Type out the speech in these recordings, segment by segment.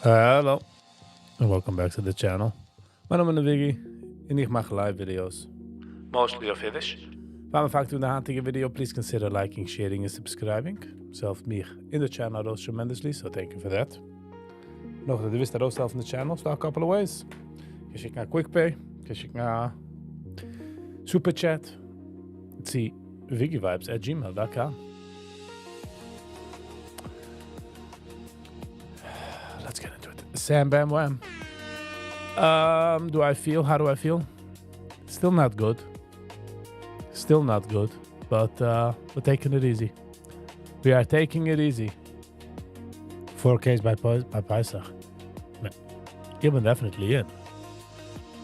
Hello, and welcome back to the channel. My name is Viggy, and I make live videos, mostly of Yiddish. If I'm fact in the hunting video, please consider liking, sharing, and subscribing. Self me in the channel rose tremendously, so thank you for that. Nog dat je wist dat ook zelf in the channel, so a couple of ways. Je check naar QuickPay, je check naar Super Chat. See viggyvibes@gmail.com. Let's get into it. Sam Bam Wham. How do I feel? Still not good. But we're taking it easy. We are taking it easy. 4K's bij Pesach. Ik ben definitely in.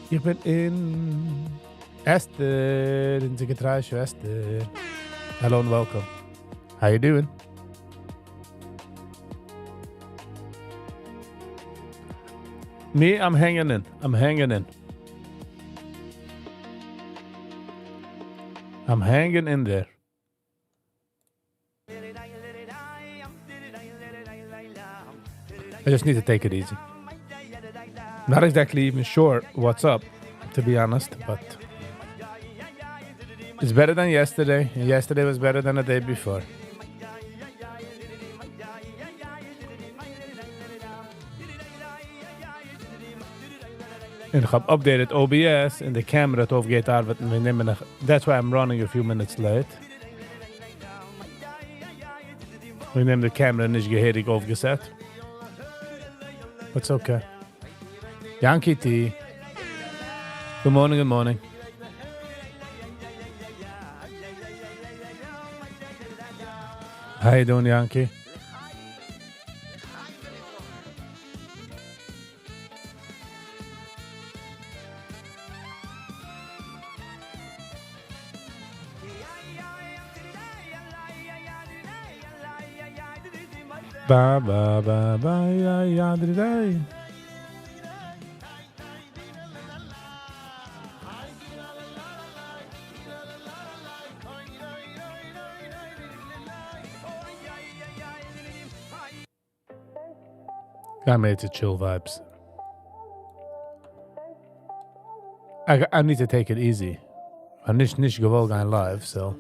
Ik ben in. Esther, in de getrouwsje Esther. Hello and welcome. How you doing? Me, I'm hanging in. I'm hanging in there. I just need to take it easy. Not exactly even sure what's up, to be honest, but it's better than yesterday, and yesterday was better than the day before. En ik heb updated OBS en de camera het overgeet arbeiden. That's why I'm running a few minutes late. We nemen de camera niet geheirig overgezet. It's okay. Yankee T. Good morning. How you doing, Yankee? Ba ba ba ba ya ya day. I made it chill vibes. I need to take it easy. I'm nicht gewollt going live, so.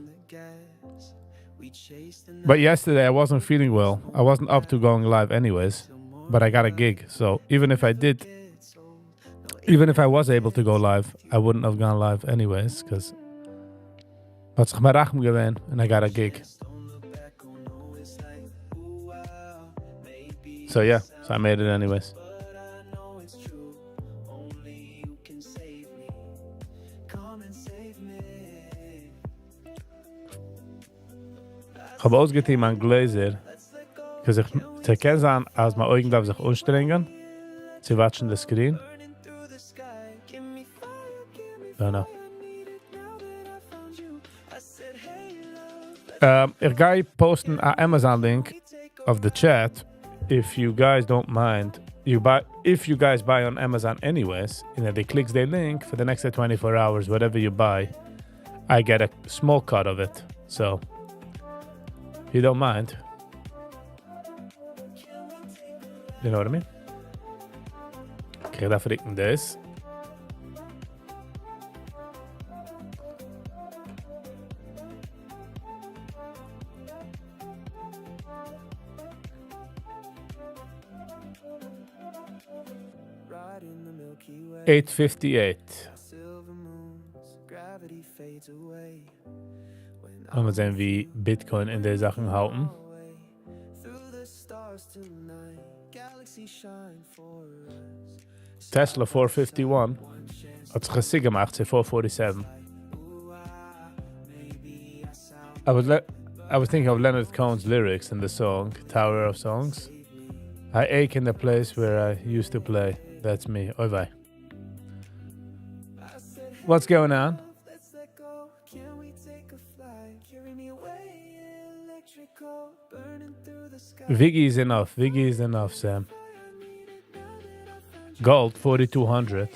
But yesterday I wasn't feeling well. I wasn't up to going live anyways, but I got a gig. So even if I was able to go live, I wouldn't have gone live anyways, because had zich maar rachem gewend and I got a gig. So yeah, so I made it anyways. Ich habe ausgetein mein Gläser, because ich erkenne an, als meine Augen darf sich anstrengen. Sie watchen the screen. No. Ich gehe posten a Amazon link of the chat. If you guys don't mind, if you guys buy on Amazon anyways, they click the link for the next 24 hours, whatever you buy, I get a small cut of it. So, if you don't mind, you know what I mean? Okay, dat vind ik this. $8.58. Und wir sehen, wie Bitcoin in der Sachen halten. Tesla 451 hat sich gesehen gemacht, 447. I was thinking of Leonard Cohen's lyrics in the song Tower of Songs. I ache in the place where I used to play. That's me. Oi vey. What's going on? Viggy's enough, Sam. Gold 4,200.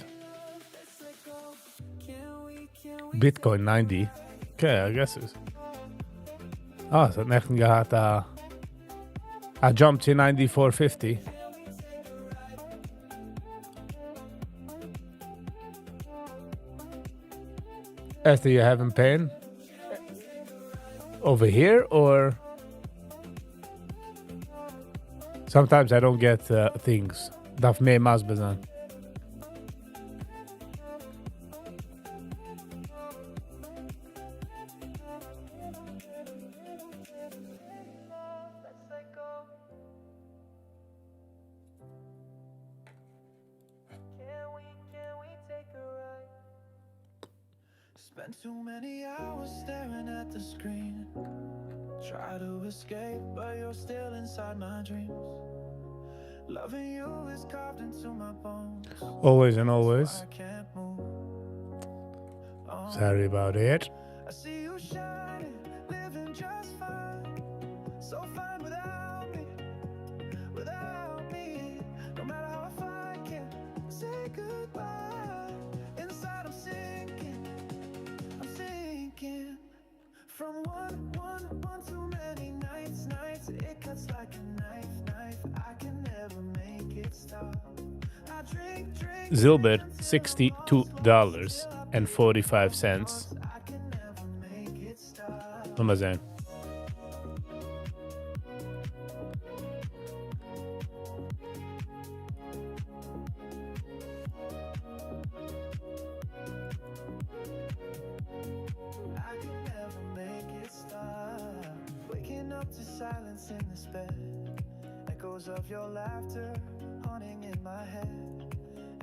Bitcoin 90. Okay, I guess it's. Oh, so het echt gehad. I jumped to 94.50. Esther, you having pain over here, or sometimes I don't get things. Darf mehr Maß bezahlen. Spent too many hours staring at the screen. Try to escape, but you're still inside my dreams. Loving you is carved into my bones. Always and always. I can't move. Sorry about it. I see you shining, living just fine. So fine without me, without me. No matter how I fight, can't say goodbye. Inside I'm sinking. From one too many nights. It cuts like a knife. I can never make it stop. I drink. Zilbert, $62.45. I can never make it stop. Laat maar zijn. To silence in this bed, echoes of your laughter haunting in my head.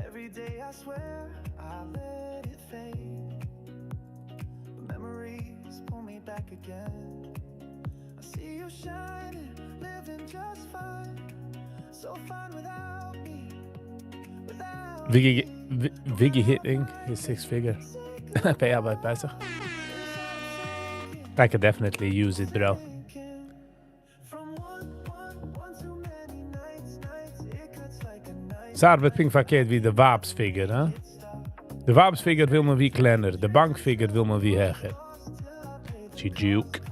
Every day I swear I'll let it fade, but memories pull me back again. I see you shining, living just fine, so fine without me, without Viggy hitting his six-figure payout bezig. I could definitely use it, bro. Ze arbeidt verkeerd wie de waapsfigure, hè? De waapsfigure wil me wie kleiner, de bankfigure wil me wie heger. Chijuk.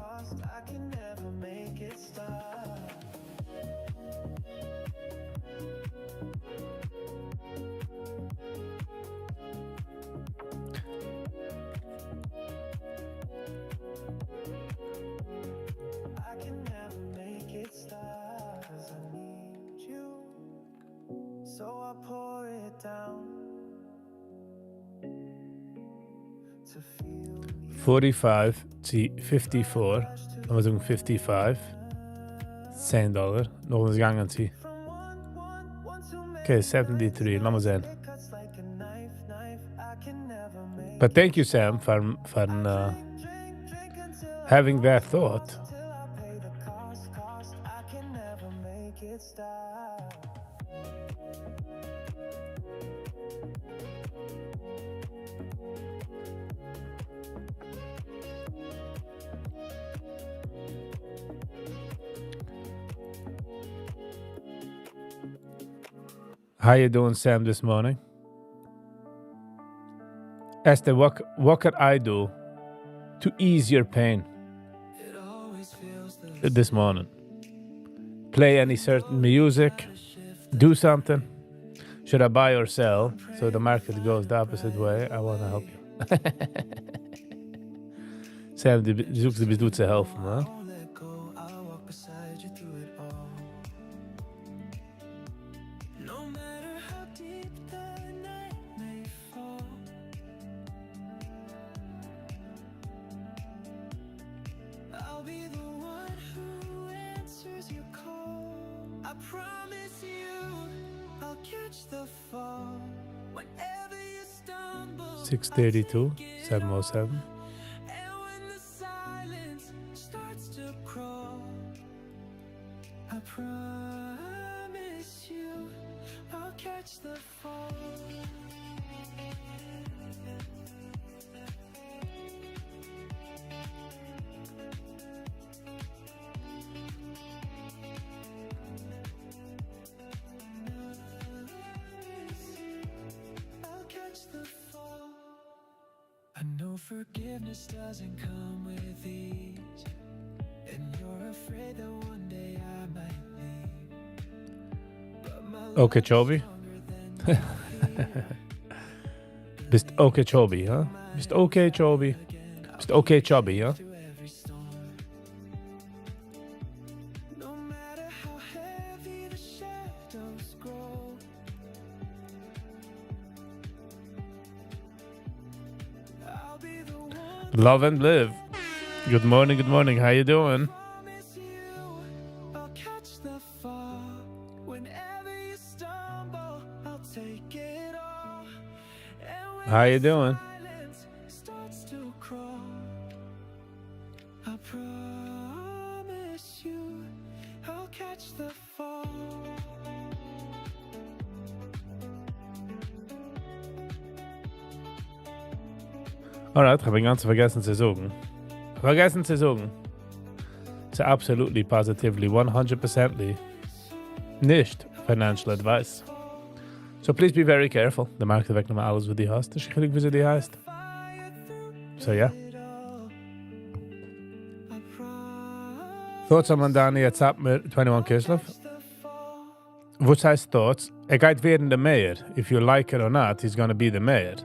So I pour it down to feel 45 to 54. Dan was ik 55. $10. Nog eens gangen zie. Oké, 73. Laat maar zijn. But thank you, Sam, for having that thought. How you doing, Sam, this morning? Esther, what could I do to ease your pain this morning? Play any certain music? Do something? Should I buy or sell so the market goes the opposite way? I want to help you. Sam, die zoekt de bedoelt te helpen, man. Promise you, I'll catch the fall whenever you stumble. 632, 707. And when the silence starts to crawl, I promise you, I'll catch the fall. I know forgiveness doesn't come with ease, and you're afraid that one day I might leave. Okeechobee? Bist Okeechobee, huh? Bist okay, Chobi? Bist okay, Chubby, ja? No matter how heavy the shadows grow, I'll be the one to Love and live. Good morning, good morning. How you doing? promise you. I'll catch the fall. Whenever you stumble, I'll take it all. And when How you the doing? silence starts to crawl, I promise you, I'll catch the fall. Alright, habe ich ganz vergessen zu sagen. It's absolutely, positively, 100%ly nicht financial advice. So please be very careful. De maakt weg nochmal alles, wat die hast. Dus ik weet wie ze die heist. So yeah. Thoughts on Mandani jetzt ab mit 21 Kislev? Was heißt thoughts? Gaat werden de mayor. If you like it or not, he's gonna be the mayor.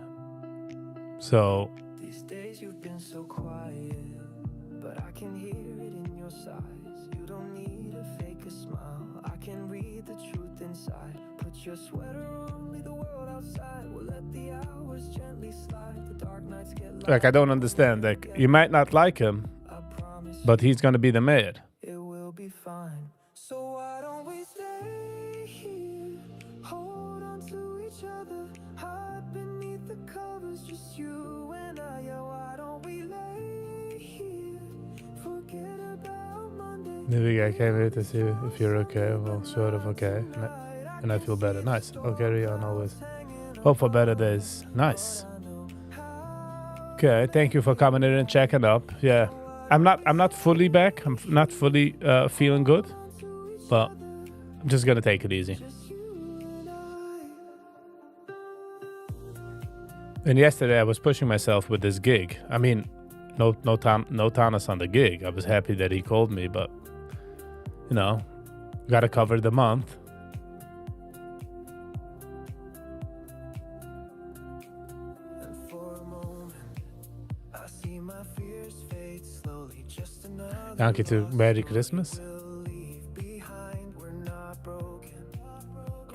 So These days you've been so quiet, but I can hear it in your sighs. You don't need to fake a smile. I can read the truth inside. Put your sweater on, leave the world outside. We'll let the hours gently slide. The dark nights get light. like I don't understand. Like you might not like him, I promise but he's gonna be the mayor. it will be fine. So why don't we stay here? Hold on to each other. Hide beneath the covers, just you and I. Yeah, why don't we lay here? Forget about Monday. Maybe I came here to see if you're okay. Well, sort of okay. And I feel better. Nice. I'll carry on always. Hope for better days. Nice. Okay, thank you for coming in and checking up. Yeah, I'm not fully back. I'm not fully feeling good, but I'm just gonna take it easy. And yesterday I was pushing myself with this gig. I mean, no Tanis on the gig. I was happy that he called me, but you know, gotta cover the month. And for a moment, I see my fears fade slowly. Just another Dank you to Merry Christmas. we'll leave behind. We're not broken.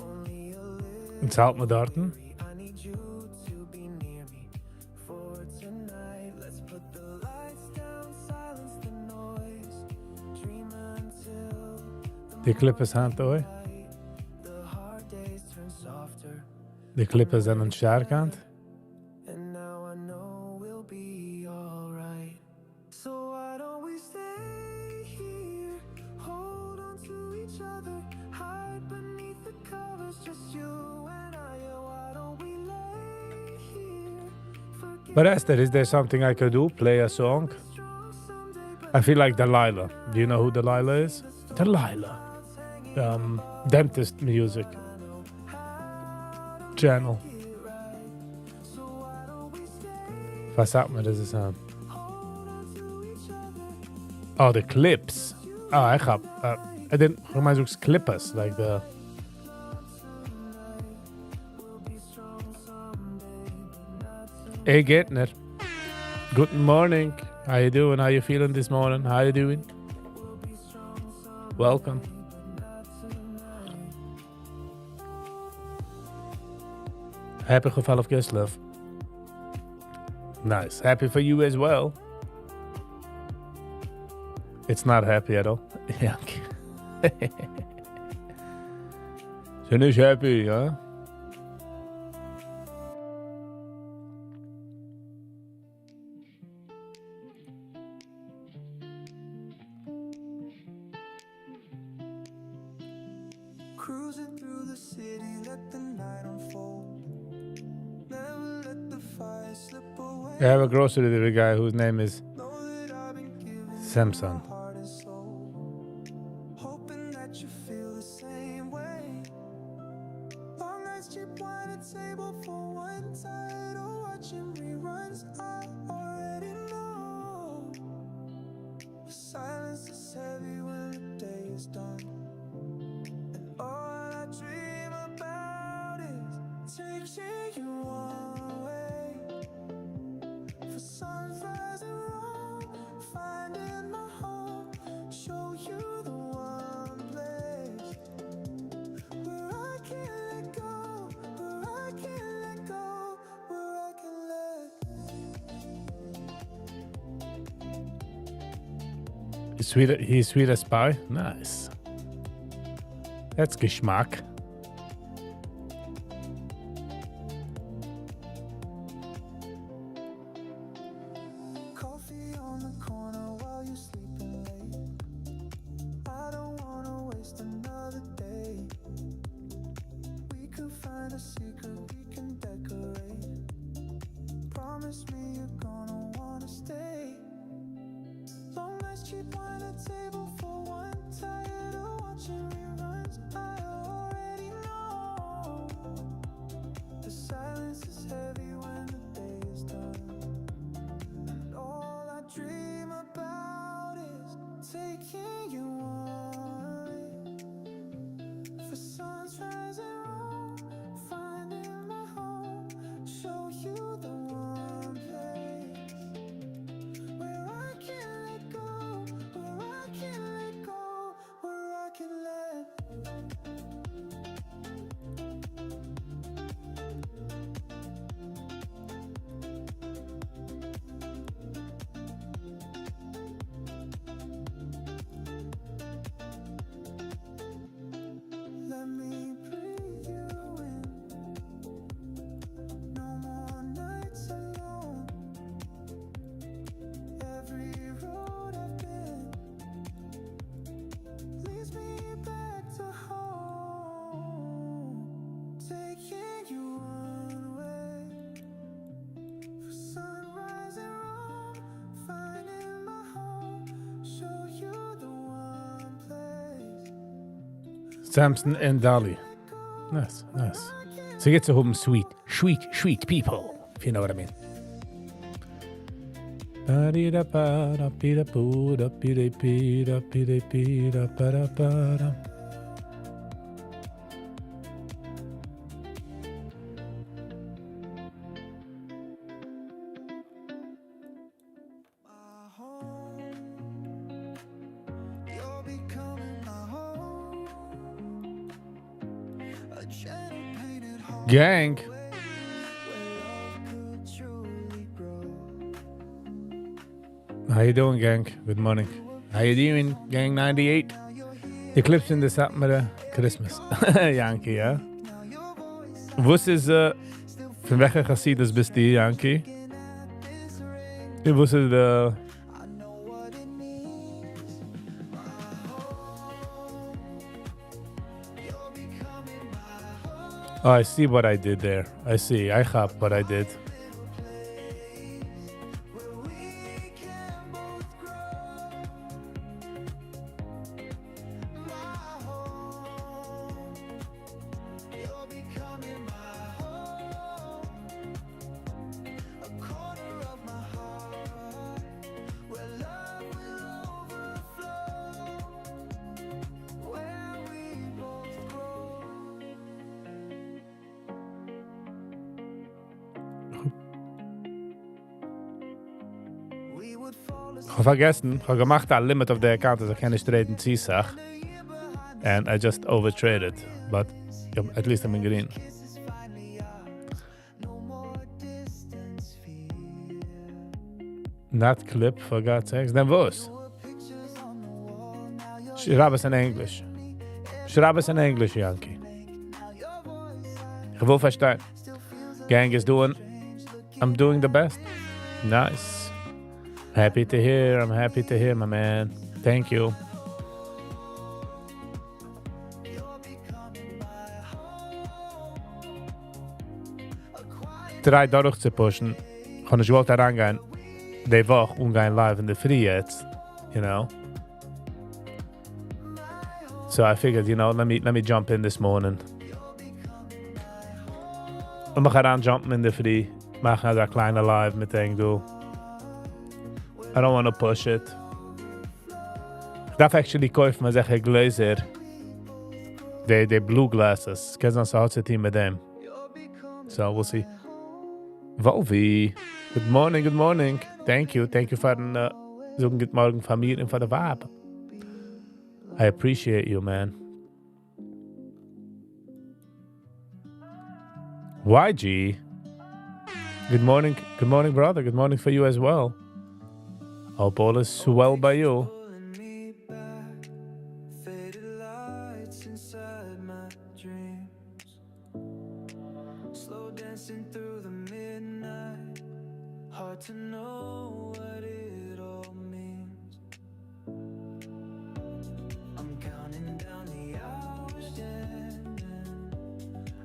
Only a little. Het haalt me darten. I need you to be near me for tonight. Let's put the lights down, silence the noise. Dream until Die clippers hand hoor. the hard days turn softer. Die clippers aan een schaarkant. And now I know we'll be alright. So why don't we stay here? Hold on to each other. Hide beneath the covers, just you and I. Yeah, why don't we lay here? Forget But Esther, is there something I could do? Play a song? strong someday, but I feel like Delilah. Do you know who Delilah is? Delilah. Dentist music channel. Vad sagt man das ist Oh, the clips. Oh, ich hab I didn't remind me clippers like the Hey Gertner. Good morning. How you doing? How you feeling this morning? How you doing? Welcome. Happy geval of Kislev. Nice. Happy for you as well. It's not happy at all. Yeah. Ze is happy, huh? cruising through the city, let the night unfold. Never let the fire slip away. I have a grocery delivery guy whose name is Know that I've been giving Samson. my heart and soul, hoping that you feel the same way. Long nights, cheap wine at table for one side, or watching reruns. I already know the silence is heavy when the day is done, and all I dream about is taking you away. For sunrise and wrong, finding my home, show you the one place where I can't let go, where I can't let go, where I can let. He's sweet as pie? Nice. That's Geschmack. Coffee on the corner while you're sleeping late. I don't wanna waste another day. We could find a secret we can decorate. Promise me you're gonna wanna stay. Long nights, cheap wine at table for one. Tired of watching reruns. I already know. The silence is heavy when the day is done. And all I dream about is taking you away. For sunrise and wrong, finding my home, show you the one place where I can't let go, where I can't let go, where I can let. Let me breathe you in. No more nights alone. Every road I've been leads me back to home. Taking you one way. For sunrise and wrong, finding my home. Show you the one place. Samson and Dolly. Nice, nice. So get to home sweet people, if you know what I mean. My home, you're becoming my home. A gentle painted home Gang. where love could truly grow. How you doing, gang? Good morning. How you doing, gang 98? De clips in de zat met de Christmas. Yankee, ja. Wus is, van weg Hasidus bist die, Yankee. Wus is de... Oh, I see what I did there. I see. I got what I did. Ich habe vergessen, ich habe gemacht ein Limit auf der Account, also keine straighten Ziesach. And I just overtraded. But at least I'm in green. Not clip, for God's sakes. Then was? Schreib es in Englisch. Schreib es in Englisch, Yankee. Ich will verstehen. Gang is doing... I'm doing the best. Nice. Happy to hear. I'm happy to hear, my man. Thank you. Drei durchzupushen. Kann ich wollte herangehen. Die Woche umgehen live in the free jetzt. You know? So I figured, you know, let me jump in this morning. Und mach heranjumpen in the free. Machen also ein kleiner live mit Ding, du. I don't want to push it. Ich darf actually kaufen, was ich Gläser. Die blue glasses. Kannst du so team mit dem. So, we'll see. Volvi. Good morning, good morning. Thank you for sagen good morning von mir und von der Vibe. I appreciate you, man. YG. Good morning, brother. Good morning for you as well. Hope all is well by you. Slow dancing through the midnight. Hard to know what it all means. I'm counting down the hours,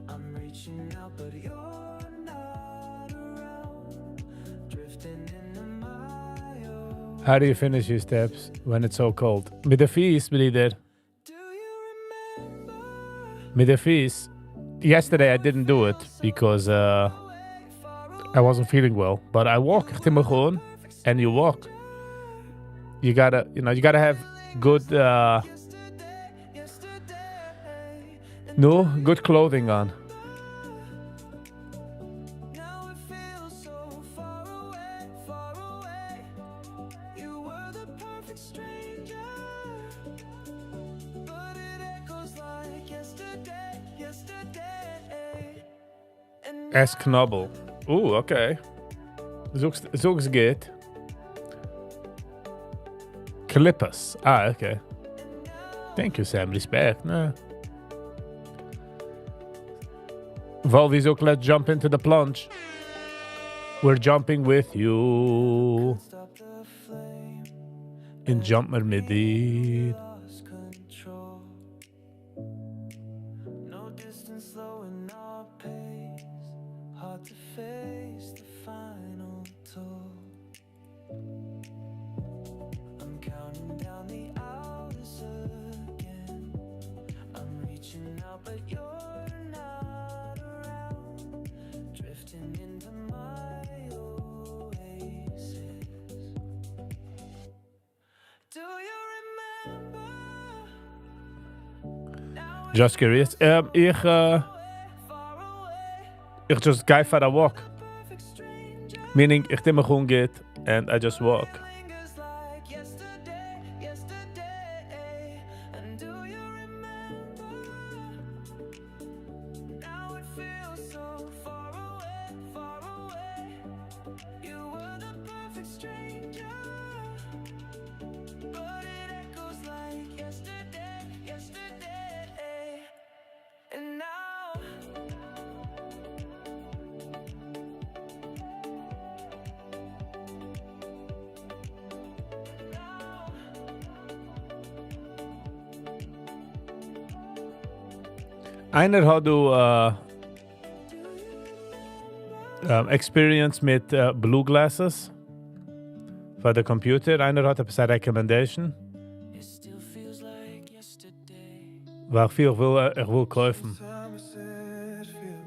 I'm reaching out, but you're not around. Drifting into my own. How do you finish your steps when it's so cold? Mit der Fies, brother. Do you remember? Mit der Fies. Yesterday I didn't do it because I wasn't feeling well. But I walk, and you walk. You gotta have good, good clothing on. Now it feels so far away. You were the perfect stranger, but it echoes like yesterday. And S. Knobbel. Ooh, okay. Zoeks geht. Clippers. Ah, okay. Thank you, Sam. Respect. Nah. Volvi's ook, let's jump into the plunge. We're jumping with you. stop the flame, In jump met midden. lost control. No distance slowing our pace. Hard to face the final toll. I'm counting down the hours again. I'm reaching out, but you're not around. Drifting into my oasis. Do you remember? Now Just curious. Ich just guy for a walk. perfect stranger Meaning, ich timmer gewoon get and I just walk. lingers like yesterday. And do you remember? Now it feels so far away. You were the perfect stranger, but it echoes like yesterday. And now Einer hat du experience mit blue glasses for the computer. Einer hat a recommendation. it still feels like yesterday. Waar veel ich will kaufen. Time we set feel.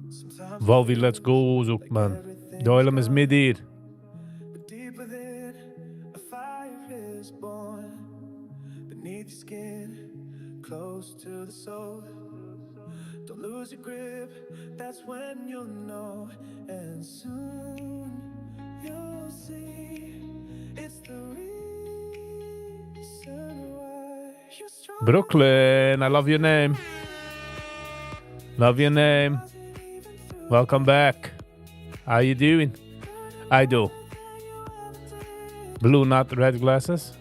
Sometimes Volvi, let's go, zoek man. De oilem is mid hier. but deep within, a fire is born beneath your skin, close to the soul. Don't lose your grip, that's when you'll know. And soon you'll see it's the reason why you're strong. Brooklyn, I love your name. Love your name. Welcome back. How you doing? I do. Blue, not red glasses.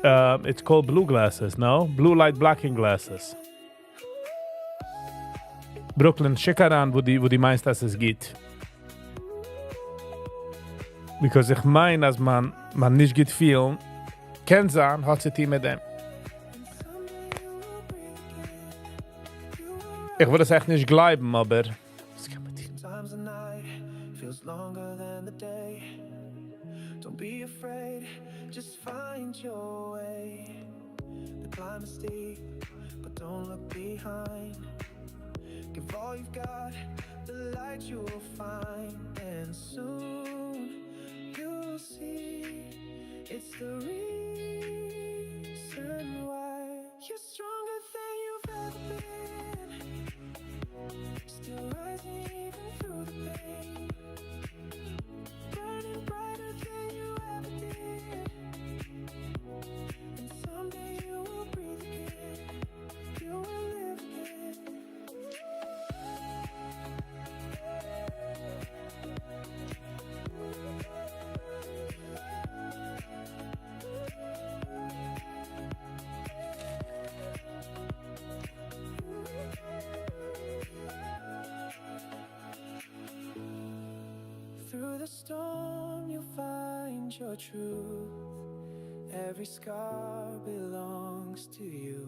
It's called blue glasses, no? Blue light blocking glasses. Brooklyn, check aan wo die meinst, dass es geht. Because ich mein, als man nicht geht viel, kann sein, hat sie mit dem. Ich würde es echt nicht glauben, aber... Sometimes the night feels longer than the day. Don't be afraid, just find your way. The climb is steep, but don't look behind. Give all you've got, the light you will find. And soon you'll see it's the reason why you're stronger than you've ever been. your truth. Every scar belongs to you.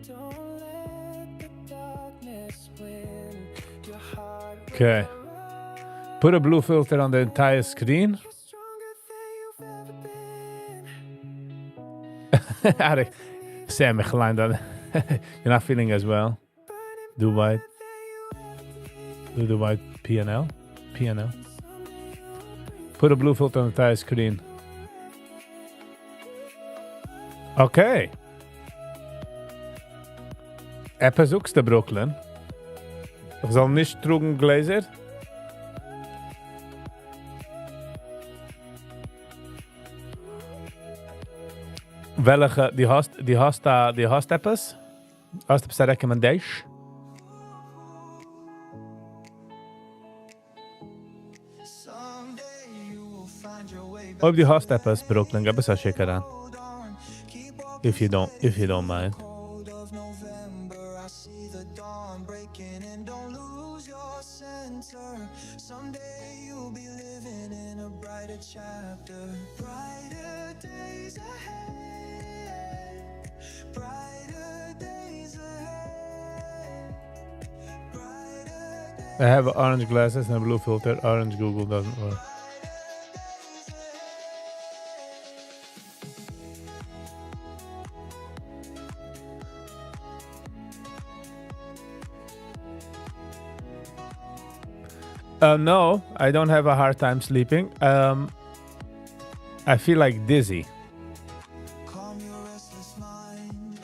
Don't let the darkness win your heart. Okay. Put a blue filter on the entire screen. Aardig. Sam, gelijk dat. You're not feeling as well. Do white. Do the white PNL. PNL. Put a blue filter on the entire screen. Okay. App zoekst de Brooklyn. Ik zal niet trugen glazer. Welke die hast etwas? Hast du eine recommendation? Ob die hast etwas, Brooklyn, gib es a schicker an. If you don't mind. Someday you'll be living in a brighter chapter. Brighter days ahead. Brighter days ahead. Brighter days. I have orange glasses and a blue filter. Orange Google doesn't work. No, I don't have a hard time sleeping. I feel like dizzy.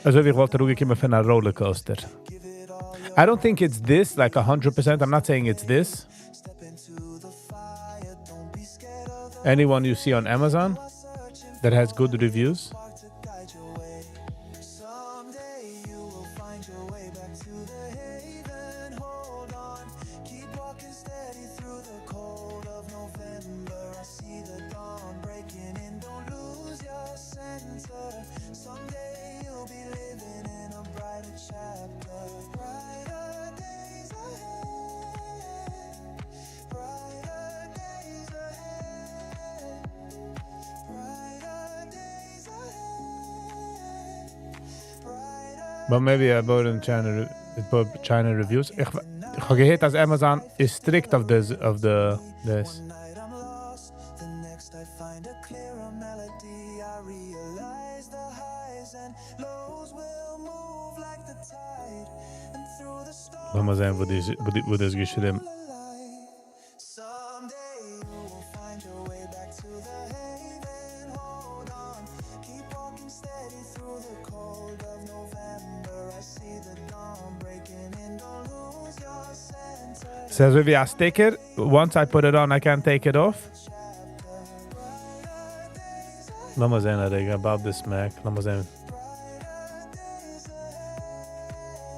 Alsof ik wel teruggekomen van een rollercoaster. I don't think it's this, like 100%. I'm not saying it's this. Anyone you see on Amazon that has good reviews? But maybe I bought in China reviews. Ik ga gehört, dass Amazon is strict of this. Lass mal sehen, wo das geschrieben. Says if I sticker, once I put it on, I can't take it off. Lass mal sehen, about this Mac. Lass mal sehen.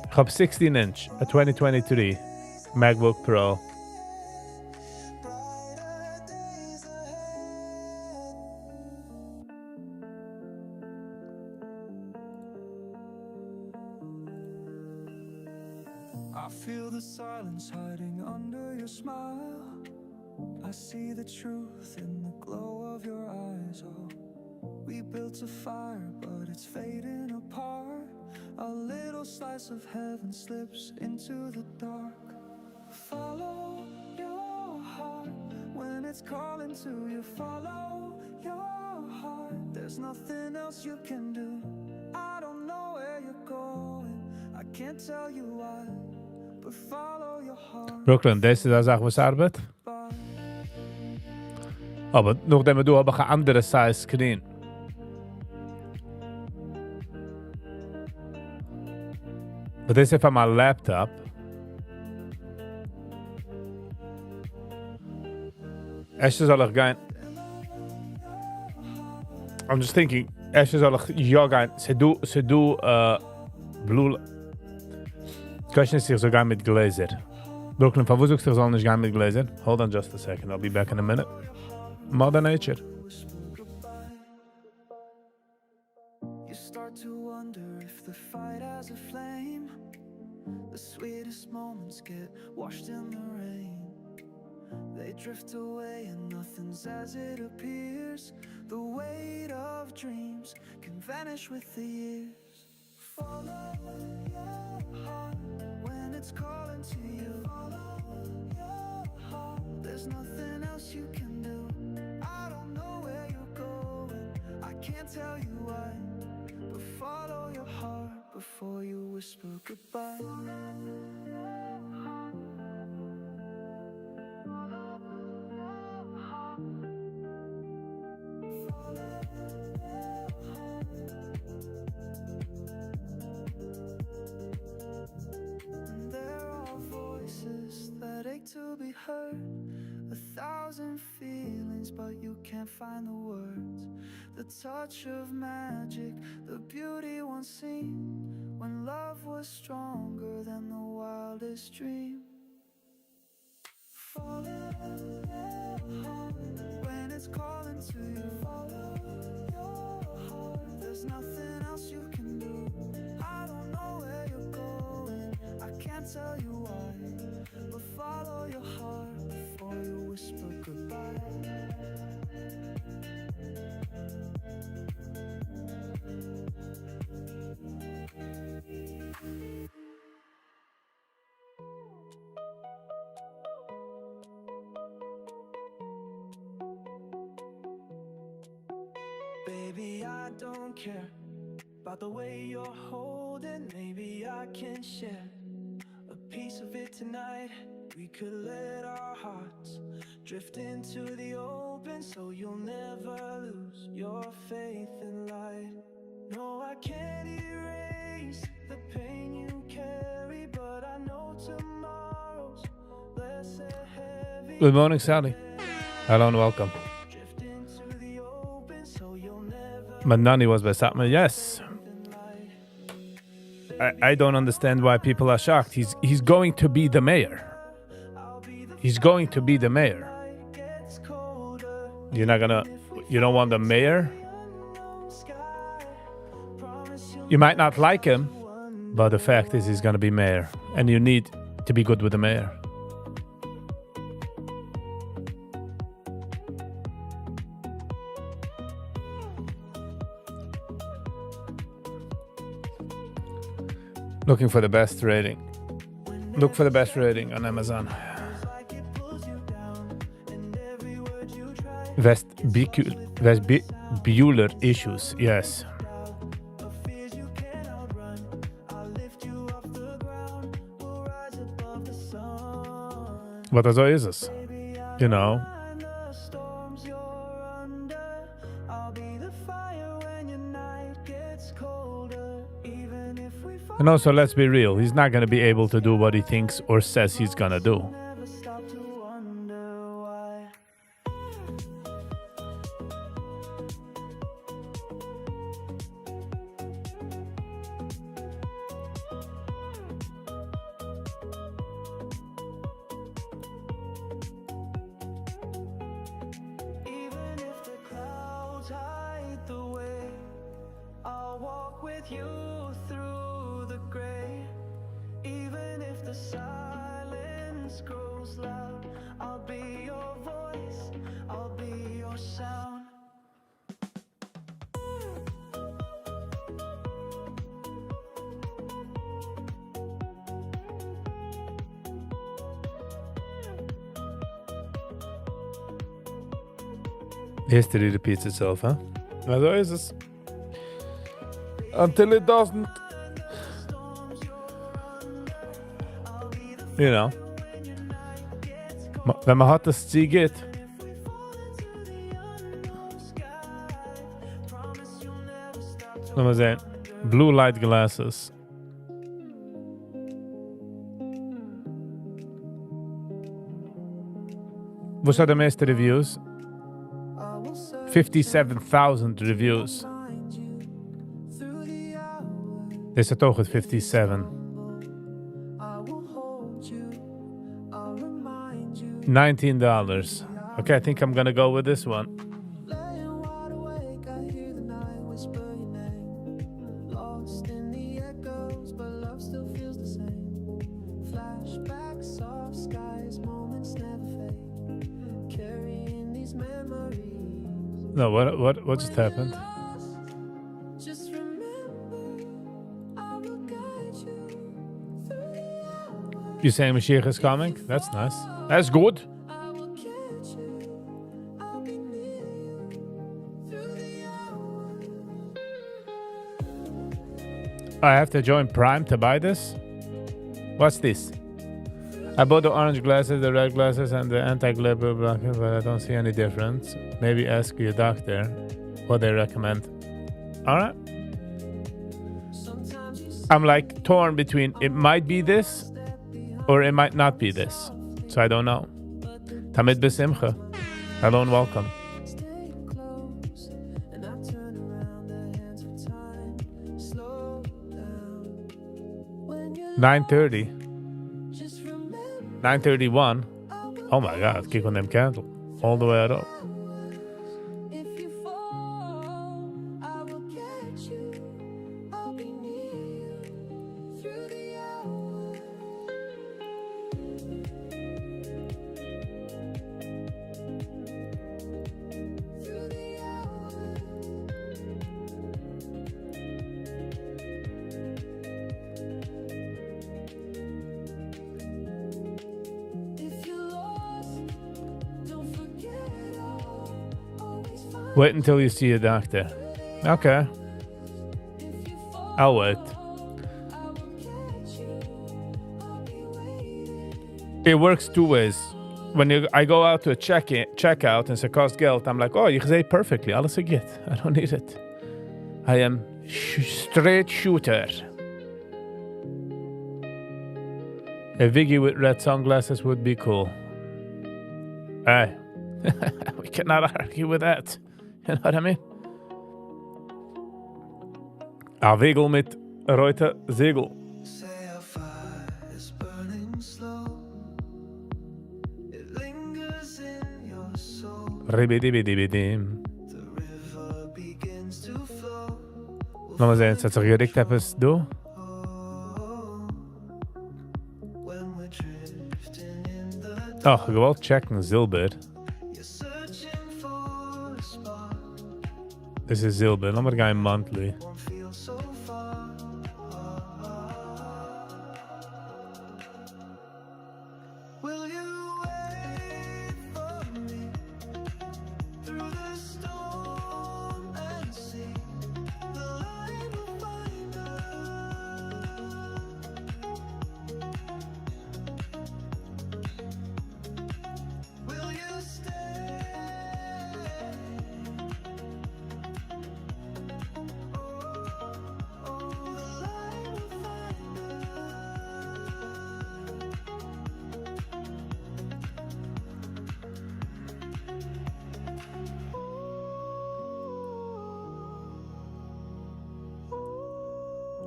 Ik heb 16-inch, a 2023 MacBook Pro. I feel the silence hiding under your smile. I see the truth in the glow of your eyes. Oh, we built a fire, but it's fading apart. A little slice of heaven slips into the dark. Follow your heart when it's calling to you. Follow your heart. There's nothing else you can do. I don't know where you're going. I can't tell you why. But follow your heart. Brooklyn, deze is ook was arbeid. Aber nachdem wir haben eine andere size screen. But this is from my laptop. Ashes zal ik gaan. I'm just thinking. Ashes zal ik ja gaan. Ze doe blue. Question is zo gaan met glazer. Brooklyn, van wo zoekst du soll nicht gaan met glazer? Hold on just a second. I'll be back in a minute. Mother Nature. You start to wonder if the fight has a flame. The sweetest moments get washed in the rain. They They drift away and nothing's as it appears. The weight of dreams can vanish with the years. Follow your heart when it's calling to you. Follow your heart, there's nothing else you can do. I don't know where you're going, I can't tell you why, but follow your heart before you whisper goodbye. To be heard, 1,000 feelings, but you can't find the words. The touch of magic, the beauty once seen, when love was stronger than the wildest dream. Follow your heart when it's calling to you. Follow your heart, there's nothing else you can do. I don't know where you're going, I can't tell you why, but follow your heart before you whisper goodbye. Baby, I don't care about the way you're holding. Maybe I can share a piece of it tonight. We could let our hearts drift into the open, so you'll never lose your faith in light. No, I can't erase the pain you carry, but I know tomorrow's less heavy. Good morning, Sally. Hello and welcome. Manani was by Satma. Yes. I don't understand why people are shocked. He's going to be the mayor. He's going to be the mayor. You don't want the mayor? You might not like him, but the fact is he's going to be mayor. And you need to be good with the mayor. Looking for the best rating. Look for the best rating on Amazon. Vestibular issues, yes. Vad så är det? You know. And also, let's be real, he's not going to be able to do what he thinks or says he's going to do. Even if the clouds hide the way, I'll walk with you through the gray. Even if the silence grows loud, I'll be your voice, I'll be your sound. History repeats itself, huh? Vad är det? Until it doesn't. You know. Vem har hatat stigit? Låt mig se. Blue light glasses. Vad sa det mest reviews? 57,000 reviews. Det är toch het 57. $19. Okay, I think I'm gonna go with this one. No, what just happened? You saying Mashiach is coming? That's nice. That's good. I have to join Prime to buy this? What's this? I bought the orange glasses, the red glasses, and the anti-glare blue blanket, but I don't see any difference. Maybe ask your doctor what they recommend. Alright. I'm like torn between it might be this or it might not be this. So I don't know. Tamid besimcha. Hello and welcome. 9:30. 9:31. Oh my God! Kick on them candle all the way up. Wait until you see a doctor. Okay. I'll wait. It works two ways. When I go out to a checkout and say cost geld, I'm like, oh, you say perfectly. Alles geht. I don't need it. I am straight shooter. A Viggy with red sunglasses would be cool. Hey. We cannot argue with that. You know what I mean? A Wegel mit rote Segel. Ribidibidibidim. Nochmal sehen, es hat sich gerickt, etwas du? Oh, gewollt checken, Silber. This is Zilber. Laat maar gaan monthly.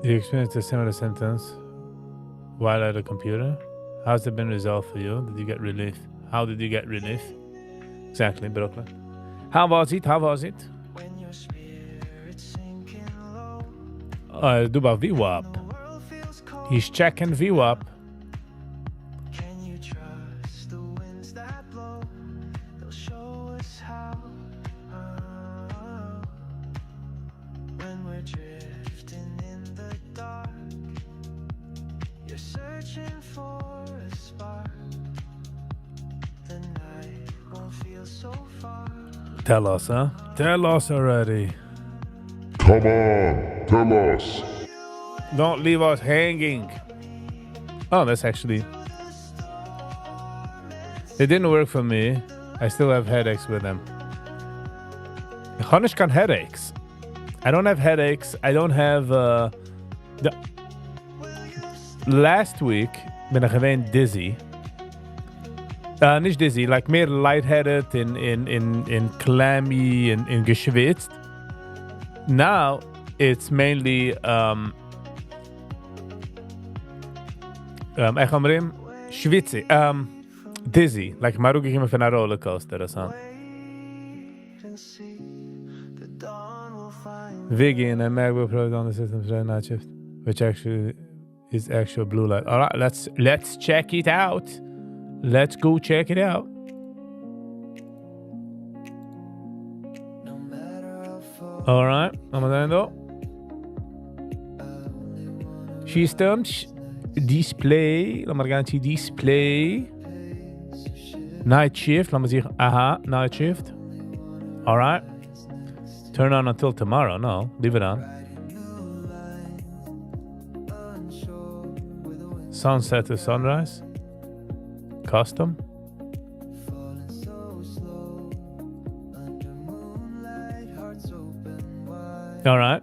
You experienced a similar symptoms while at a computer? How's it been resolved for you? Did you get relief? How did you get relief? Exactly, Brooklyn. How was it? How was it? Do about VWAP. He's checking VWAP. Tell us, huh? Tell us already. Come on, tell us. Don't leave us hanging. Oh, that's actually... It didn't work for me. I still have headaches with them. Honish can headaches. I don't have headaches. I don't have... Last week, ben ik gewoon dizzy. Nicht dizzy, like meer lightheaded in clammy and geschwitzt. Now it's mainly איך אומרים? schwitzy, dizzy, like marug ik me van een rollercoaster or something. Viggy and a MacBook Pro on the system today night shift, which actually is actual blue light. All right, let's check it out. Let's go check it out. Alright, laten we dan door. Systems. Display. Laten we gaan zien. Display. Night shift. Laten we zeggen. Aha, night shift. Alright. Turn on until tomorrow. No, leave it on. Sunset to sunrise. Custom. All right.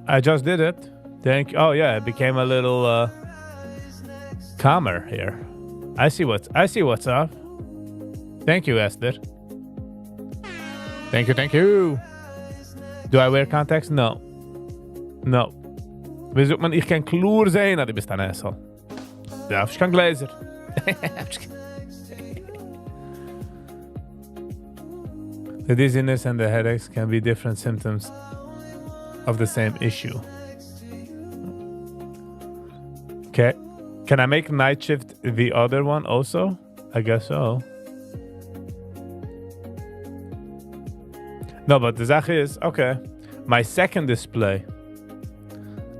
I just did it. Thank you. Oh yeah, it became a little calmer here. I see what's up. Thank you, Esther. Thank you. Do I wear contacts? No. Wieso man, ich kann klar sehen, dass du bist ein Asshole. Ja, ich kann Gläser. The dizziness and the headaches can be different symptoms of the same issue. Okay. Can I make night shift the other one also? I guess so. No, but the Sache is, okay, my second display.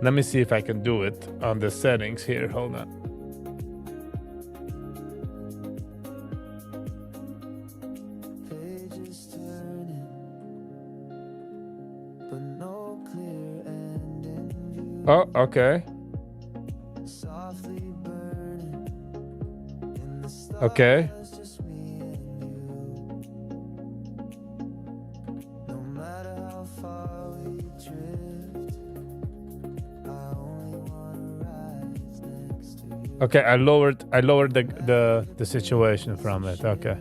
Let me see if I can do it on the settings here. Hold on. Oh, okay. Okay. Okay, I lowered the situation from it. Okay.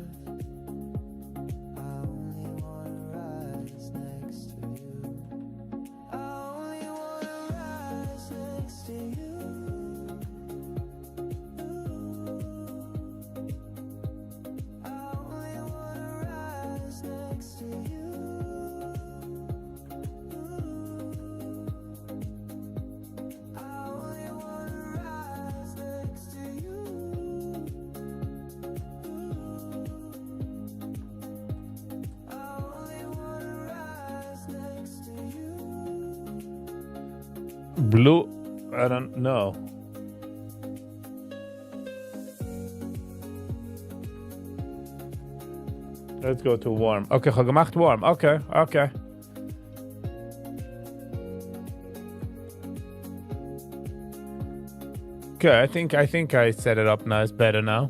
Blue, I don't know. Let's go to warm. Okay, gemacht warm. Okay. Okay, I think I set it up nice, better now.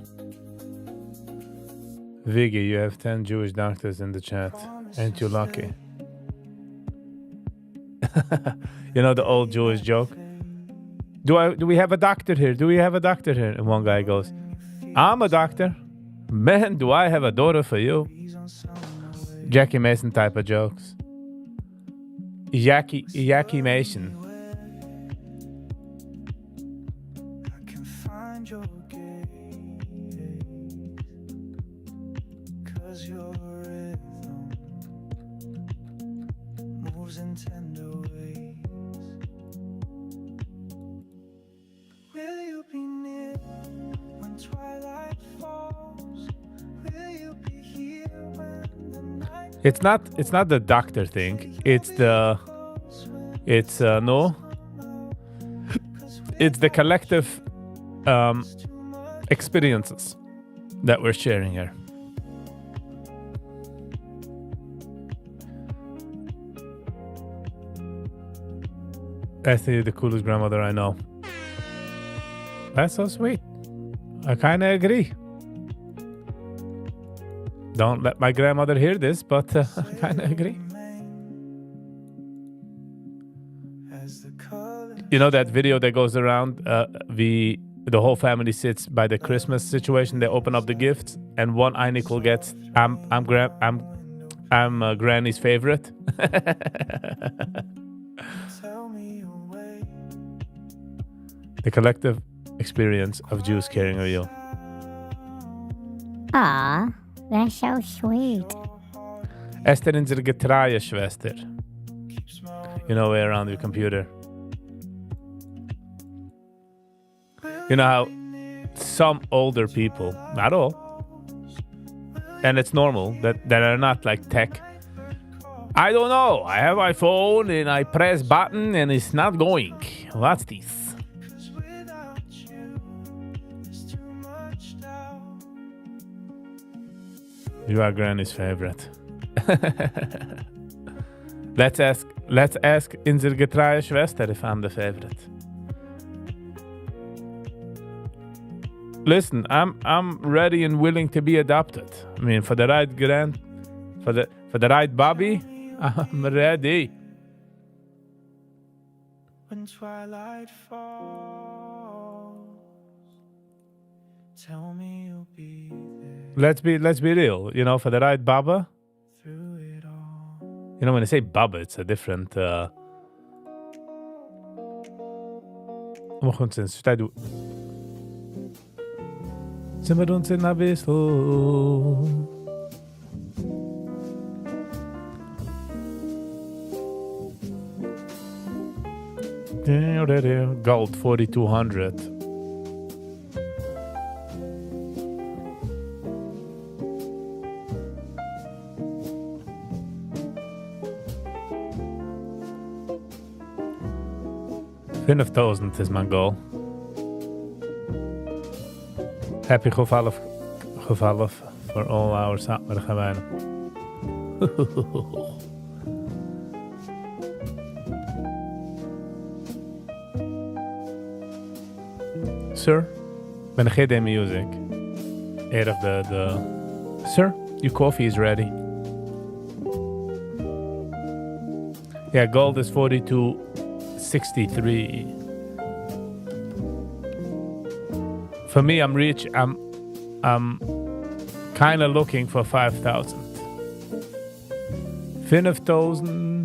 Viggy, you have 10 Jewish doctors in the chat. Ain't you lucky? You know the old Jewish joke? Do we have a doctor here? And one guy goes, I'm a doctor. Man, do I have a daughter for you? Jackie Mason type of jokes. Jackie Mason. I can find your gaze, 'cause your rhythm moves in tender ways. Will you be near when twilight falls? Will you be here when the night? It's not the doctor thing. It's the collective experiences that we're sharing here. That's the coolest grandmother I know. That's so sweet. I kind of agree. Don't let my grandmother hear this, but I kind of agree. You know that video that goes around? The whole family sits by the Christmas situation. They open up the gifts, and one Einickel gets, I'm Granny's favorite. The collective experience of Jews caring of you. Aw, that's so sweet. Esther unsere getreue Schwester. You know, way around your computer. You know how some older people, not all, and it's normal that are not like tech I don't know. I have my phone and I press button and it's not going. What's this? 'Cause without you, there's too much doubt. You are Granny's favorite. Let's ask unsere getreue Schwester if I'm the favorite. Listen, I'm ready and willing to be adopted. I mean, for the right for the right Bobby, I'm ready. When twilight falls, tell me you'll be there Let's be real. You know, for the right Baba. through it all. You know, when I say Baba, it's a different. Mag uns ins Stadion. Sind wir uns in Abysso? Gold 4200. $5,000 is mijn goal. Happy gevallen for all our zaterdagavijnen. Sir, ben GD Music. Head of the... Sir, your coffee is ready. Yeah, gold is 42.63. For me, I'm rich. I'm kind of looking for 5,000. 5,000.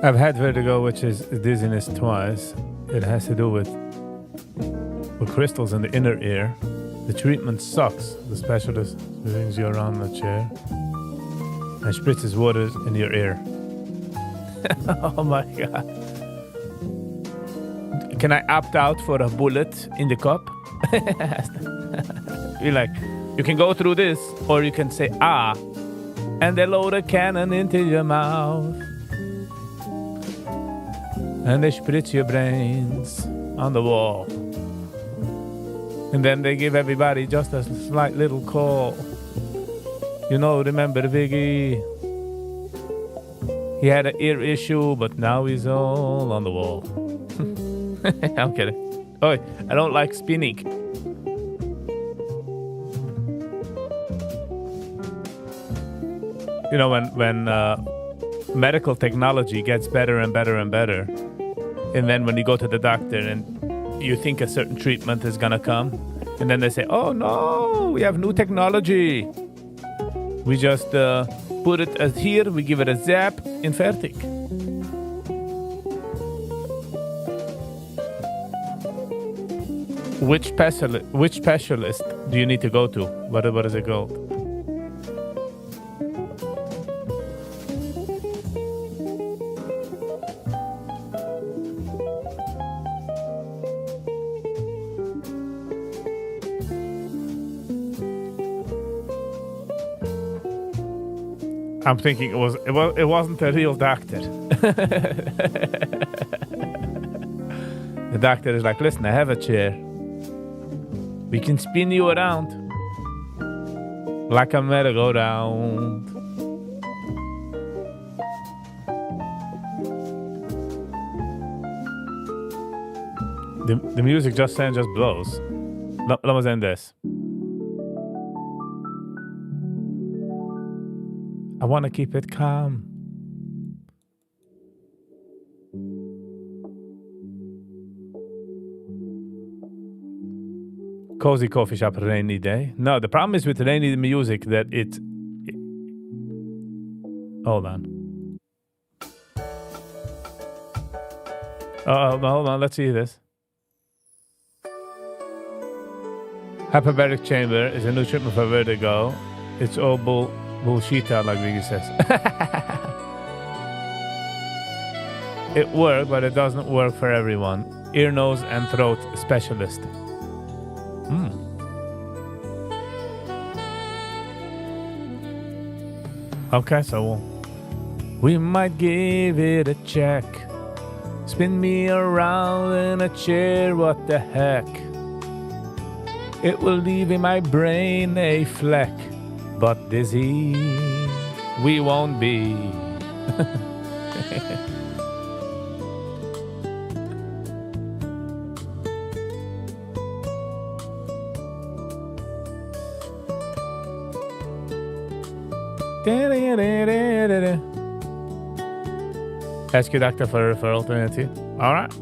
I've had vertigo, which is dizziness twice. It has to do with crystals in the inner ear. The treatment sucks. The specialist swings you around the chair and spritzes water in your ear. Oh my God. Can I opt out for a bullet in the cup? You're like, you can go through this, or you can say, ah, and they load a cannon into your mouth. And they spritz your brains on the wall. And then they give everybody just a slight little call. You know, remember Viggy? He had an ear issue, but now he's all on the wall. I'm kidding. Oh, I don't like spinning. You know, when medical technology gets better and better and better, and then when you go to the doctor and you think a certain treatment is gonna come, and then they say, oh no, we have new technology. We just put it as here, we give it a zap, and fertig. Which specialist do you need to go to? What is it called? I'm thinking it wasn't a real doctor. The doctor is like, listen, I have a chair. We can spin you around like a merry-go-round. The music just blows. Laat me zijn this. I want to keep it calm. Cozy coffee shop, rainy day. No, the problem is with rainy music that it hold on. Hold on. Let's see this. Hyperbaric chamber is a new treatment for vertigo. It's all bullshit, like Viggy says. It works, but it doesn't work for everyone. Ear, nose, and throat specialist. Okay, so we might give it a check. Spin me around in a chair, what the heck? It will leave in my brain a fleck, but dizzy we won't be. Ask your doctor for a referral to NT. All right.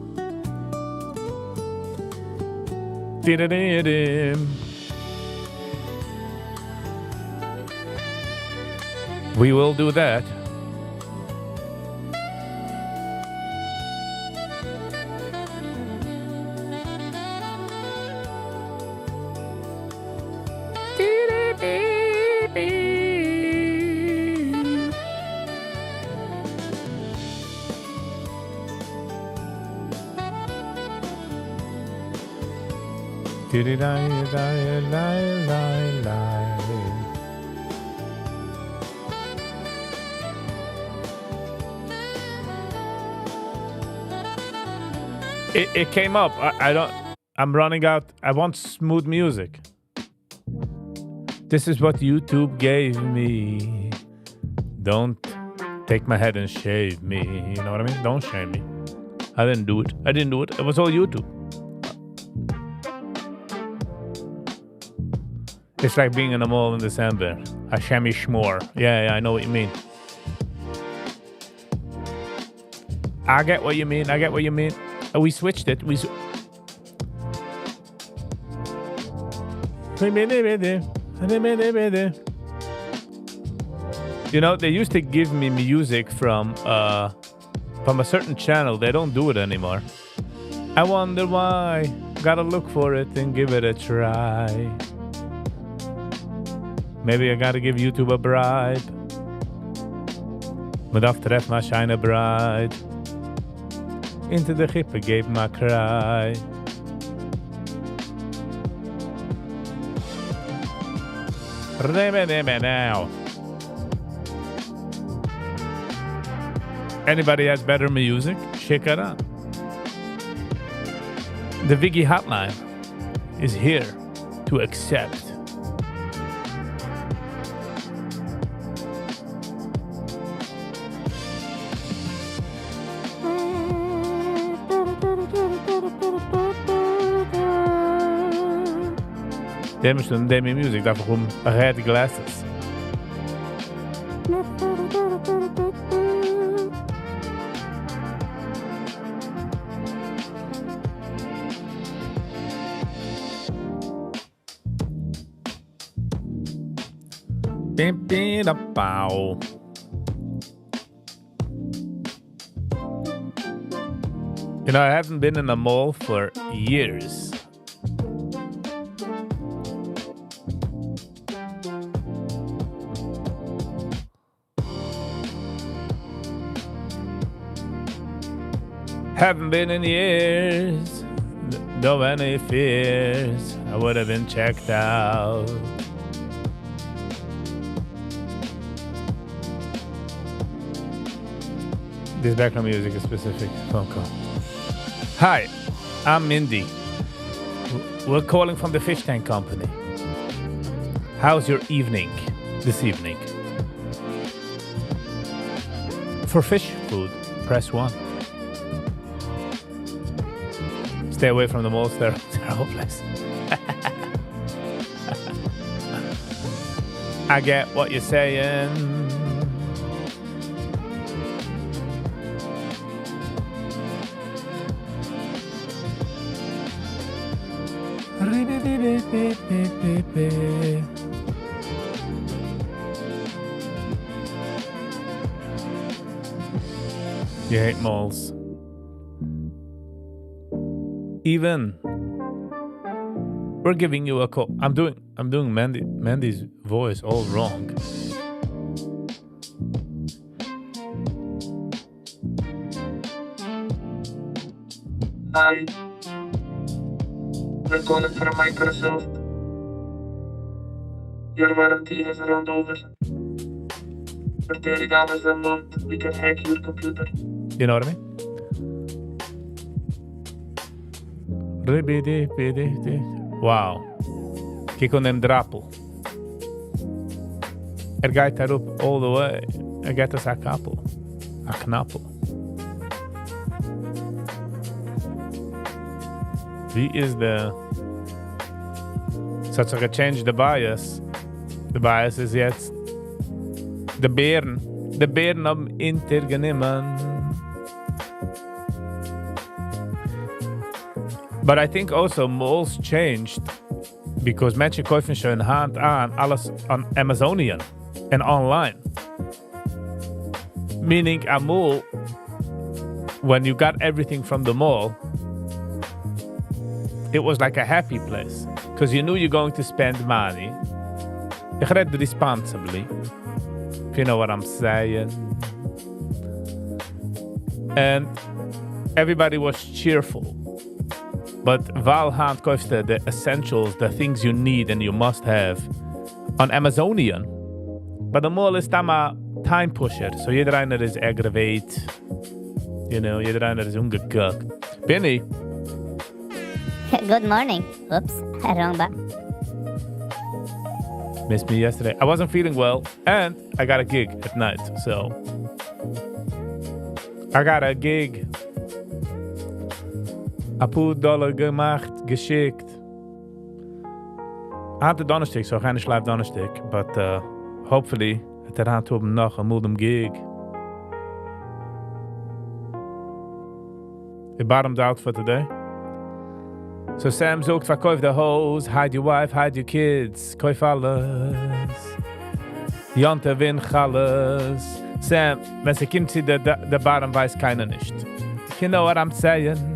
We will do that. It came up. I don't. I'm running out. I want smooth music. This is what YouTube gave me. Don't take my head and shave me. You know what I mean? Don't shame me. I didn't do it. It was all YouTube. It's like being in a mall in December. A chamois schmore. Yeah, I know what you mean. I get what you mean. We switched it. You know, they used to give me music from a certain channel. They don't do it anymore. I wonder why. Gotta look for it and give it a try. Maybe I gotta give YouTube a bribe. Met aftref maar shine bright. Into the gippen gave my cry. Now. Anybody has better music? Check it out. The Viggy hotline is here to accept. Demi music, daarvoor gewoon red glasses. You know, I haven't been in a mall for years. Haven't been in years, no any fears, I would have been checked out. This background music is specific phone call. Hi, I'm Mindy. We're calling from the fish tank company. How's your evening this evening? For fish food, press 1. Stay away from the malls, they're a whole place. I get what you're saying. You hate malls. We're giving you a call. I'm doing Mandy's voice all wrong. Hi. We're calling from Microsoft. Your warranty has run over. For $30 a month, we can hack your computer. You know what I mean? Wow. Kijk on hem drappel. Gaat daarop all the way. Gaat als een kappel. Een knappel. Wie is de... Zat ze gechanged the bias. De bias is jetzt... De Bären. De Bären haben intergenommen. But I think also malls changed because mensen kaufen schon hand aan alles on Amazonian and online. Meaning a mall, when you got everything from the mall, it was like a happy place because you knew you're going to spend money. You read responsibly, if you know what I'm saying. And everybody was cheerful. But Valhand koefte the essentials, the things you need and you must have on Amazonian. But the mall is a time pusher. So jeder einer is aggravate. You know, jeder einer is ungekuckt. Benny. Good morning. Oops, wrong button. Missed me yesterday. I wasn't feeling well and I got a gig at night. So I got a gig. A $1 gemacht, geschickt. I had the Donnerstag, so I schlaaf Donnerstag. But hopefully, het had op nog een moedem gig. I bottomed out for today. So Sam zoekt, verkauf de hose, hide your wife, hide your kids, kauf alles. Jante win alles. Sam, wenn sie kommt, the bottom weiß keiner nicht. You know what I'm saying?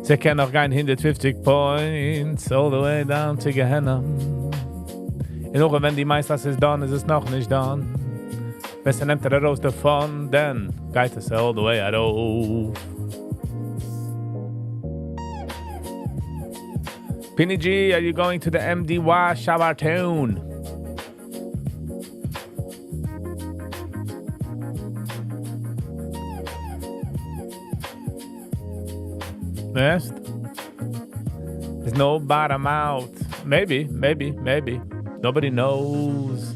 Ze kennen nog geen 150 points, all the way down to Gehenna. En ook wenn die meisters is done, is es noch nicht done. Wenn sie nimmt raus davon, then geht es all the way out. Penny G, are you going to the MDY shower town? Yes. There's no bottom out. Maybe. Nobody knows.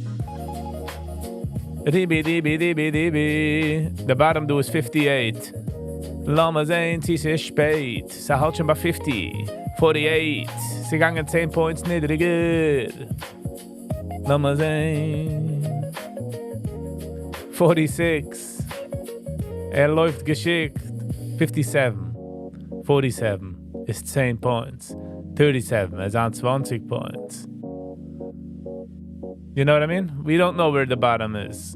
The bottom do is 58. Lamme zijn, het is spät. Ze houdt schon bei 50. 48. Ze gangen 10 points niedriger. Lamme zijn. 46. Läuft geschickt. 57. 47 is 10 points. 37 is on 20 points. You know what I mean? We don't know where the bottom is.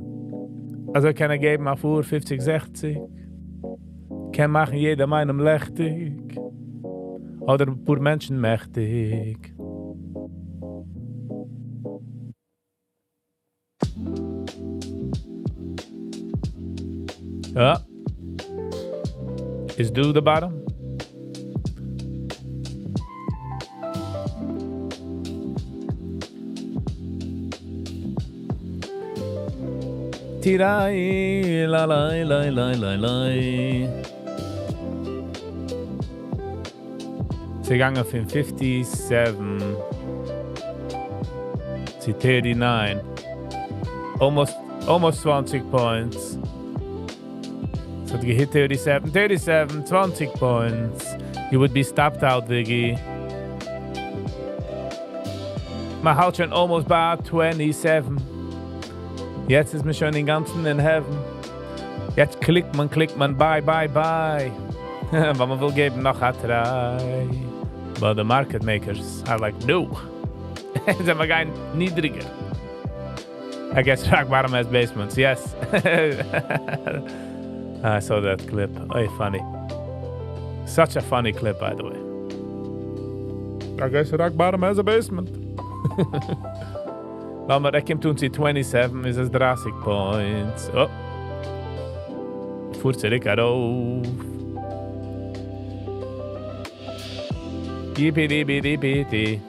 Also kann geben auf 50, 60. Kann machen jeder meinem lächtig. Oder pur Menschen mächtig. Ja. Is do the bottom? Tirai, la la la la la la. Ze gangen van 57 to 39. Almost 20 points. So if you hit 37, 20 points. You would be stopped out, Viggy. Maar houdt je almost bij 27. Jetzt ist man schon den ganzen in heaven. Jetzt klickt man, bye. Weil man will geben noch a try. But the market makers are like, no. Sind wir kein niedriger. I guess rock bottom has basements, yes. I saw that clip. Oh, funny. Such a funny clip, by the way. I guess rock bottom has a basement. Nou, maar ik kom toen 27 is 30 points. Oh. Voert zich erop. Yippee-dee-bee-dee-bee-dee.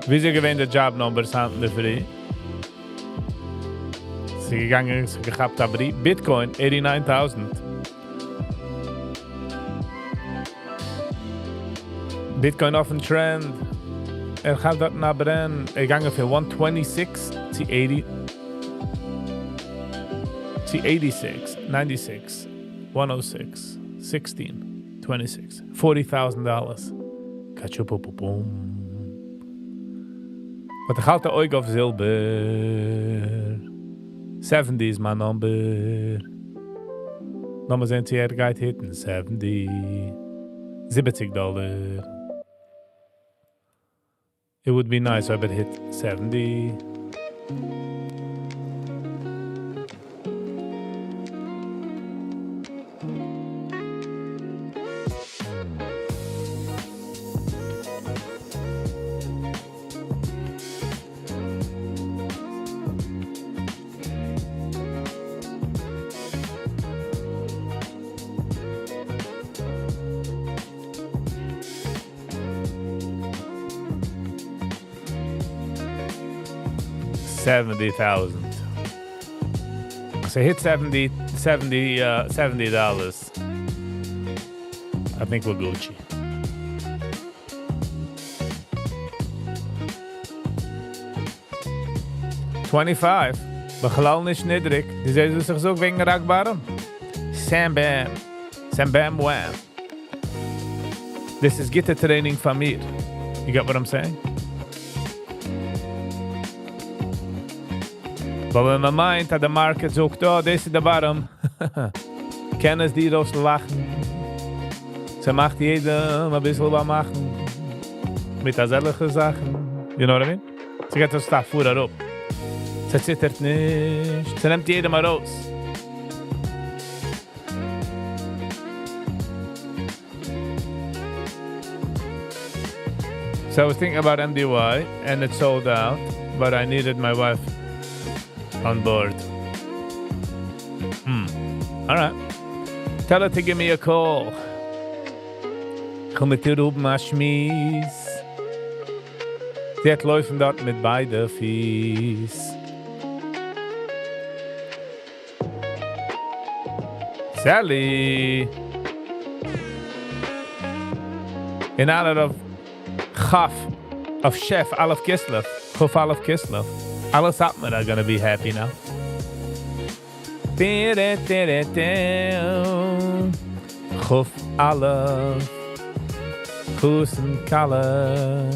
Wie sie gewähnt die Jobnumbers hatten für die? Sie gegangen, sie gehabt aber die Bitcoin 89.000. Bitcoin auf dem Trend. Gaat dort naar beneden. Gegangen für 126 zu 80. Zu 86, 96, 106, 16, 26, $40,000. Kachupupupum. But ik houd de oog op zilver. 70 is mijn number. Nummers zijn die er gaat hitten. 70. $70. It would be nice if it hit 70. $70,000. So hit $70. I think we're Gucci. $25. Begelaal nicht niedrig. Die sehen sich so wegen Rockbottom. Sam Bam. Sam Bam Wham. This is guitar training for me. You get what I'm saying? But when my mind that the market zoekt, oh, this is the bottom. Kennen die aus lachen. Ze macht jedem ein bisschen was machen. Mit derselben Sachen. You know what I mean? Sie geht das da vor herab. Sie zittert nicht. Sie nimmt jedem mal raus. So I was thinking about MDY and it sold out, but I needed my wife on board. All right. Tell her to give me a call. Komm mit dir oben an Schmies. Sie hat laufen dort mit beiden Fies. Sally. In honor of Chaf, of Chef Alef Kislev. Chaf Alef Kislev. Alle Satmer are gonna be happy now. Chuf Alef. Kusen Kalle.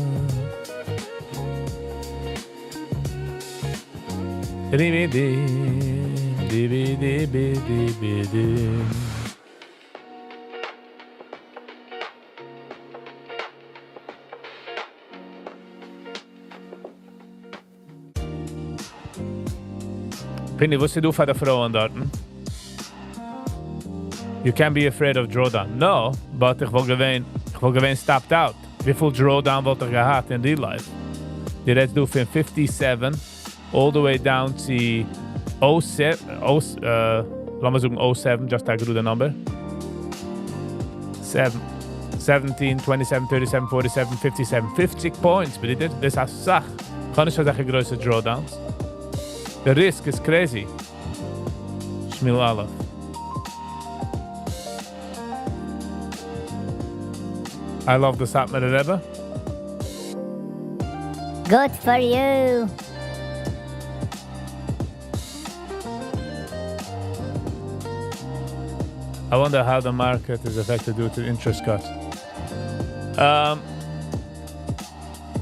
Penny, what's du für die Frauen dort? You can't be afraid of drawdown. No, but ich will gewähnt stopped out. Wie viel drawdown wollte ich gehabt in real life? Die redest du von 57 all the way down to 07, lass mal sagen 07, just a good number. 17, 27, 37, 47, 57, 50 points, but das ist eine Sache. Kann ich sagen, größere drawdowns. The risk is crazy. Shmil Alef. I love the Satmar Rebbe. Good for you. I wonder how the market is affected due to interest cuts.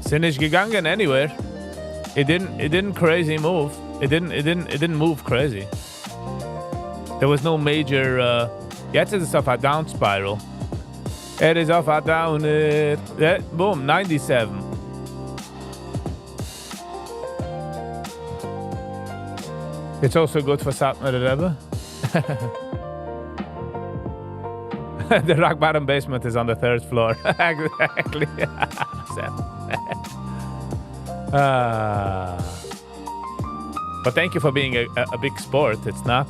Sind nicht gegangen anywhere. It didn't crazy move. It didn't move crazy. There was no major. Jetzt ist es auf a down spiral. It is off a downer. Yeah, boom, 97. It's also good for Satmar Rebbe. The rock bottom basement is on the 3rd floor. Exactly. But thank you for being a big sport. It's not...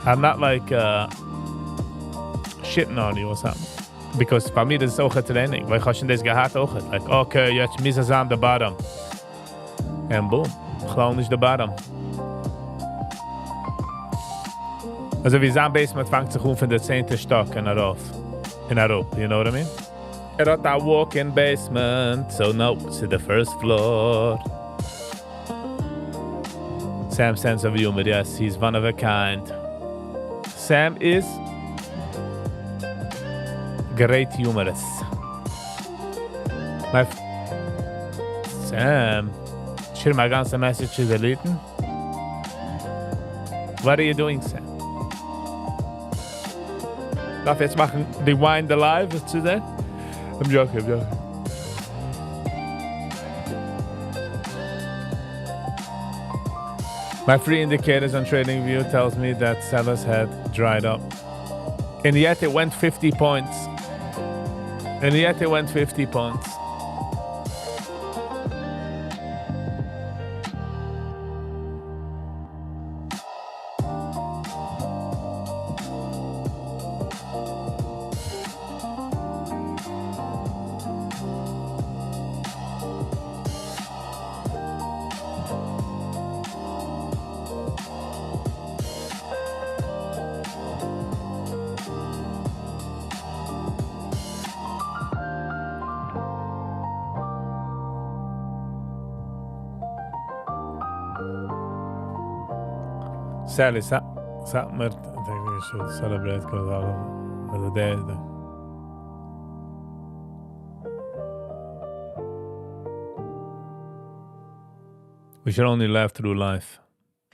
I'm not like shitting on you or something. Because for me, this is auch a training. Weil ich habe schon das gehabt auch. Like, okay, jetzt müssen wir an the bottom. And boom, gewoon is the bottom. Also wie sein Basement fängt sich von der 10. Stock in Europa. You know what I mean? It had a walk-in basement, so no, it's the 1st floor. Sam's sense of humor, yes, he's one of a kind. Sam is great humorist. Sam, should my ganze message deleten? What are you doing, Sam? Darf jetzt machen Rewind the Live zu that? I'm joking. My free indicators on TradingView tells me that sellers had dried up. And yet it went 50 points. Sally, Satmar, I think we should celebrate because all of the day. We should only laugh through life.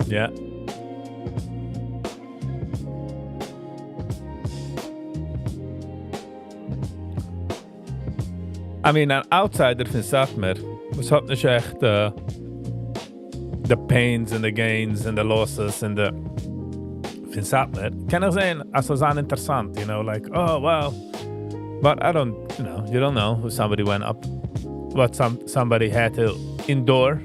Yeah. I mean, an outsider von Satmar, was hat nicht echt the pains and the gains and the losses and the von Satmar. Kann ich sehen, als es interessant, you know, like, oh, wow. But I don't, you don't know if somebody went up, what somebody had to endure.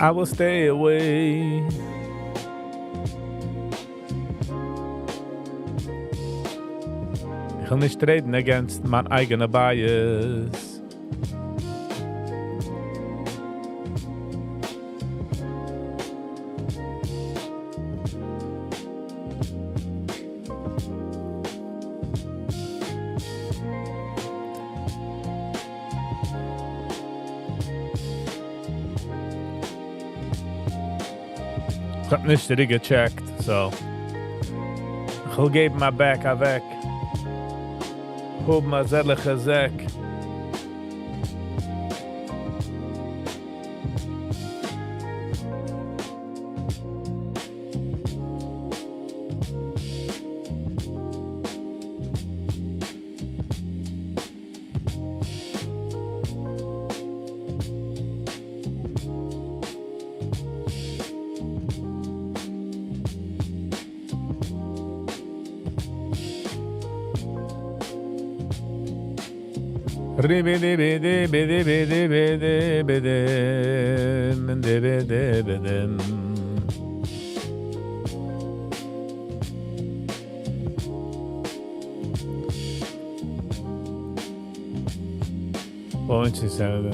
I will stay away. Ich will nicht reden against mein eigener bias. Ich hab nicht richtig gecheckt, so. Ich will geben mein Back weg. Hob ma zellige zek. Onde sincero.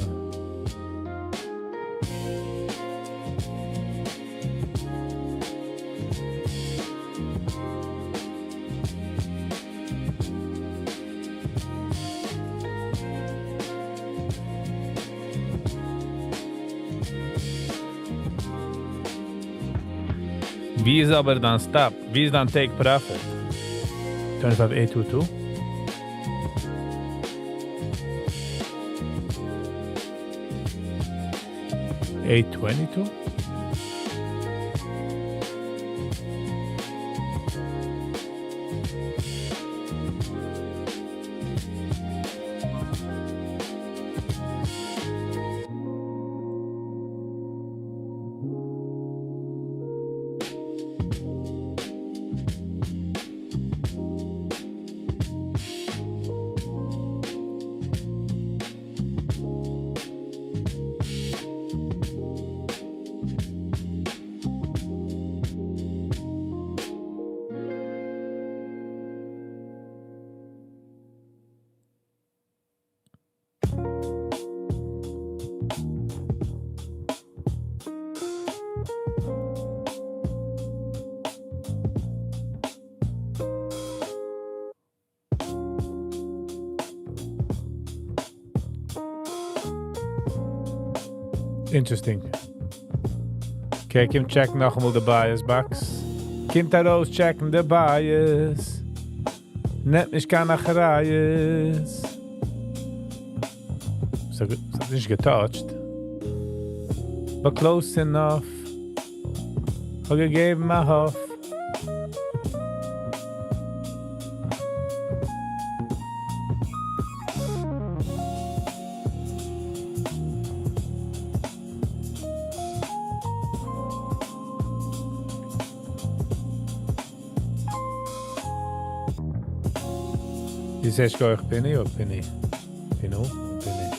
Wie ist aber dann Stop? Wie ist dann Take Profit? 25,822? 822? Interesting. Okay, Kim check nog eenmaal de bias box. Kim Taroos checken de bias. Net nicht kann nach Reis. So nicht getouched. But close enough. Hab gegeben mal Hoff. Die zes go echt Penny of Penny? Pino? Penny.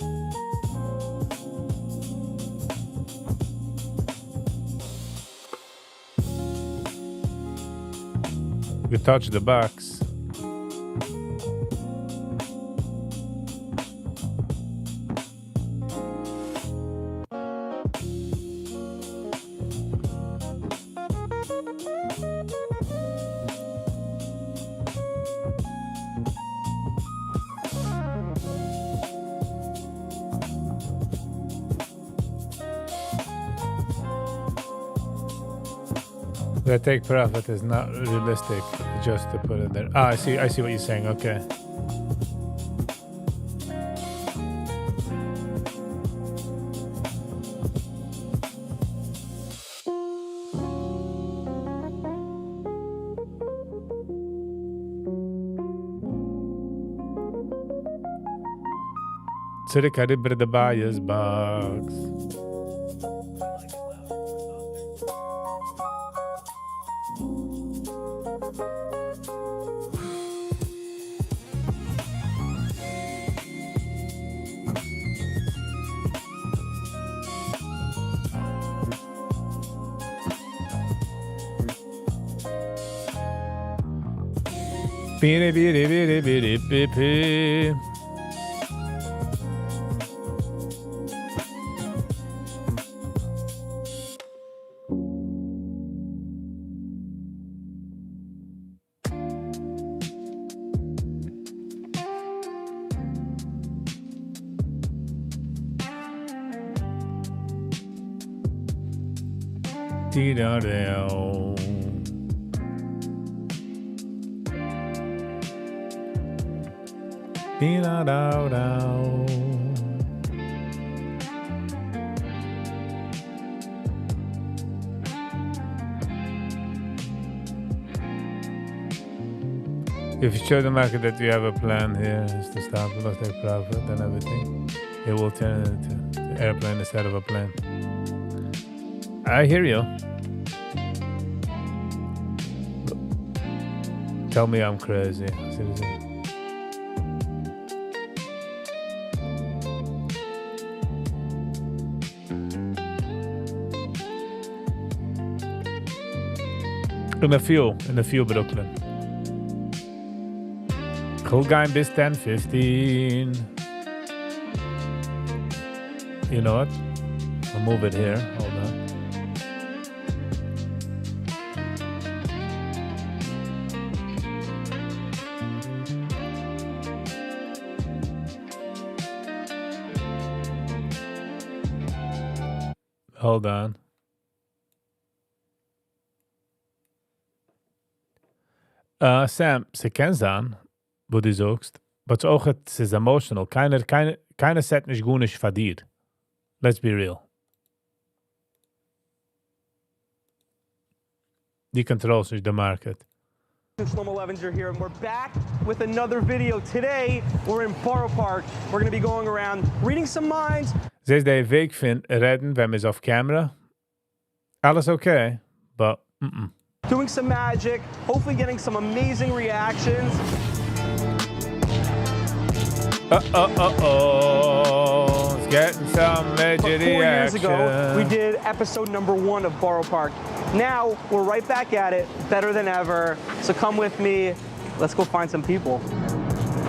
We touch the box. That take profit is not realistic just to put it there. Ah, I see what you're saying, okay. Zurück rüber the bias box. Beep, beep, beep, beep, beep, beep, beep. Dee-da-da-o. Dee-da-da-da-o. If you show the market that you have a plan here is to stop loss take profit and everything, it will turn into an airplane instead of a plane. I hear you. Tell me I'm crazy. In a few Brooklyn. Cool guy bis 10:15. You know what? I'll move it here. Hold on. Hold on. Sam, ze kent dan, wo du sagst, but auch es ist emotional. Keiner set nicht gut nicht verdient. Let's be real. Die controls dus de market. Shlomo Levinger here, and we're back with another video. Today, we're in Borough Park. We're going to be going around, reading some minds. Sinds deze week redden, we hebben off camera. Alles okay, but Doing some magic, hopefully getting some amazing reactions. It's getting some major But 4 years reaction. ago, we did episode number 1 of Borough Park. Now, we're right back at it, better than ever. So come with me, let's go find some people.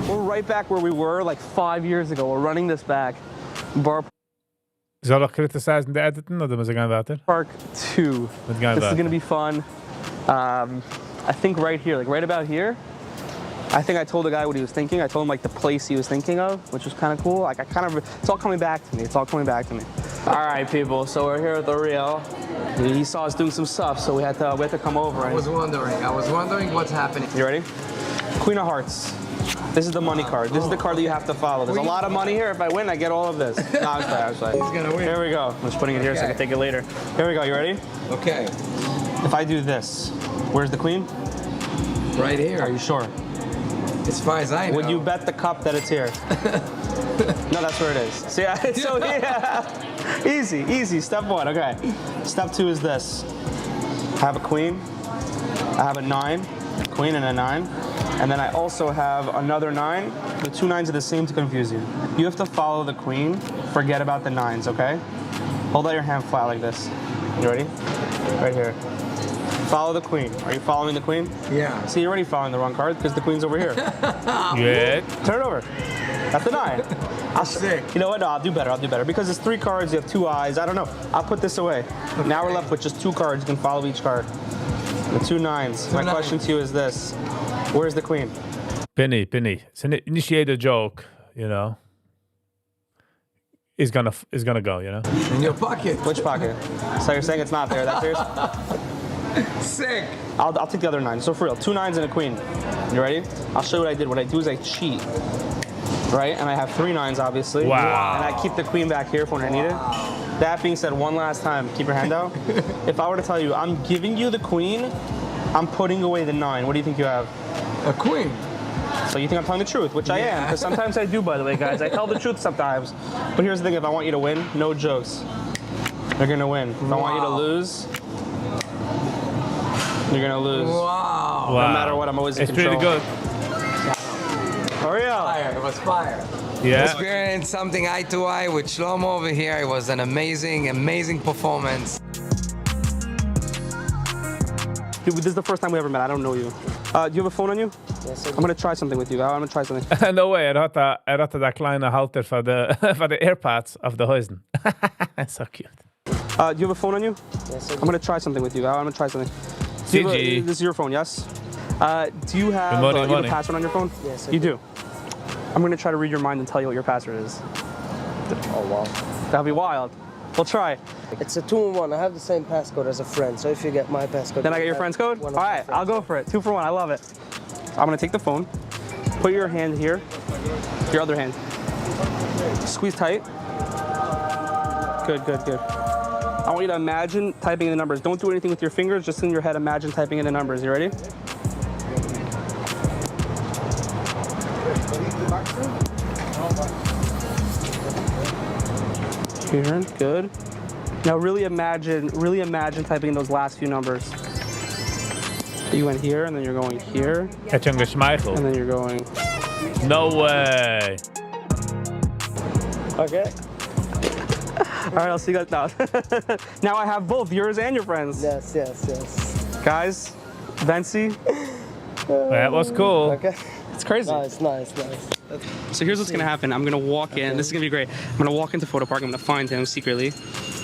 We're right back where we were like 5 years ago. We're running this back. Borough Zal ik criticizing de editen, of doen we gaan water? Park 2. Met gaan This is water. gonna be fun. I think right here, like right about here, I think I told the guy what he was thinking. I told him like the place he was thinking of, which was kind of cool. Like it's all coming back to me. It's all coming back to me. All right, people. So we're here at the Real. He saw us doing some stuff, so we had to come over. I was wondering what's happening. You ready? Queen of Hearts. This is the money card. This is the card that you have to follow. There's a lot of money here. If I win, I get all of this. No, I was like, He's gonna win. Here we go. I'm just putting it here so I can take it later. Here we go. You ready? Okay, If I do this, where's the queen? right here. Are you sure? As far as I know. Would you bet the cup that it's here? No, that's where it is. See, so yeah, easy. Step 1, okay. Step 2 is this. I have a queen. I have a 9, queen and a 9. And then I also have another 9. The 2 9s are the same to confuse you. You have to follow the queen. Forget about the 9s, okay? Hold out your hand flat like this. You ready? Right here. Follow the queen. Are you following the queen? Yeah. See, you're already following the wrong card because the queen's over here. Good. Turn it over. That's the 9. Sick. You know what? No, I'll do better. Because it's 3 cards, you have 2 eyes. I don't know. I'll put this away. Okay. Now we're left with just 2 cards. You can follow each card. The 2 9s. My question to you is this. Where's the queen? Penny. It's an initiated joke, you know. Is gonna go, you know. In your pocket. Which pocket? So you're saying it's not there. That's yours? Sick. I'll take the other 9. So for real, 2 9s and a queen. You ready? I'll show you what I did. What I do is I cheat. Right? And I have 3 9s, obviously. Wow. And I keep the queen back here for when I need it. That being said, one last time, keep your hand out. If I were to tell you, I'm giving you the queen, I'm putting away the 9. What do you think you have? A queen. So you think I'm telling the truth, which I am, because sometimes I do, by the way, guys. I tell the truth sometimes. But here's the thing, if I want you to win, no jokes. You're gonna win. If I want you to lose, you're gonna lose. Wow. Wow. No matter what, I'm always in It's control. pretty good. Hurry up. Fire. It was fire. Yeah. Experienced something eye to eye with Shlomo over here. It was an amazing performance. Dude, this is the first time we ever met. I don't know you. Do you have a phone on you? Yes, I'm gonna try something with you. I'm gonna try something. No way, had dat kleine halter van de AirPods of de huizen. So cute. Do you have a phone on you? Yes, I'm gonna try something with you. I'm gonna try something. Do you have a- CG. This is your phone, yes? Do you have, Money, you have money. a password on your phone? Yes, I You do. do. I'm gonna try to read your mind and tell you what your password is. Oh, wow. That'll be wild. We'll try. It's a 2-in-1. I have the same passcode as a friend, so if you get my passcode... Then I get your friend's code? All right, I'll go for it. 2 for 1, I love it. I'm gonna take the phone, put your hand here, your other hand. Squeeze tight. Good. I want you to imagine typing in the numbers. Don't do anything with your fingers, just in your head, imagine typing in the numbers. You ready? Here, good. Now really imagine typing in those last few numbers. You went here, and then you're going here, Het je een and geschmeicheld? then you're going... No way. Okay. All right, I'll see you guys now. Now I have both yours and your friends. Yes. Guys, Vency, That was cool. Okay. it's crazy. Nice. So here's what's gonna happen. I'm gonna walk in. This is gonna be great. I'm gonna walk into Photo Park. I'm gonna find him secretly,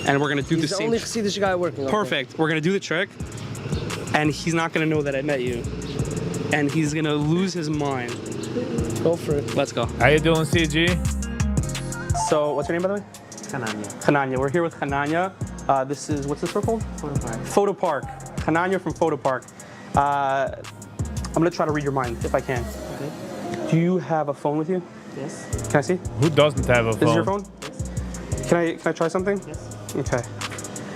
and we're gonna do the He's the same. only Swedish guy working. Okay. Perfect. We're gonna do the trick, and he's not gonna know that I met you, and he's gonna lose his mind. Go for it. Let's go. How you doing, CG? So, what's your name, by the way? Hananya. We're here with Hananya. This is, what's this store called? Photo Park. Hananya from Photo Park. I'm gonna try to read your mind if I can. Okay. Do you have a phone with you? Yes. Can I see? Who doesn't have a phone? This is your phone? Yes. Can I try something? Yes. Okay.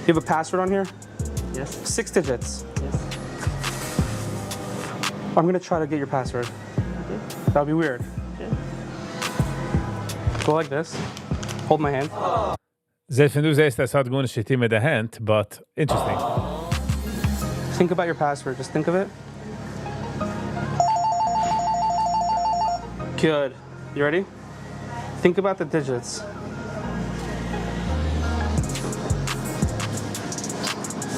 You have a password on here? Yes. 6 digits. Yes. I'm gonna try to get your password. That'll be weird. Go like this. Hold my hand. Selbst wenn du siehst, das hat gar nicht die mit der Hand, but interesting. Think about your password. Just think of it. Good. You ready? Think about the digits.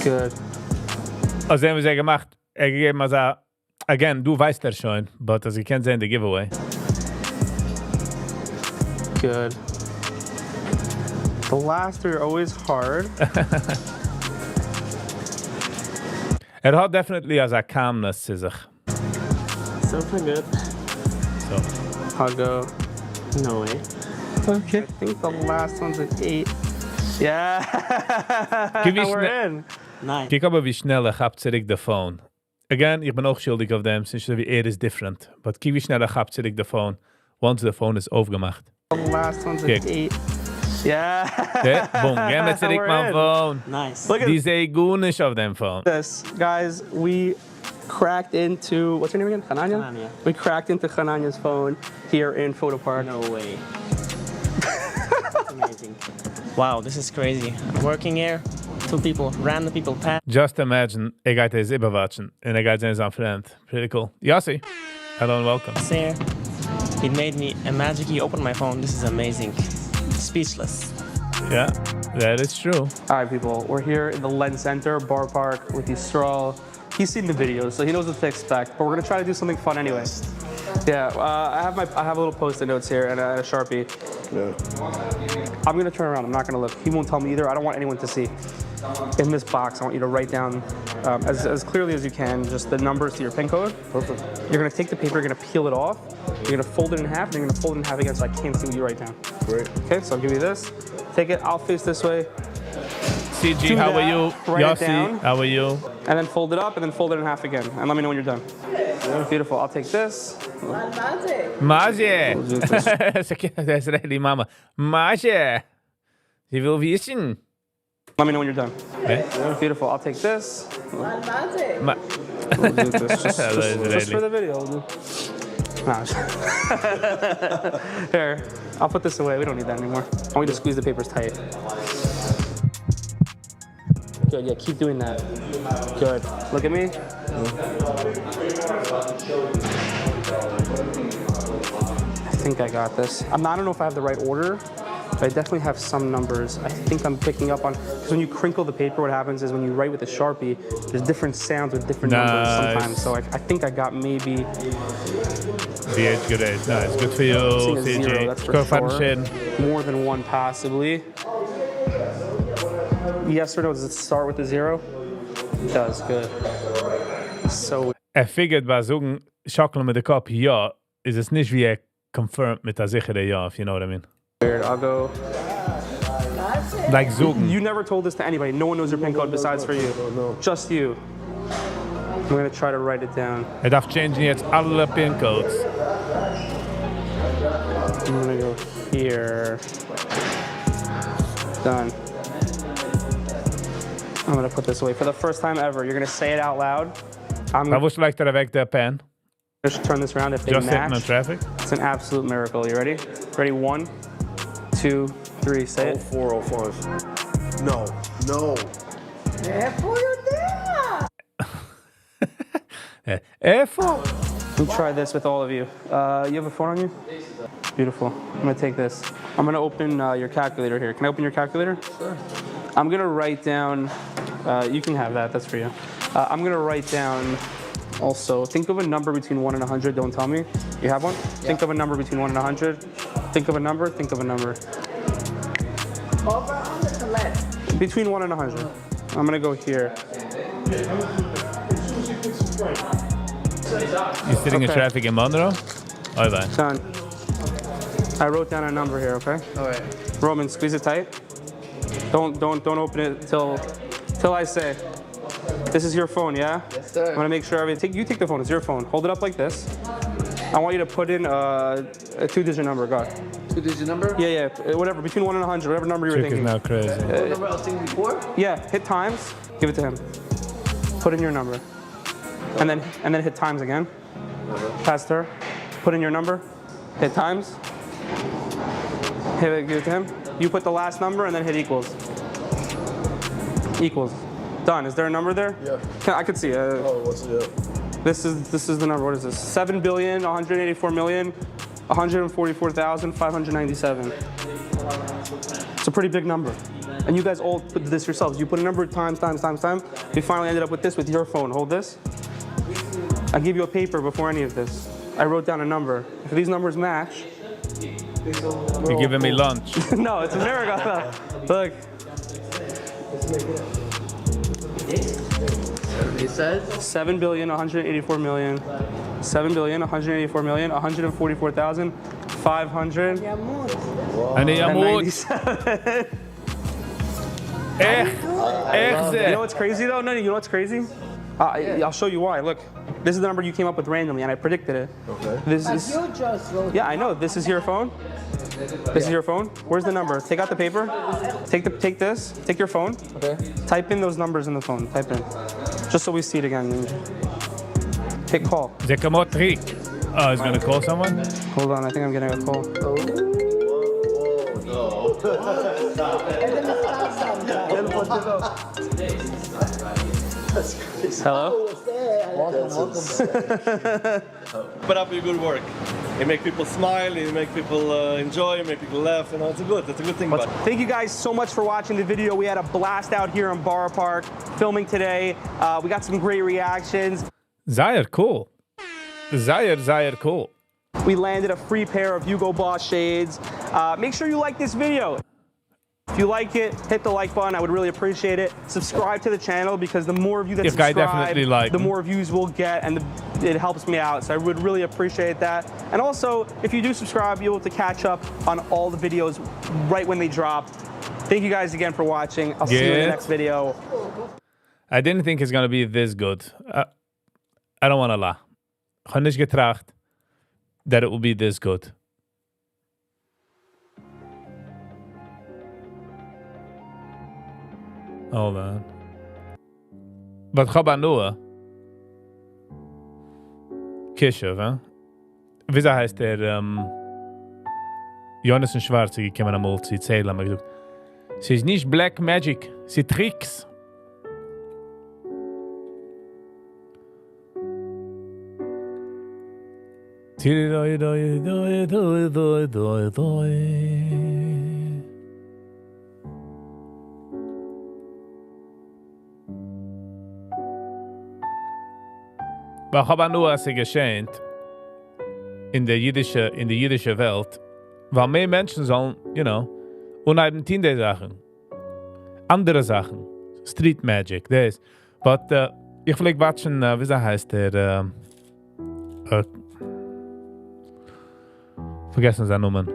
Good. Also haben wir sie gemacht, gegeben, also, again, du weißt das schon, but also, you can't sehen the giveaway. Good. The last three are always hard. Hat definitely as a calmness zu sich. So pretty good. So. I'll go. No way. Okay. I think the last one's an 8. Yeah. We're in. Nice. Kijk aber, wie schnell habt zurück the phone. Again, ich bin auch schuldig auf dem, sinds wie is different. But kijk wie schnell habt zurück the phone, once the phone is aufgemacht. The last one's an Kijk. 8. Yeah. Okay, boom, geh mit zurück We're mein in. phone. Nice. Look at Die sehe gut nicht auf dem phone. this. Guys, we cracked into, what's your name again? Hananya? Hananya. We cracked into Hananya's phone here in Photo Park. No way. That's amazing. Wow, this is crazy. I'm working here. 2 people, random people pass. Just imagine, ik ga deze überwatchen en ik ga zijn zijn friend. Pretty cool. Yossi, hello and welcome. There. It made me a magically open my phone. This is amazing. Speechless. Yeah, that is true. All right, people, we're here in the Lens Center, Bar Park with Yisrael. He's seen the videos, so he knows what to expect, but we're gonna try to do something fun anyway. Yeah, I have a little post-it notes here and a Sharpie. Yeah. I'm gonna turn around, I'm not gonna look. He won't tell me either, I don't want anyone to see. In this box, I want you to write down as clearly as you can, just the numbers to your PIN code. Perfect. You're gonna take the paper, you're gonna peel it off, you're gonna fold it in half, and you're gonna fold it in half again so I can't see what you write down. Great. Okay, so I'll give you this. Take it, I'll face this way, CG, Do how that, are you? write it down. Yossi, how are you? and then fold it up, and then fold it in half again. And let me know when you're done. Beautiful, I'll take this. Magie! Dat is really mama. Magie! Je wil wissen. Let me know when you're done. Okay. Beautiful, I'll take this. Ma- We'll do this just really. for the video. Nah, here, I'll put this away. We don't need that anymore. I want you to squeeze the papers tight. Good, yeah, keep doing that. Good. Look at me. I think I got this. I don't know if I have the right order, but I definitely have some numbers. I think I'm picking up on, because when you crinkle the paper, what happens is when you write with a Sharpie, there's different sounds with different numbers sometimes. So I think I got maybe Die is great. Nice. Good for you, seeing a zero, CG. that's for Go find sure. shit. More than one possibly. Yes or no, does it start with a 0? It does, good. So Figured bei Sogen, Schockeln mit der Kopf, ja, ist es nicht wie confirmed mit der sichere ja, if you know what I mean. weird, I'll go. Like Sogen. You never told this to anybody. No one knows your PIN code besides for you. No. Just you. I'm gonna try to write it down. darf changen jetzt alle PIN-Codes. I'm gonna go here. Done. I'm gonna put this away. For the first time ever, you're gonna say it out loud. I'm Maar gonna wo lijkt er weg de pen? just turn this around if they Just sitting in match. traffic? It's an absolute miracle. You ready? Ready? 1, 2, 3. Say it. 0405. No. No. Even? Let me try this with all of you. You have a phone on you? Beautiful. I'm gonna take this. I'm gonna open your calculator here. Can I open your calculator? Sure. I'm gonna write down, you can have that, that's for you. I'm gonna write down also, think of a number between 1 and 100, don't tell me. You have one? Yeah. Think of a number between 1 and 100. Think of a number, think of a number. Over, under, to left. Between 1 and 100. I'm gonna go here. You sitting in Okay. traffic in Monroe? Oh, bye. Done. I wrote down a number here, okay? All right. Roman, squeeze it tight. Don't open it till I say. This is your phone, yeah? Yes, sir. I'm gonna make sure you take the phone. It's your phone. Hold it up like this. I want you to put in a 2-digit number. Go ahead. 2-digit number? Yeah, whatever. Between 1 and 100, whatever number you were Chick is thinking. now crazy. What number I was thinking before? Yeah, hit times. Give it to him. Put in your number. and then hit times again. Pass to her. Put in your number. Hit times. Give it to him. You put the last number and then hit equals. Equals. Done. Is there a number there? Yeah. I could see. What's it? This is the number. What is this? 7,184,144,597. It's a pretty big number. And you guys all put this yourselves. You put a number times. We finally ended up with this with your phone. Hold this. I gave you a paper before any of this. I wrote down a number. If these numbers match. You're giving me lunch. No, it's a miracle. Look. He says 7,184,000,000. 7,184,000,000. 144,500. And he moet. Echt You know what's crazy though? No, you know what's crazy? I'll show you why. Look, this is the number you came up with randomly, and I predicted it. Okay. This is. You just wrote. Yeah, I know. This is your phone. This is your phone. Where's the number? Take out the paper. Take this. Take your phone. Okay. Type in those numbers in the phone. Type in. Just so we see it again. Hit call. Zeg hem op trick. Oh, he's gonna call someone? Hold on, I think I'm getting a call. Hello? Put up your good work. You make people smile, you make people enjoy, you make people laugh. You know, it's a good thing. But Thank you guys so much for watching the video. We had a blast out here in Borough Park filming today. We got some great reactions. Zeer cool. Zeer cool. We landed a free pair of Hugo Boss shades. Make sure you like this video. If you like it, hit the like button. I would really appreciate it. Subscribe to the channel because the more of you that subscribe, the more views we'll get, and it helps me out. So I would really appreciate that. And also, if you do subscribe, you'll be able to catch up on all the videos right when they drop. Thank you guys again for watching. I'll see you in the next video. I didn't think it's gonna be this good. I don't want to lie. Ik had niet getracht that it will be this good. Hold on. Wat gaat man doen? Kishev, hè? Wieso heißt der, Jonas und Schwarze gekommen einmal zu erzählen, aber gesagt, sie ist nicht Black Magic, sie Tricks. Maar ik heb nur als geschehen in der jiddische Welt, weil mehr Menschen sollen, you know, unheimlich in die Sachen. Andere Sachen. Street Magic, das. But, ich will watchen, wie heißt der, vergessen seinen Namen.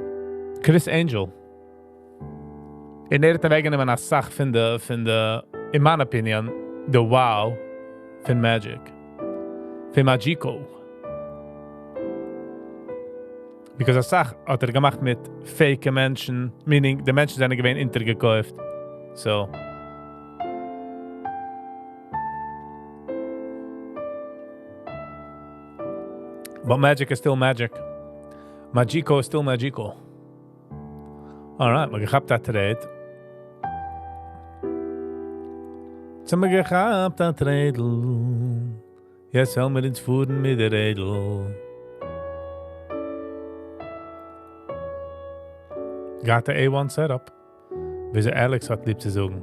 Chris Angel. In der wegen eine Sache finde, in meiner Opinion, the wow von Magic. Von Magico. Because a Sache hat gemacht mit fake Menschen, meaning, die Menschen sind gewähnt intergekauft. So. But magic is still magic. Magico is still Magico. Alright, maar gehabt dat red. Zum gehabt dat redel. Jetzt soll mir ins Fuhren mit der Redel. Got the A1 setup. Wie ze Alex hat lieb zu sagen.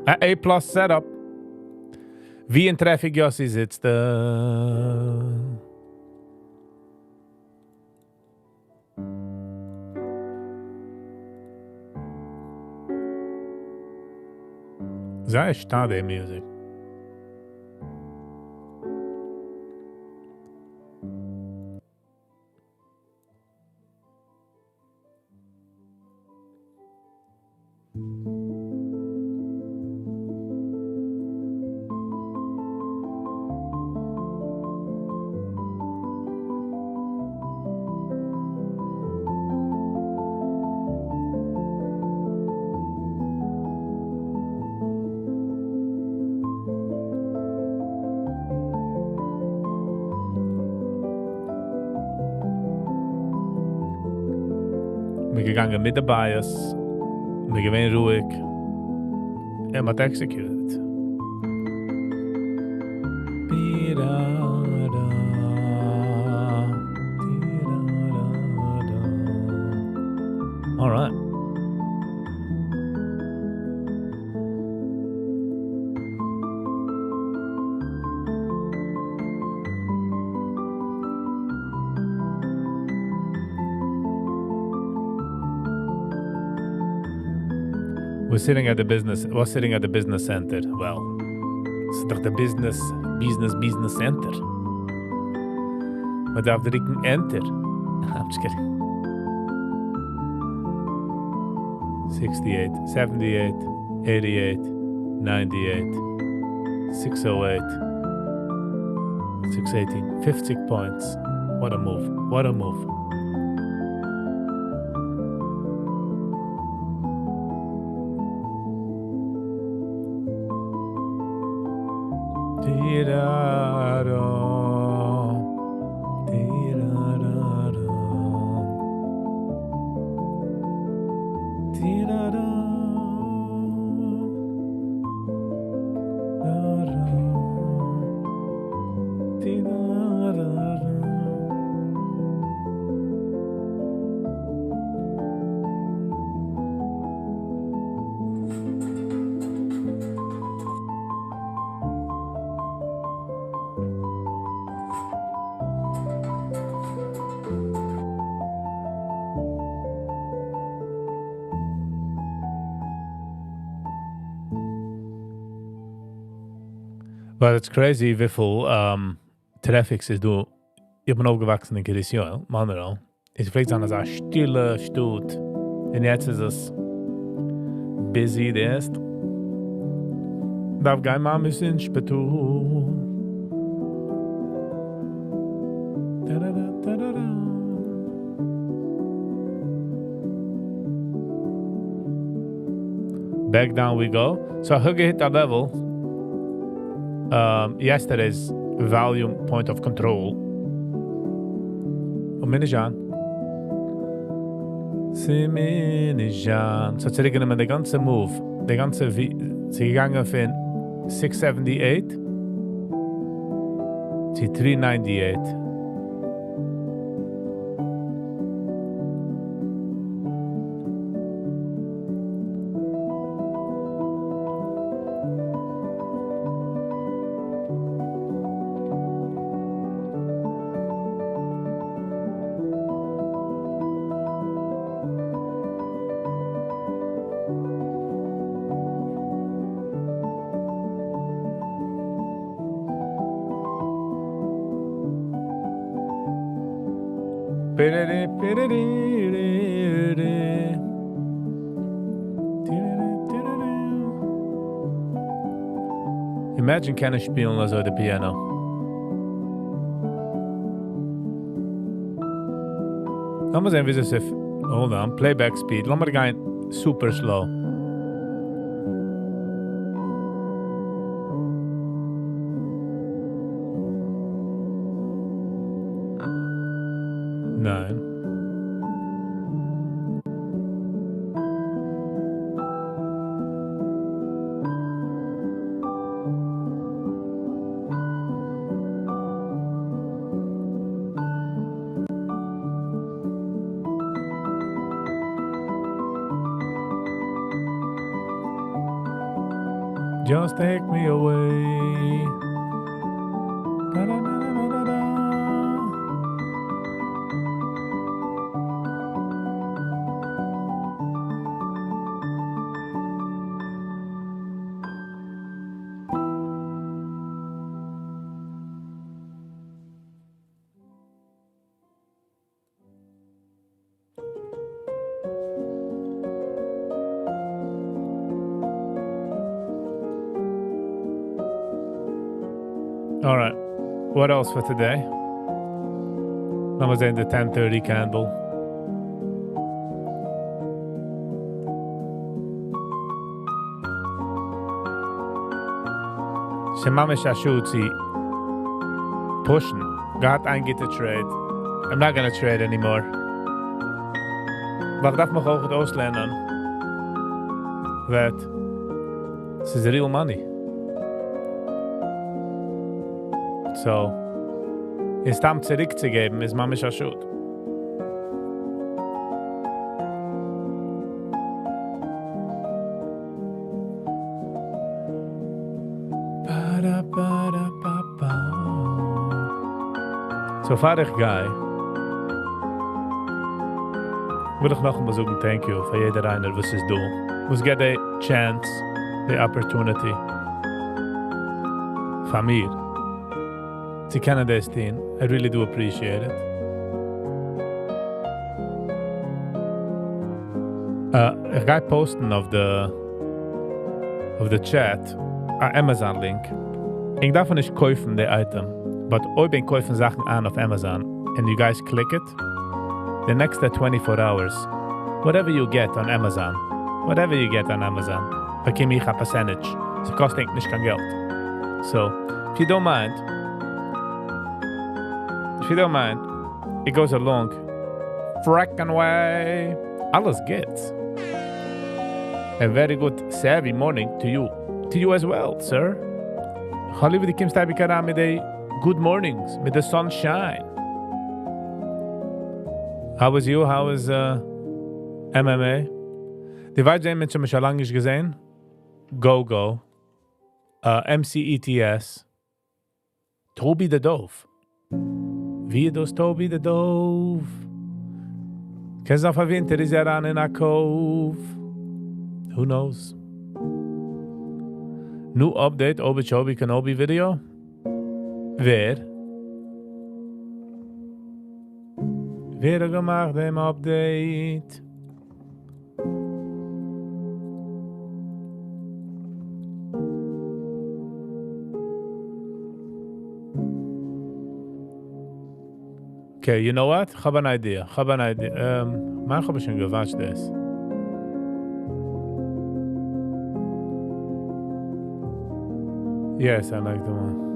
A+ setup. Wie in Traffic Jossi sitzt da. Zij staat in music. gegangen mit der Bias. Wir gewesen ruhig. Hat executed. All right. Was sitting at the business center. Well, it's doch the business center. But after I can enter, I'm just kidding. 68, 78, 88, 98, 608, 618, 50 points. What a move. What a move. But it's crazy wie viel Traffics ist du. Ich bin aufgewachsen in Kirisio, Monroe. Es fliegt an als stille Stutt. Und jetzt ist es busy erst. Darf kein Mann müssen ins Spital. Back down we go. So I hit that level. Yesterday's volume point of control. Minijan. So zurückgenommen der ganze Move, der ganze sie gegangen von 678 zu 398. Imagine kann ich spielen also the piano. Lass mal sehen, wie es ist. Hold on, playback speed. Lass mal gehen super slow. Nein. Just take me away. Da, da, da, da, da, da. All right. What else for today? I was in the 10:30 candle. Shemame Shashutzi pushing. Got and get the trade. I'm not gonna trade anymore. Wat darf mich auch auslernen? That this is real money. So, es tam zurückzugeben, ist mamisch a schuld. So fahre ich gehe. Will ich noch einmal sagen thank you für jeder einer, was es do. Was get a chance, the opportunity. Von mir. Sie kennen das Ding. I really do appreciate it. Ich gehe posten auf the chat a Amazon link. Ich darf nicht kaufen the item, but ich bin kaufen Sachen an auf Amazon and you guys click it. The next 24 hours, whatever you get on Amazon, I give me a percentage. So cost nicht kein Geld. So, if you don't mind, it goes along. Frackin' way. Alles geht's. A very good savvy morning to you. To you as well, sir. Hollywood die kimst heb ik eraan met de good mornings, met de sunshine. How was you? How was MMA? Die Weidje mensen mich schon lange nicht gesehen. Go. MCETS. Toby the Dove. Wie das Toby the Dove? Kennst du auf der Winter ist an in a cove? Who knows? New update Obi Kenobi video. Wer gemacht dem Update? Okay, you know what? Ich habe eine Idee. Man habe schon gewatcht das. Yes, I like the one.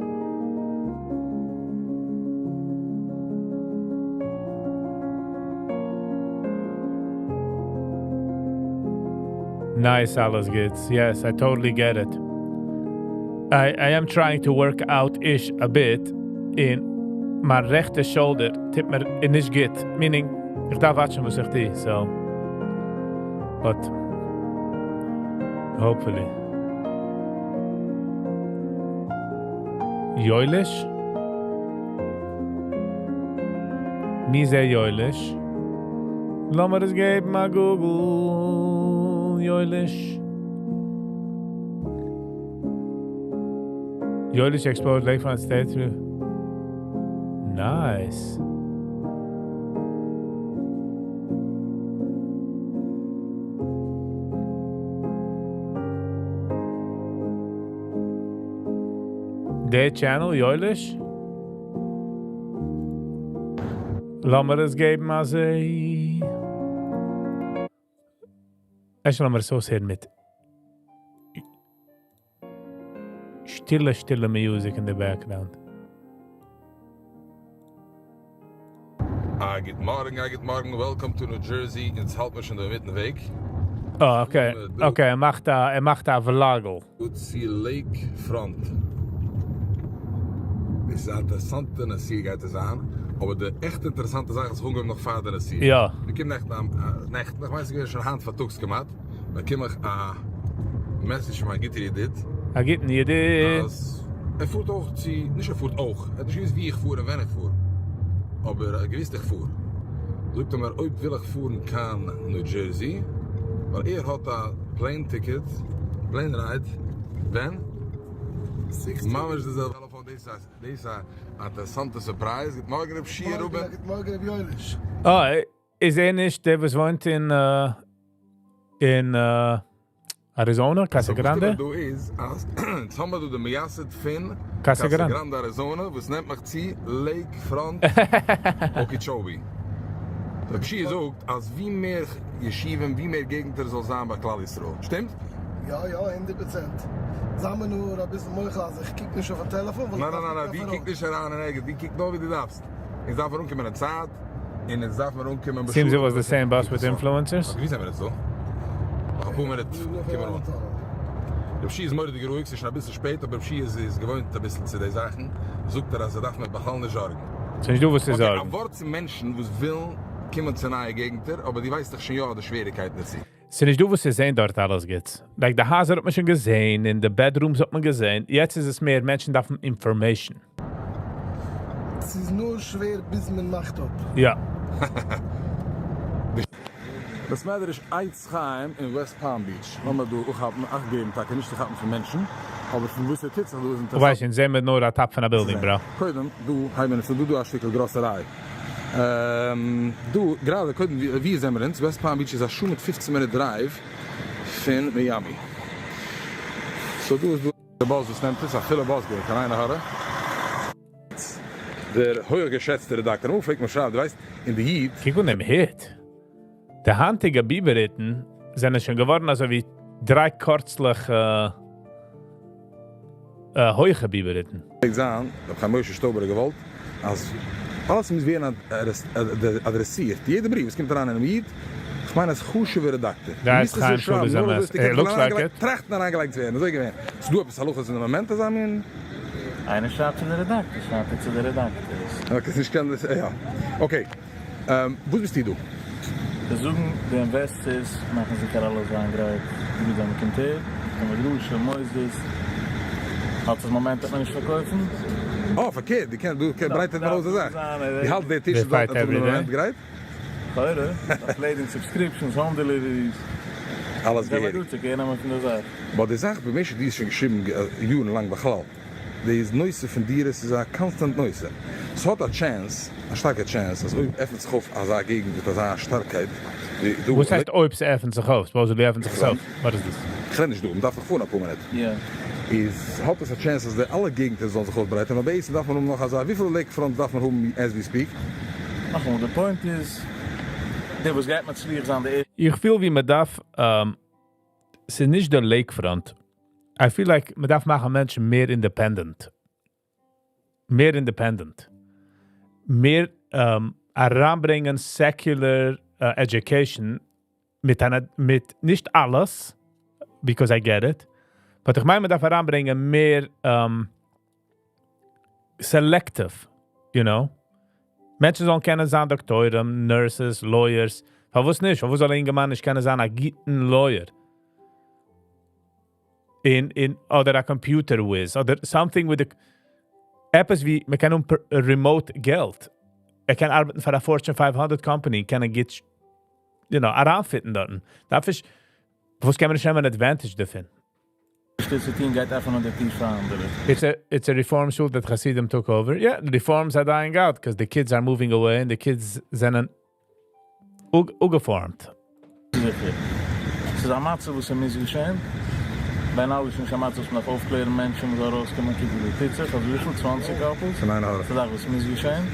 Nice, alles geht's. Yes, I totally get it. I am trying to work out-ish a bit in my rechte shoulder. Tip mir in nicht geht. Meaning, ich darf watchen, was ich die. So. But, hopefully. Yiddish? Mise Yiddish. Lass mir das geben, mal Google. Yiddish. Yiddish exposed Lake Front State. Nice. Der Channel, Yiddish? Lass mir das geben, also... Lass mir so sehen mit... Stille music in the background. Good morning. Welcome to New Jersey. It's helpt in der Mittenweg. Oh, okay. Okay, er macht da Vlogel. Good Lake Front. Das ist interessant, dass Sie geht es an. Aber die echt interessante Sache ist, dass wir noch fahren in der Ja. Wir kommen echt nach meisten schon Hand von Tux gemacht. Wir kommen a Message von Gitter dit. Er gibt eine Idee. Fuhrt auch, nicht fuhrt auch. Het is niet wie ich fuhr und wenn ich fuhr. Aber gewiss ich fuhr. Sagt mir, ob will ich fuhren kann New Jersey. Weil hat ein plane ticket, plane ride. Wenn? 60. Mama ist dezelfde van deze interessante surprise. Good morgen op Ski, Ruben. Good morgen op Yiddish. Oh, is nicht, der was wohnt in Arizona, Casa Grande? Was du ist, als Samba du de Miaset fin, Casa Grande, Arizona, was nennt man sie Lake Front, Okeechobee. Das Ski ist auch, als wie mehr Yeshiven, wie mehr Gegner soll sein bei Klalisro. Stimmt? Ja, 100%. Sagen wir nur ein bisschen mooi gaan. Ich kijk nicht auf ein Telefon. Nein, wie kijk nicht heran? Die kijk nur wie du darfst. Ich sage, warum kommen wir in Zeit? in het darf man umkommen. Seems it was the same bus with influencers. Wie zijn we dat zo? Nog een paar minuten, kommen wir Der Pschi ist mordig ruhig, es ist ein bisschen spät, aber der Pschi ist gewohnt ein bisschen zu den Sachen. Sucht dass darf mit behalten sorgen. Soll ich du was zu sagen? Ein Wort zu Menschen, die will, kommen zu nahe Gegner, aber die weiß doch schon ja, die Schwierigkeiten nicht sind. Sind nicht du, was sie sehen dort alles geht. Like, der Hase hat man schon gesehen, in den Bedrooms hat man gesehen. Jetzt ist es mehr, Menschen davon Information. Es ist nur schwer, bis man macht hat. Ja. Das Mädel ist Eidsheim in West Palm Beach. Mama, du auch acht geben, Tag, nicht zu haben für Menschen, aber für gewisse Titzel, du sind Du weißt, in sehen wir nur ein Tap von der Building, bro. Koidem, du, du hast ein Grosserei. Du, gerade können wir sehen wir uns, West Palm Beach ist ein Schuh mit 15-Minute Drive von Miami. So du hast der Boss, das nennt es, ein viele Boss gehen, kann einer hören. Der höher geschätzte Redakteur, wo fliegt man schreibt, du weißt, in der Heat. Kiek und dem Hit. Die handige Biberitten sind schon geworden, also wie 3 kürzliche hohe Biberitten. Ich sage, ich habe Moshe Stober gewollt, als alles muss werden adressiert. Jeder Brief, es kommt daran in einem Heat, ich meine, es ist gut für Redakteur. Da ist kein Schuld, ist MS. It looks like it. Tracht nach angelegt zu werden, so ich meine. So du hast es in einem Moment zusammen. Einer schreibt zu der Redakteur, schreibt zu der Redakteur. Okay, ich kann das, ja. Okay, wo bist du? Besuchen die Investors, machen sich alles angreift, die mit einem Kinter, die mit Rusche, Mäuses. Hat das Moment, dass man nicht verkaufen? Oh, verkehrt, du bereitet mir aus der Sache. Die halt der Tisch dort auf dem Moment gereiht? Heute, Lading Subscriptions, Home Deliveries. Alles geht. Das ist ja noch von der Sache. Aber die Sache, bei Menschen, die ist schon geschrieben, jahrelang begleitet. Die ist Neusse von dir, es ist eine konstant Neusse. Es hat eine Chance, eine starke Chance, als öffnet sich auf als eine Gegend, als eine Starkheit. Was heißt, ob sie öffnet sich auf? Wo sie öffnet sich auf? Was ist das? Ich kann nicht, man darf doch vorne kommen. Ja. Es hat eine Chance, dass alle Gegenden sollen sich ausbreiten. Aber bei uns darf man noch sagen, wie viele Lakefront darf man haben, as we speak? Ach, der Point ist, der was geht mit Schliers an der Ich fühle, wie man darf, es ist nicht der Lakefront. I feel like man darf machen Menschen mehr independent. Mehr independent. Mehr heranbringen secular education mit nicht alles, because I get it, but ich meine, man darf heranbringen mehr selective, you know? Menschen sollen kennen sein Doktoren, Nurses, Lawyers. Warum nicht? Warum soll ein Mann nicht kennen sein ein guten Lawyer? Oder a computer whiz, oder something with etwas wie, man kann remote Geld. Kann arbeiten für eine Fortune 500 Company, kann get, heranfitten dort. Dafür ist, was kann man nicht ein Advantage davon? Das Team geht einfach noch der Team verändern. It's a reform school that Hasidim took over. Yeah, the reforms are dying out because the kids are moving away and the kids sind ungeformt. Es ist ein Matze, was ist geschehen. Bei einer ist ein Matze, was man aufklären Menschen, die rauskommen, die Pizza, also wie viel? 20 Apples? Nein, aber. Das ist geschehen.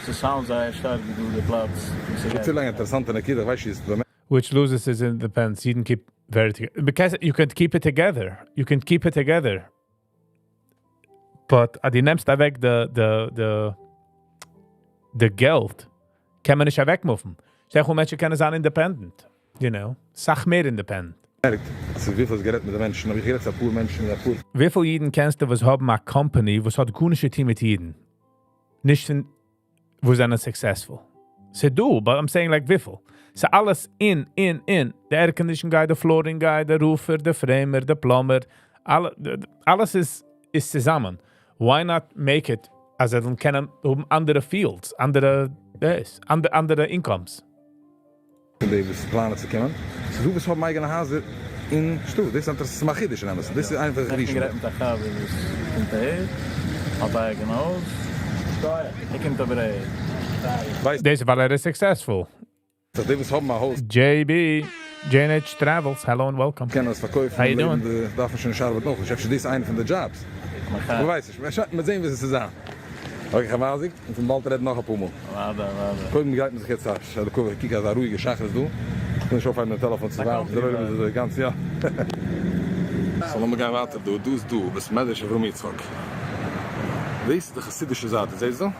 Es sounds sehr stark, wie du den Platz. Es ist viel interessant, wenn ich weiß, ist which loses his independence. You can keep because you can keep it together. You can keep it together. But die nimmst da weg de Geld. Kann man nicht wegmuffen. Zeg hoe Menschen können sein independent. You know, sag mehr independent. Also wie viel gerät mit den Menschen, aber ich gerät mit Menschen, Wie viele Jiden kennst du, was haben eine Company, was hat ein kunische Team mit Jiden? Nicht, wo sind successful. Se du, but I'm saying like wie viel? Se alles in. Der Air Condition Guy, der Flooring Guy, der Roofer, der Framer, der Plumber. Alles ist zusammen. Why not make it, als dann kennen andere Fields, andere Incomes? Deze plannen zu kommen. So du bist heute mal eigene Hase in Stuhl. Das ist ein Yiddish. Das ist einfach Yiddish. Ich gerät mit der Gabe, das kommt daher. Hat eigen Haus. Ich komme da bereit. Deze war er successful. So du bist heute mal Haus. JB, JNH Travels, hello and welcome. Ich kann das verkaufen. How you doing? Darf man schon Scharbeit noch. Ich habe schon dies einen von den Jobs. Du weißt es. Wir sehen, wie sie zusammen. Okay, ich habe ich bin bald redet noch ein Pummel. Warte. Können wir gleich jetzt sagen. Da können wir kicken, da ruhige Schachers du. Ich bin schon auf einem Telefon zu warten. Da reden wir das ganze Jahr. So, lassen wir gehen weiter. Du bist medisch, warum jetzt fuck. Das ist die chassidische Seite, siehst du?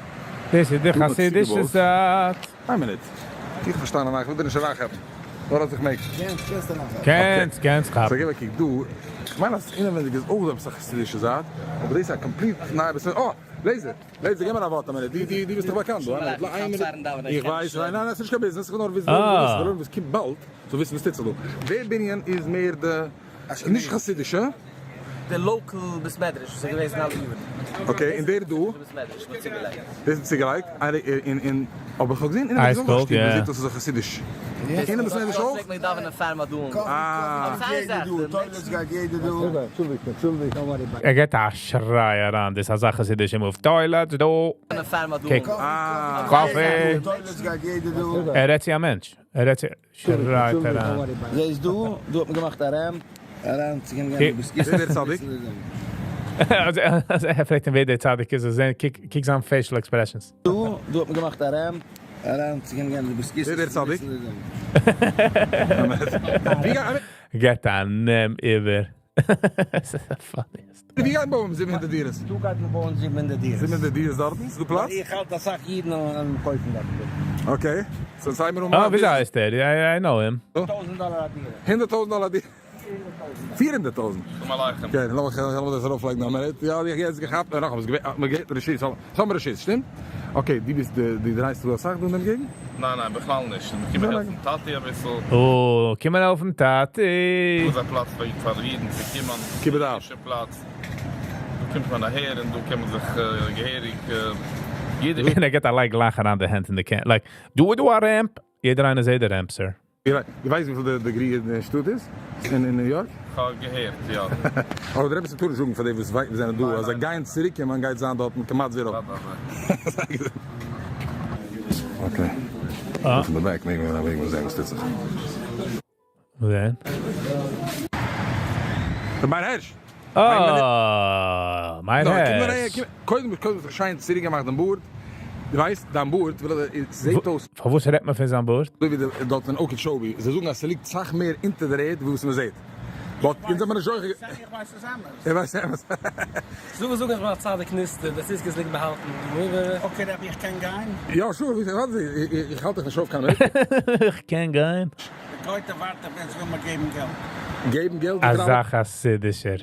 This is the Hasidische Zaat. Een minuut. Ik verstaan dan eigenlijk, wat er een heb. Wat had ik mee? Kent, schat. Zeg even, ik doe. Maar als het inwendig is ook op Hasidische Zaat. Maar deze is compleet naar bestaan. Oh, lees, gib mir wat dan. Die is toch bekannt, hoor. Ich weiß, nein, das ist kein Business, genau wissen, was kommt bald. So wissen wir es so. Wer bin ich ist mehr der nicht Hasidische. The local besmetrisch, so gewesen alle Juden. Okay, in der du. Das ist gleich. In aber gesehen in der Eisgold, ja. Sieht das so Hasidisch. In der besmetrisch auch. Ich darf eine Firma tun. Get a schreier an. Das ist eine Hasidische Move. Toilets, do. Eine Firma tun. Kijk. Kaffee. Redt sie ein Mensch. Redt sie. Schreit an. Jetzt du hast mir gemacht Aram. Aram, sie gehen gerne bis Wer Sadik? Also fragt wer der Sadik ist. Kick some facial expressions. Du hast mir gemacht Aram. Aram, sie gehen gerne bis Wer Sadik? Get a name over. Das ist der funniest. Wie gaan bomen 700 dieren? Du kannst mir bauen 700 dieren. 700 dieren dort? Du Platz? Ich halt das sag jeden an kaufen da. Okay. So sei mir Oh, wie heißt der? Yeah, I know him. $1,000 dieren. $100,000 dieren. 400.000. Okay, laten we helemaal dat erop lijken. Maar ja, die heeft gehabt. Dan gaan we het regis. Gaan we regis, stimmt? Okay, die ist die reist du sagst du dann gegen? Nein, beklagen nicht. Ich bin auf dem Tati ein bisschen. Oh, komm mal auf den Tati. Wo ist der Platz bei Verrieden? Sie kommen. Gib da. Platz. Du kommst mal nachher und du kommst sich geherig. And I get a like lachen aan de hand in the can. Like, do a ramp. Jeder eine zei de ramp, sir. Je weet hoeveel de degree in stoet is? In New York? Geheerd, ja. Oh, daar hebben ze toen zoeken van deze we zijn het doen. Als een guy in Syrië, man gaat aan dat een kamat weer op. Oké. Van de back, nee, dan weet ik wel zeggen stitsen. Wat dan? Mijn hersch. Oh, mijn hersch. Kun je schijnt Syrië gemaakt een boer. Du weißt, dan Boord wil zeetoos. Van wo redt man van zijn boord? Dat dan ook het show wie. Ze zoeken als ze ligt zag meer in te reden hoe ze me zegt. Wat in zijn maar zorgen. Ich weiß es anders. Ich weiß es. So sogar mal zade kniste, das ist jetzt nicht behalten. Okay, da hab ich kein Gein. Ja, so, ich halte den Schof kann weg. Ich kann gehen. Heute warten, wenn es mal geben Geld. Geben Geld? Azacha Sidischer.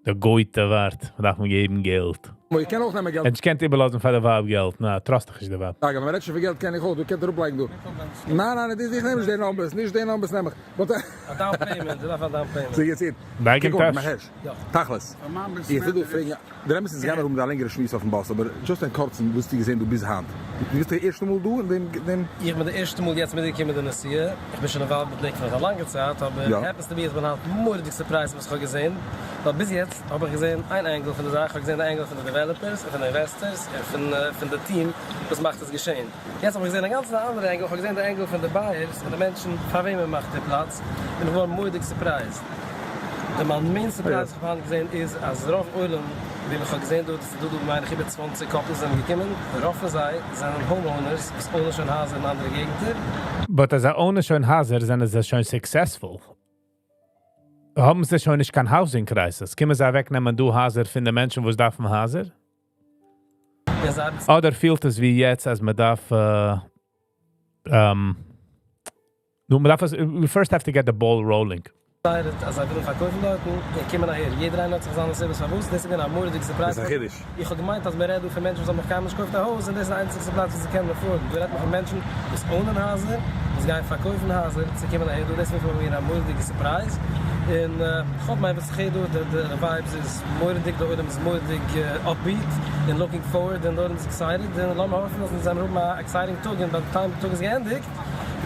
Der Goite wart. Wir darf man geben Geld. Maar je kan ook naar mijn geld. En je kent überlassen van de Wab Geld. Nou, trostig is de Wab. Ja, maar dat je veel geld kan ik ook. Je kan erop lijken doen. Nee, het is niet de numbers. Niet de numbers nemen. Want down payment, dat van down payment. Zie je het zien? Bij Kijk op, mijn hersch. Ja. Tachlis. Ich will fragen, der haben es gerne da längere Schweiß auf dem Bus, aber just ein kurzen, wirst du gesehen, du bist Hand. Du wirst der erste Mal du in dem Ich bin der erste Mal jetzt mit der Nassia. Ich bin schon eine Wahl mit Blick von einer langen Zeit, aber ich habe es dabei, ich bin halt moeilijkste Preis, was ich gesehen. Aber bis jetzt habe ich gesehen, ein Engel von der Sache, ich habe gesehen, der Engel von den Developers, von den Investors, von dem Team, was macht das geschehen. Jetzt habe ich gesehen, ein ganz anderer Engel, ich habe gesehen, der Engel von den Buyers, von den Menschen, von wem macht der Platz, und ich war der moeilijkste Preis. Der minste Preis, ich habe gesehen, ist, als Rauf Eulen, wie ich habe gesehen, dass du meine 20 Koppel sind gekommen, Rauf sei, sind Homeowners, das ohne schon Hase in andere Gegenden. But as a ohne schon Haser, sind sie schon successful. Haben sie schon nicht kein Housing Crisis? Können sie wegnehmen, du Haser, von den Menschen, wo es darf vom Haser? Oder fühlt es wie jetzt, als man darf, we first have to get the ball rolling. Als hij wil verkopen Leuten, ik kom nachher. Jeder hat sich anders selbst verwusst, das ist ein moeilijkste Preis. Das ist Yiddish. Ich habe gemeint, dass wir reden für Menschen, die noch keinem kaufen ein Haus, und das ist der einzige Platz, was sie kennen davor. Wir reden von Menschen, die ohne Hase, die gehen verkaufen Hase, sie kommen nachher, deswegen haben wir einen moeilijkste Preis. En God mij wat gegeven door de vibes is moeilijk, de oordem is moeilijk upbeat and looking forward and oordem is excited. En laat me hopen dat we zijn ook maar exciting tog en by the time tog is geëindigd,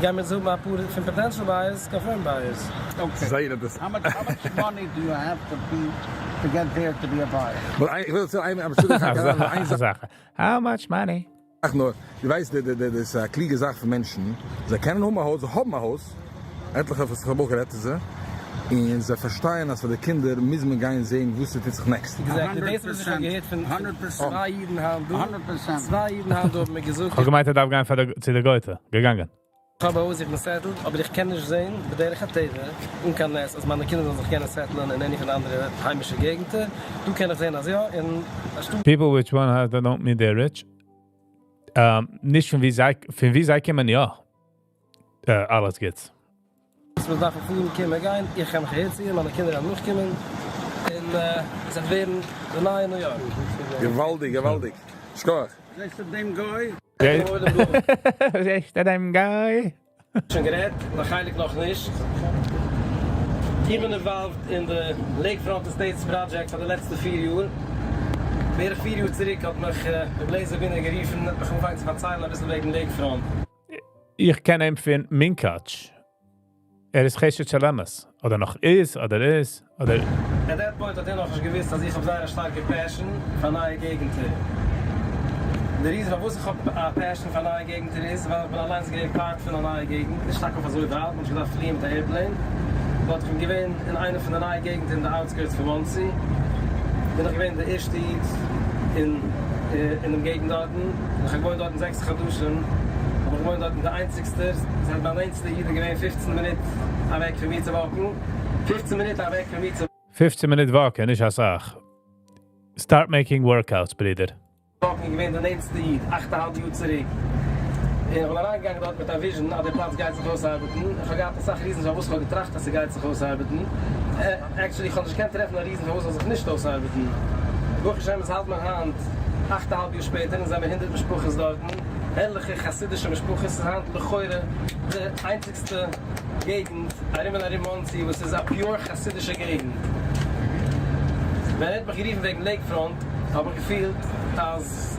gaan we zo maar pure from potential buyers, confirmed buyers. Okay. How much money do you have to get there to be a buyer? Maar ik wil het zo een zeggen. How much money? Ach nur, du weißt, das ist eine kliege Sache für Menschen. Sie kennen ein Haus, sie haben ein Haus. Endlich haben sie es gebogen, retten sie. Und sie verstehen, dass wir die Kinder müssen gehen sehen, wo es sich next. Gesagt, die Beste ist schon gehört von 2 Jiden haben du. 100%. 2 Jiden haben du mir gesucht. Ich habe gemeint, er darf gehen zu der Goethe. Gegangen. Ich habe auch sich gesettelt, aber ich kann nicht sehen, bei der ich hatte, und kann es, als meine Kinder sich gerne setteln in eine von anderen heimische Gegenden. Du kannst sehen, als ja, in People which one have, they don't mean they're rich. Nicht von wie sei kommen, ja. Alles geht's. We dachten vroeger komen gaan, ik ga nog eens hier, maar de kinderen gaan nog komen. En ze weer daarna in New York. Gewaltig. Score. Is dat dem guy? Is dat een guy? Schon gered, dat ga ik nog niet. Ik ben involved in de Lakefront Estates project van de laatste 4 jaar. Weer 4 jaar terug had me geblezen binnengerieven, dat me gewoon van te verzeilen, een beetje wegen Lakefront. Ich kenne ihn von Minkatsch. Ist Chesed Shalamas. Oder noch ist. At that point had hij nog eens gewusst dat ik op zijn sterke passion van nieuwe gegenden. De reden waarom ik op passion van nieuwe gegenden is, weil ik ben alleen gegeven part van een nieuwe gegend. Ik stak op zo'n draad, want ik dacht vliegen met de airplane. Wat ik gewin in een van de nieuwe gegenden in de outskirts van Monsi. Ben ik gewin de eerste iets in de gegend daten. Dan ga ik gewoon daten 60 gaan douchen. Maar gewoon dat de einzigste, ze had mijn einzigste hier gewin 15 minuten aan weg voor mij te wachten. 15 minuten aan weg voor mij te 15 minuten walken, ich sag. Start making workouts, brother. wachten. Ik gewin de einzigste hier, 8,5 uur terug. Ik ben aangegangen dort met een vision, aan de plaats gaat zich ausarbeiten. Ik vergaat de zaak riesen, zo was gewoon getracht dat ze gaat zich ausarbeiten. Actually, ik kon dus geen treffen naar riesen, zo was zich niet ausarbeiten. Wocheschem halt mijn hand, 8,5 uur später, en zijn we hinter besprochen dort. Herrliche chassidische Bespuches sind lechoire de einzigste Gegend, Arimonzi, was ist a pure chassidische Gegend. Wir haben nicht begriffen wegen Lakefront, aber gefühlt, als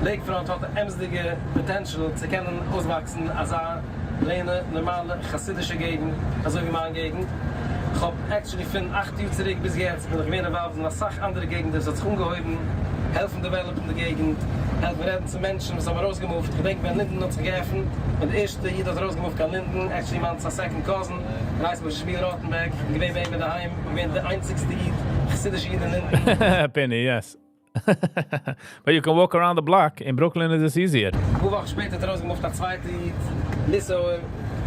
Lakefront hat eine emsige Potential zu können auswachsen als eine normale chassidische Gegend, also wie meine Gegend. Ich habe actually von 8 Uhr zurück bis jetzt mit der gewähne Waffen nach Sach andere Gegenden, das hat sich umgehoben, helfen developen de Gegend, helfen redden zu Menschen, was haben rausgemoved. Ich denke, wenn Linden hat sich gegeven, und der erste hier, das rausgemoved kann Linden, actually man ist second cousin, reist mit Spiel Rottenberg, ich bin bei ihm daheim, ich bin der einzigste hier, chassidische hier in Linden. Penny, yes. But you can walk around the block. In Brooklyn it is easier. Hoe wacht später rausgemoved, der zweite hier, Lissauer,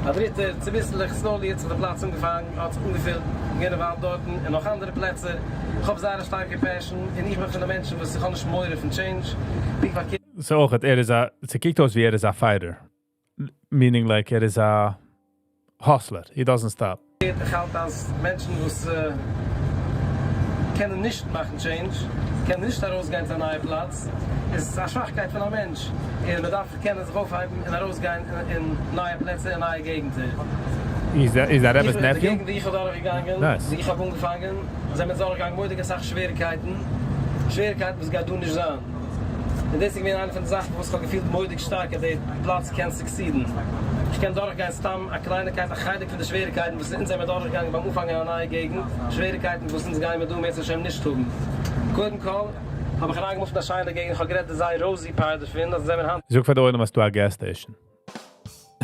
der dritte, zivisselig, slowly jetzt auf der Platz umgefangen, hat ungefähr generell dort, und noch andere Plätze. Ich habe sehr starke Passion, und ich bin von den Menschen, die sich anders moeieren von Change. So, it's a kiktos wie is a fighter. Meaning like it is a hustler. He doesn't stop. Het geldt als mensen die können nicht machen Change, können nicht herausgehen zu einer neuen Platz. Es ist eine Schwachkeit von einem Mensch. Man darf können sich aufhalten und herausgehen in neue Plätze, in neue Gegenden. Is that Eva's nephew? Die Gegend, die ich habe gegangen, nice. Die ich habe angefangen, sind mit solchen gegangen, moeilijke Sachen, Schwierigkeiten, was gar du nicht sagen. Und deswegen bin ich eine von den Sachen, wo es gefühlt moeilijk stark, der Platz kann succeeden. Ich kann durchgehen, Stamm, eine Kleinigkeit, eine Heilig von den Schwierigkeiten, wo sind wir durchgegangen beim Anfang einer neuen Gegend, Schwierigkeiten, wo sind sie gar nicht mehr tun, jetzt schon nicht tun. Guten Call, aber ich habe angemuft nach Schein dagegen, ich habe gerade sei Rosie Parder finden, das ist in Hand. Zoek voor de oorlog als du a gas station.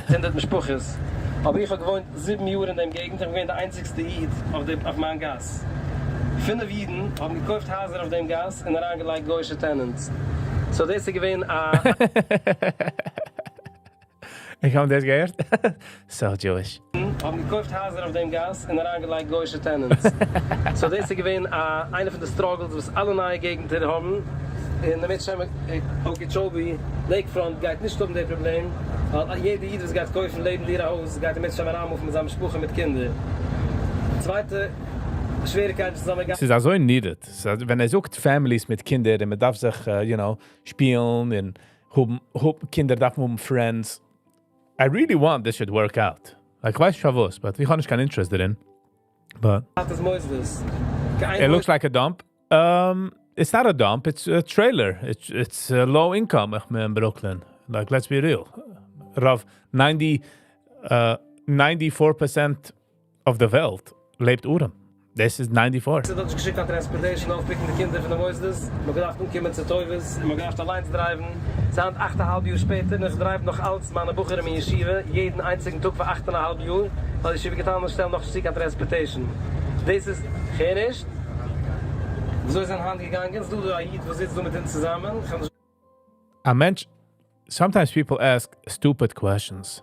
Sind das Bespuches. Aber ich habe gewohnt 7 Jahre in dem Gegend, ich bin der einzigste Eid auf meinem Gas. 5 Wieden haben gekauft Haser auf dem Gas und daran gelegt goische Tenants. So das ist gewesen Ich habe das gehört. So Jewish. Haben gekauft Haser auf dem Gas und daran gelegt goische Tenants. So das ist gewesen eine von den Struggles, was alle neue Gegenden haben. In der Mitte auch Okeechobee, Lakefront geht nicht um das Problem. Jeder Eid, was geht kaufen, leben in ihr Haus, geht mit seinem Rahmen auf mit seinem Spuche mit Kindern. Zweite Schwierigkeit ist zusammen. Es ist also needed. Wenn sucht Families mit Kindern, man darf sich, spielen und Kinder darf friends. I really want this should work out. Like, ich weiß schon was, but ich habe nicht kein Interest darin. But it looks like a dump. It's not a dump, it's a trailer. It's low income in Brooklyn. Like, let's be real. Rav, 94% of the Welt lebt Urem. This is 94. Dat is geschikt aan transportation, aufpicken de Kinder van de Moisdes. Man gedacht, umkommen zu Teufels, man gedacht allein zu treiben. Sie haben 8,5 Uhr später, und ich treibe noch als meine Bucher in Yeshiva, jeden einzigen Tag für 8,5 Uhr, weil ich Yeshiva getan und stelle noch geschikt an transportation. Das ist geen echt. So ist an Hand gegangen, du Aid, wo sitzt du mit ihnen zusammen? A Mensch, sometimes people ask stupid questions.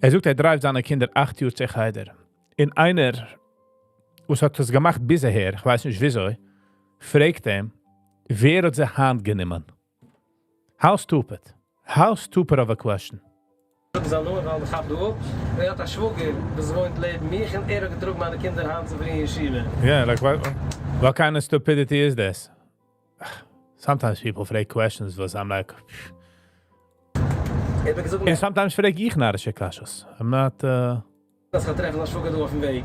Sucht, treibt seine Kinder 8 Uhr zu Heider. In einer was hat das gemacht bisher, ich weiß nicht wieso, fragt ihm, wer hat seine Hand genommen? How stupid? How stupid of a question. Zal nooit al gaat door. Hij had een schwoger, dus woont leven meer en eerder gedrukt maar de kinderen aan te brengen in Chile. Yeah, like what kind of stupidity is this? Sometimes people freak questions was I'm like. And sometimes freak ich naar de questions. I'm not. Dat gaat treffen als schwoger door op een week.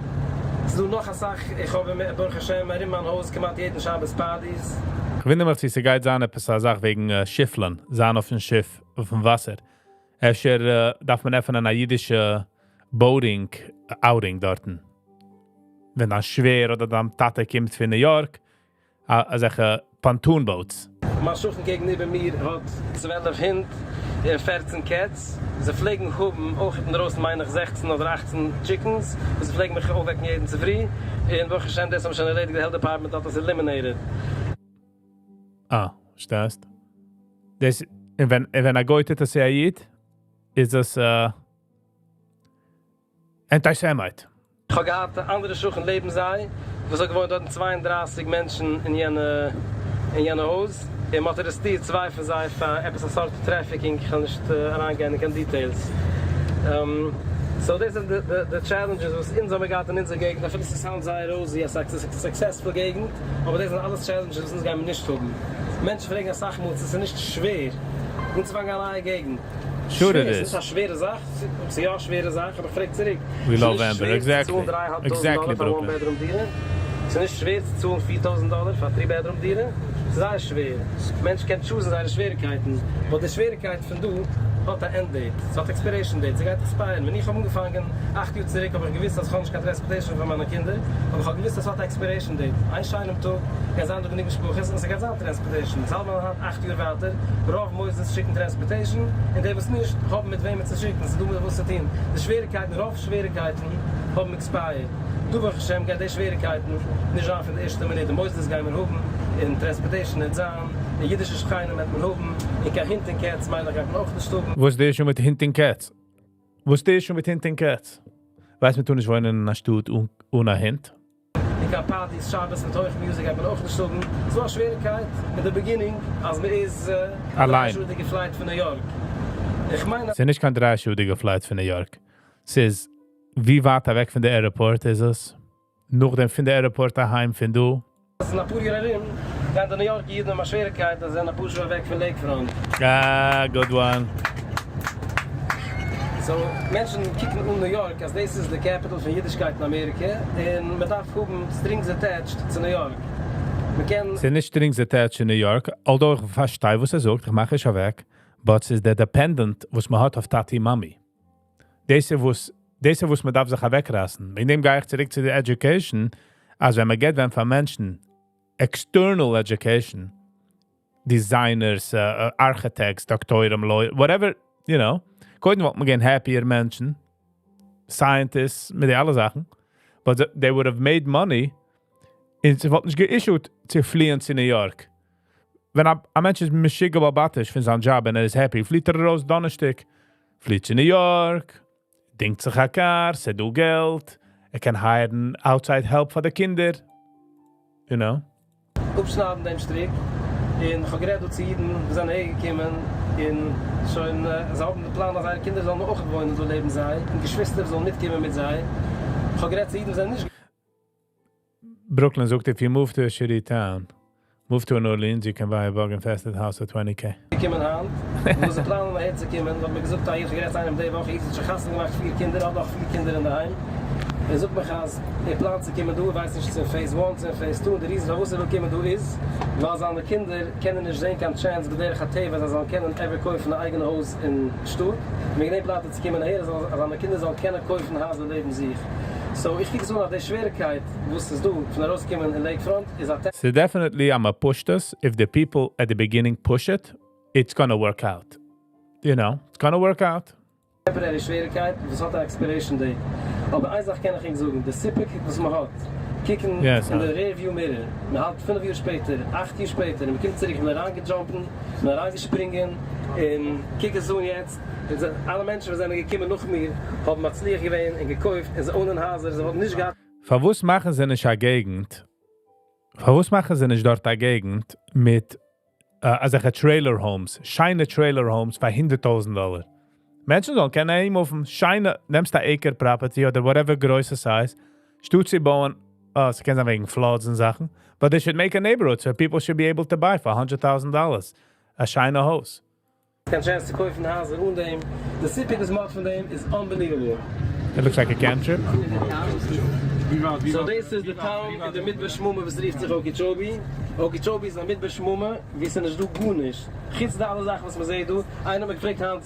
Ze doen nog een zaak. Ik ga met Burgerschein maar in mijn huis gemaakt jeden Schabes Partys. Ich finde immer, dass sie geht sein, etwas Sache wegen Schifflern, sein auf dem Schiff, auf dem Wasser. Efter darf man einfach eine jiddische Boating-Outing dort. Wenn dann schwer oder dann Tate kommt für New York, solche Pontoonboats. Maar zoeken gegenüber mir hat 12 Hund en 14 Cats. Ze pflegen hoben auch in Rost meiner 16 oder 18 Chickens. Ze pflegen mich auch weg jeden zu früh. En we zijn des am schon erledigt, de hele department dat is eliminated. Verstehst? Das, wenn er geht zu Said, ist das Antisemite. Ich habe gehabt, andere Suchen leben sei. Wir sind gewohnt, dort 32 Menschen in jene Haus. Ich mache das die zwei für sei, für etwas Sort of Trafficking. Ich kann nicht reingehen, ich kann Details. So these are the challenges, was in so geht in unserer Gegend. Dafür ist es sound sehr rosy, es ist successful Gegend. Aber das sind alles Challenges, die uns gehen nicht tun. Menschen fragen nach Sachen, es ist nicht schwer. Und zwar alleine Gegend. Sure it is. Es ist eine schwere Sache, es ist ja eine schwere Sache, aber ich frage zurück. We love Amber, exactly. Exactly, Brooklyn. Es ist nicht schwer zu tun, $4,000 für 3-bedroom Dieren. Es ist sehr schwer. Menschen können choosen seine Schwierigkeiten. Aber die Schwierigkeit von du hat ein Enddate. Es hat Expiration Date. Sie geht expiren. Wenn ich habe angefangen, 8 Uhr zurück, habe ich gewiss, dass ich keine Transportation von meinen Kindern. Aber ich habe gewiss, dass es ein Expiration Date. Ein Schein am Tag, ganz andere nicht gesprochen ist, und sie geht auch Transportation. Es hat man 8 Uhr weiter, worauf muss es schicken Transportation, und die was nicht haben mit wem zu schicken. Sie tun was zu tun. Die Schwierigkeiten, Schwierigkeiten haben expired. Du wirst Hashem, geht die Schwierigkeiten nicht auf in der ersten Minute. Du musst das gehen mit Huben, in Transportation, in Zahn, in jüdische Schreine mit Huben, in kein Hinten Cats, meiner geht man auch nicht stuben. Was ist schon mit Hinten Cats? Weiß man tun, ich wohne in einer Stadt ohne Hint? Ich kann Partys, Schabes mit euch Musik, hat man auch nicht stuben. Es war eine Schwierigkeit in der Beginning, als man ist allein. Eine Flight von New York. Ich meine... Es ist nicht kein 3-schuldige Flight von New York. Es ist, wie weit weg von der Airport ist es? Noch dem von der Airport daheim von du? Das ist ein paar Jahre rein. Kann in New York jeder eine Schwierigkeit, dass ein paar Jahre weg von Lakefront. Good one. So, Menschen kicken New York, als this is the capital von Jiddischkeit in Amerika. Und man darf gucken, strings attached zu New York. Es sind nicht strings attached in New York, although ich verstehe, was sagt, ich mache es schon weg. But es ist der Dependent, was man hat auf Tati Mami. Diese, was man darf sich weglassen. In dem gehe ich zurück zu der Education, als wenn man geht, wenn von Menschen external education, designers, architects, Doktoren, Leute, whatever, you know, können wir gehen happier Menschen, scientists, mit alle Sachen, but they would have made money, und sie wollten nicht geissued zu fliehen zu New York. Wenn ein Mensch ist mit Schiggababatisch für seinen Job und ist happy, flieht raus Donnerstag, flieht zu New York, denkt sich an Kar, sie do Geld, kann hiren outside help für die Kinder, you know. Upschnaden dem Strick, in geredet zu Jiden, wir sind hergekommen, in schon, sie haben den Plan, dass ihre Kinder sollen auch gewohnt so leben sein, und Geschwister sollen mitkommen mit sein. Geredet zu Jiden sind nicht... Brooklyn sagt, if you move to a shitty town, move to New Orleans, you can buy a bug-infested house for $20,000. Ich komme an, wo sie planen, um zu kommen, weil wir gesagt haben, ich geredet einem der Woche, ich habe Gasten gemacht, 4 Kinder, auch noch 4 Kinder in der Heim. Er sucht mich als, plant zu kommen, du weißt nicht, in Phase 1, in Phase 2, und der Riesen, wo sie will kommen, du ist, weil seine Kinder kennen nicht sehen kann, Chance, bei der Gateva, dass sie kennen, ever kaufen ein eigenes Haus in Stutt. Mir nicht planen zu kommen her, als seine Kinder sollen kennen, kaufen Haus und leben sich. So, ich kriege so nach der Schwierigkeit, wusstest du, von der rauskommen in Lakefront, ist das... So definitely I'm a push this. If the people at the beginning push it, it's gonna work out. You know, it's gonna work out. Temporary Schwierigkeit, was hat eine Expiration Date. Aber eine Sache kann ich Ihnen sagen, der Sippik, was man hat, kicken in der Rearview Mirror, man hat 5 Uhr später, 8 Uhr später, man kommt zurück, man reingejumpen, man reingespringen, und kicken so jetzt, alle Menschen, die sind gekommen noch mehr, haben Matzliach gewähnt und gekauft, und sie ohne Hase, sie haben nicht gehabt. Verwus machen sie nicht eine Gegend? Verwus machen sie nicht dort eine Gegend mit als ich trailer homes, scheine trailer homes für $100,000. Menschen sollen kennen ihm auf dem scheine, nimmst du Acre Property oder whatever größer size, stut sie bauen, sie kennen wegen floods und Sachen, but they should make a neighborhood so people should be able to buy for $100,000 a scheine house. Kein chance zu kaufen Hase und dem. The sipping smart von dem is unbelievable. It looks like a camp trip. So this is the town in the Midbashmume, was rief sich Okeechobee. Okeechobee ist in der Midbashmume, wie es nicht du gut ist. Gits da alle Sachen, was man sieht, du. Einer hat gefragt, Hans,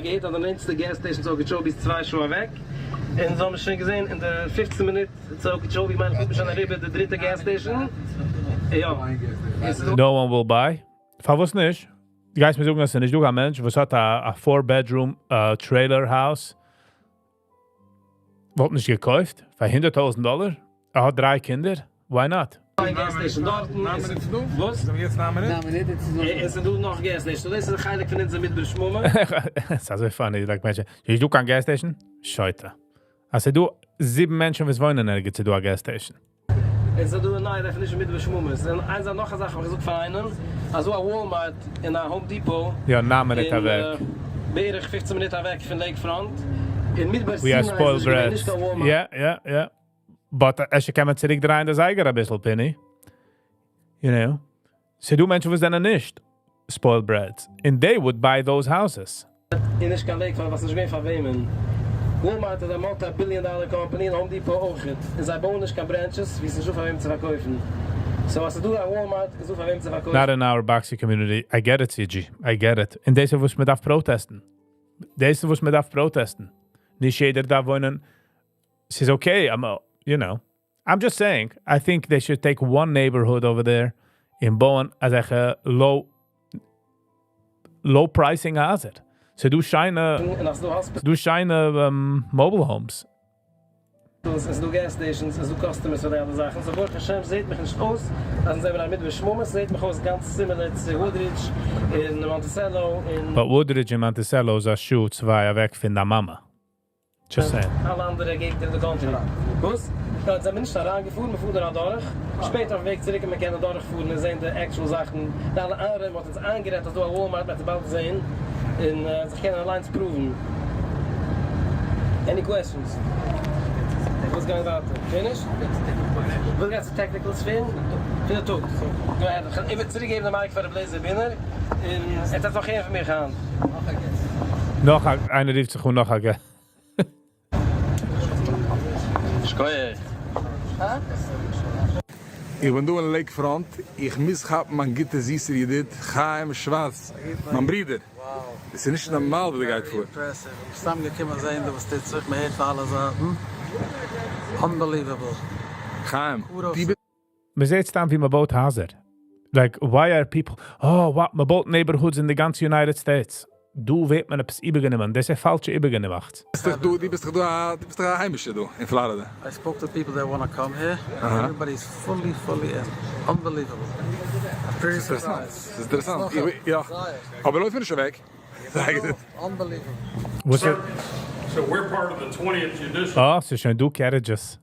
geht an der nächste Gasstation zu Okeechobee, ist 2 Schuhe weg. Und so haben wir schon gesehen, in der 15 Minuten zu Okeechobee, meine ich, schon erlebt, die dritte Gasstation. Ja. No one will buy. Was nicht? Die Geist mir sagen, dass nicht du ein Mensch, was hat a 4-bedroom trailer house. Wordt nicht gekauft, für $100,000. Hat 3 Kinder, why not? Gasstation dort. Was? Jetzt namen nicht? Es sind noch Gasstation. Das ist eigentlich von uns mit Beschmummen. Das ist so funny, like Menschen. Du kein Gasstation? Scheute. Also du 7 Menschen, was wohnen nirgends, du a Gasstation. Es ist eine neue Definition mit Beschmummen. Es ist noch eine Sache, was ich für einen. Also ein Walmart in ein Home Depot. Ja, Namen nicht weg. Berg 15 Minuten weg von Lakefront. We are spoiled brats. Yeah. But als je kan zurück draaien, das eigen ein bisschen, Penny. You know? Sie do Menschen, was dann nicht spoiled brats. And they would buy those houses. In is kan Lakefront, was nicht mehr von wem. Walmart is a multi-billion-dollar company, Home Depot auch nicht. In zijn bonus kan branches, wie sie so von wem zu verkaufen. So als du an Walmart, so von wem zu verkaufen. Not in our Baxi community. I get it, CG. I get it. In deze was me darf protesten. Nicht jeder da wohnen. Es ist okay, I'm just saying, I think they should take one neighborhood over there in bauen als een low pricing hazard. So du scheine mobile homes. Es du gas stations, es du customers für alle Sachen. So Burger Hashem sieht mich nicht aus. Also sind wir mit Beschmummen, sieht mich aus ganz similar zu Woodridge in Monticello. But Woodridge in Monticello is a shoe 2 weg von der Mama. Just saying. Alle andere Gegenden in der Country. Gut? Ja, sind wir nicht da rangefuhren, wir fuhren da durch. Später auf dem Weg zurück, wir können durchfuhren, wir sehen die actual Sachen. Da alle anderen wird uns angerät, dass du an Walmart mit der Ball sehen. Und sich können allein zu proven. Any questions? What's going on? Finish? We'll get some technicals fin. Fin het ook. Go ahead. Ik wil teruggeven naar Mike voor de blazer binnen. Het heeft nog geen van meer gaan. Nog einer rief zich gewoon nog een. Schoeie. Ich bin du in Lakefront. Ich misshab man gitte siehst du dit. Chaim Schwarz. Mein Bruder. Das ist nicht normal, wie der geht vor. Impressive. Zusammengekommen sein, du bist jetzt zurück, mir hilft alle Sachen. Unbelievable. Chaim. Man sieht dann, wie man baut Haser. Like, why are people... Oh, what? Man baut neighborhoods in the ganzen United States. Du weet man etwas übergenommen. Das ist falsche übergemacht. Die bist doch ein Heimische, du, in Florida. I spoke to people that want to come here. Everybody's fully in. Unbelievable. Pretty surprised. Das ist interessant. Ja. Aber Leute sind schon weg. Unbelievable. So we're part of the 20th Judicial. Oh, so schön, du carriages.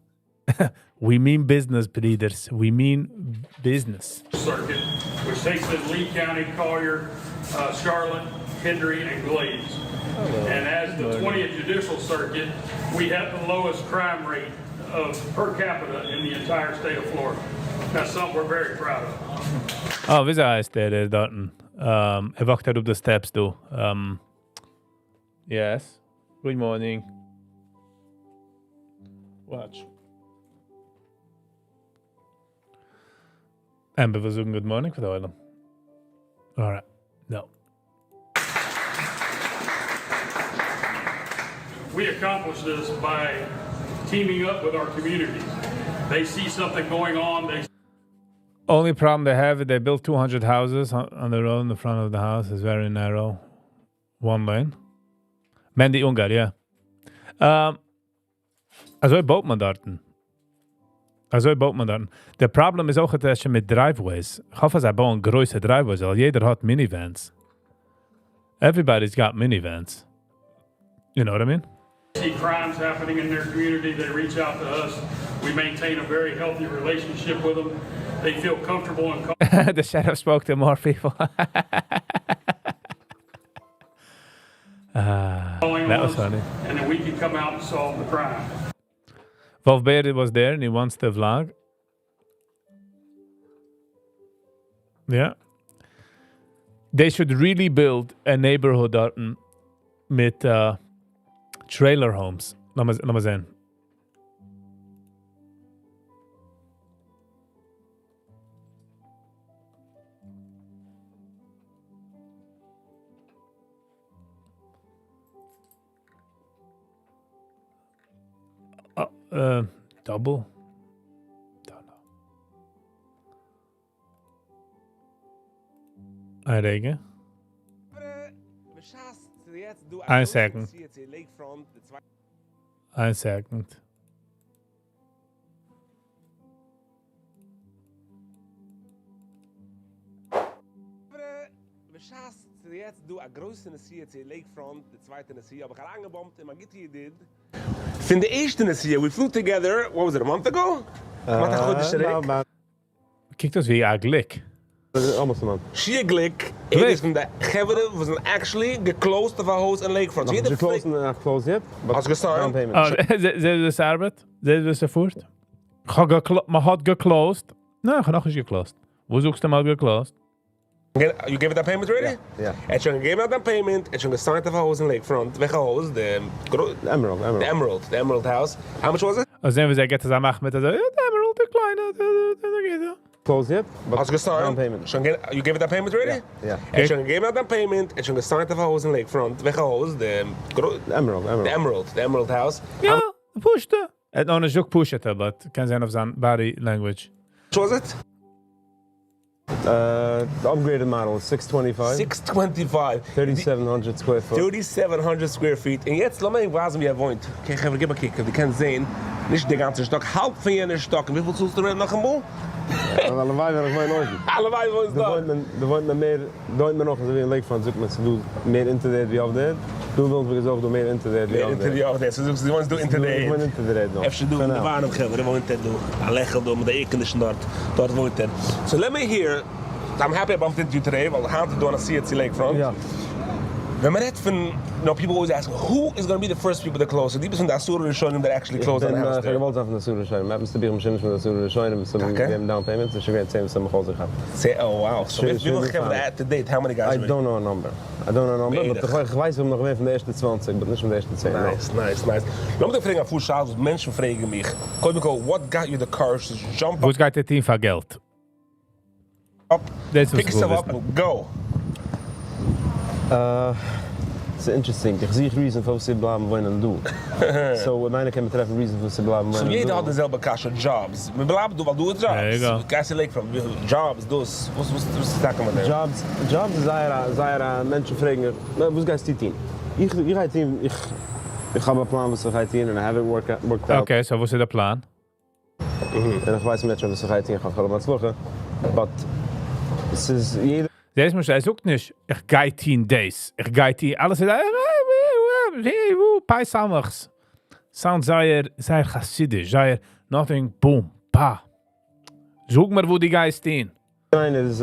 We mean business, breeders. We mean business. Circuit, which takes in Lee County, Collier, Charlotte, Hendry, and Glades. And as the 20th Judicial Circuit, we have the lowest crime rate per capita in the entire state of Florida. That's something we're very proud of. Oh, wieso heißt der dort? Wacht op de steps, du. Yes. Good morning. Watch. En we versuchen good morning voor de oorlog. Alright. No. We accomplish this by teaming up with our communities. They see something going on. Only problem they have is they built 200 houses on the road. The front of the house is very narrow. 1 lane. Mandy Ungar, yeah. Also baut man dort. Der Problem ist auch, dass mit Driveways. Ich hoffe, sie bauen große Driveways, weil jeder hat Minivans. Everybody's got minivans. You know what I mean? See crimes happening in their community, they reach out to us. We maintain a very healthy relationship with them. they feel comfortable and The sheriff spoke to more people. calling That on was us, funny. and then we can come out and solve the crime. Wolf Beard was there and he wants the vlog. Yeah. They should really build a neighborhood dort mit trailer homes. Lass mal sehen. Double? Don't know. Einregen. 1 second. 1 second. Jetzt du a große CC Lakefront, the zweite CC, aber gerade angebombt, man geht hier did. From the erste CC, we flew together, what was it, a month ago? Kijk dat wie eigenlijk. Almost a month. She glick, it is from the Geverde was actually geclosed of a house in Lakefront. Nog geclosed and closed yet. Als gestart. Ze is arbeid? Ze is gevoerd? Maar had geclosed? Nee, nog eens geclosed. Hoe zoekst je hem al geclosed? You gave it that payment already? Yeah. And you gave it that payment, and you started of a house in Lakefront. Weggehoused, the Emerald house. How much was it? Als we zeggen, get het met de Emerald, de kleine, Closed yet? Als gestart. You gave it that payment already? Yeah. And you gave it that payment, and you started of a house in Lakefront. Weggehoused, the Emerald house. Ja, pushte. Het nog een zoek pushte, but kan zijn of zijn body language. What was it? The upgraded model is 625. 625. 3,700 square foot. 3,700 square feet. En jetzt, lass mal was wir wohnt. Gib mal kicken, die kann sehen. Nicht der ganze Stock, halb von jener Stock. Wie viel zahlst du noch einmal? Allebei werden mijn nooit. Allebei wohnt da. Er woont me meer, nooit meer nog eens weer een Lakefront zoeken met ze doen meer internet wie op dit. Toen wilden we gezorgd door meer internet wie op dit. Internet op dit. Ze zoeken ze doen internet. Gewoon internet nog. Even doen de warm geven, er woont het doen. Alleen door met de airconditioner dort woont het. So let me hear. I'm happy I bumped into you today. Well, how to do on a CC Lakefront. Yeah. When people always ask, who is going to be the first people to close? So die zijn daar Surah Shonim that actually close on the house. Ik ben geweld af van de Surah Shonim. We hebben een beetje machines met de Surah Shonim. So we have down payment. Dus je gaat zeggen dat we gaan gaan. Say, oh wow. So we will give that to date. How many guys? I don't know a number. Maar gewijs hem nog weer van de eerste 20, maar niet van de eerste 10. Nice. Laat me vragen voor Charles. Mensen vragen me. What got you the courage to jump up? Hoe gaat het team van geld? Pick yourself up and go. It's interesting. Ik zie reason voor ze blijven willen doen. So mijn kan betreffen reason voor ze blijven willen doen. So jeder had dezelfde kasje jobs. We blijven doen wat doen jobs. There you go. Kasje Lakefront jobs dus. Wat staken we daar? Jobs is mensen vragen. Wat gaat die team? Ik ga team. Ik ga mijn plan wat gaat team en I haven't worked out. Okay, so wat is de plan? En dan gewijs met wat gaat team gaan maar zorgen. But es ist jeder. Deze moet hij zoekt niet. Ik ga 10 days. Ik ga 10. Alles is paar samers. Sound zeer chassidisch. Zeer nothing boom pa. Zoek maar wo die guys staan. Nein, is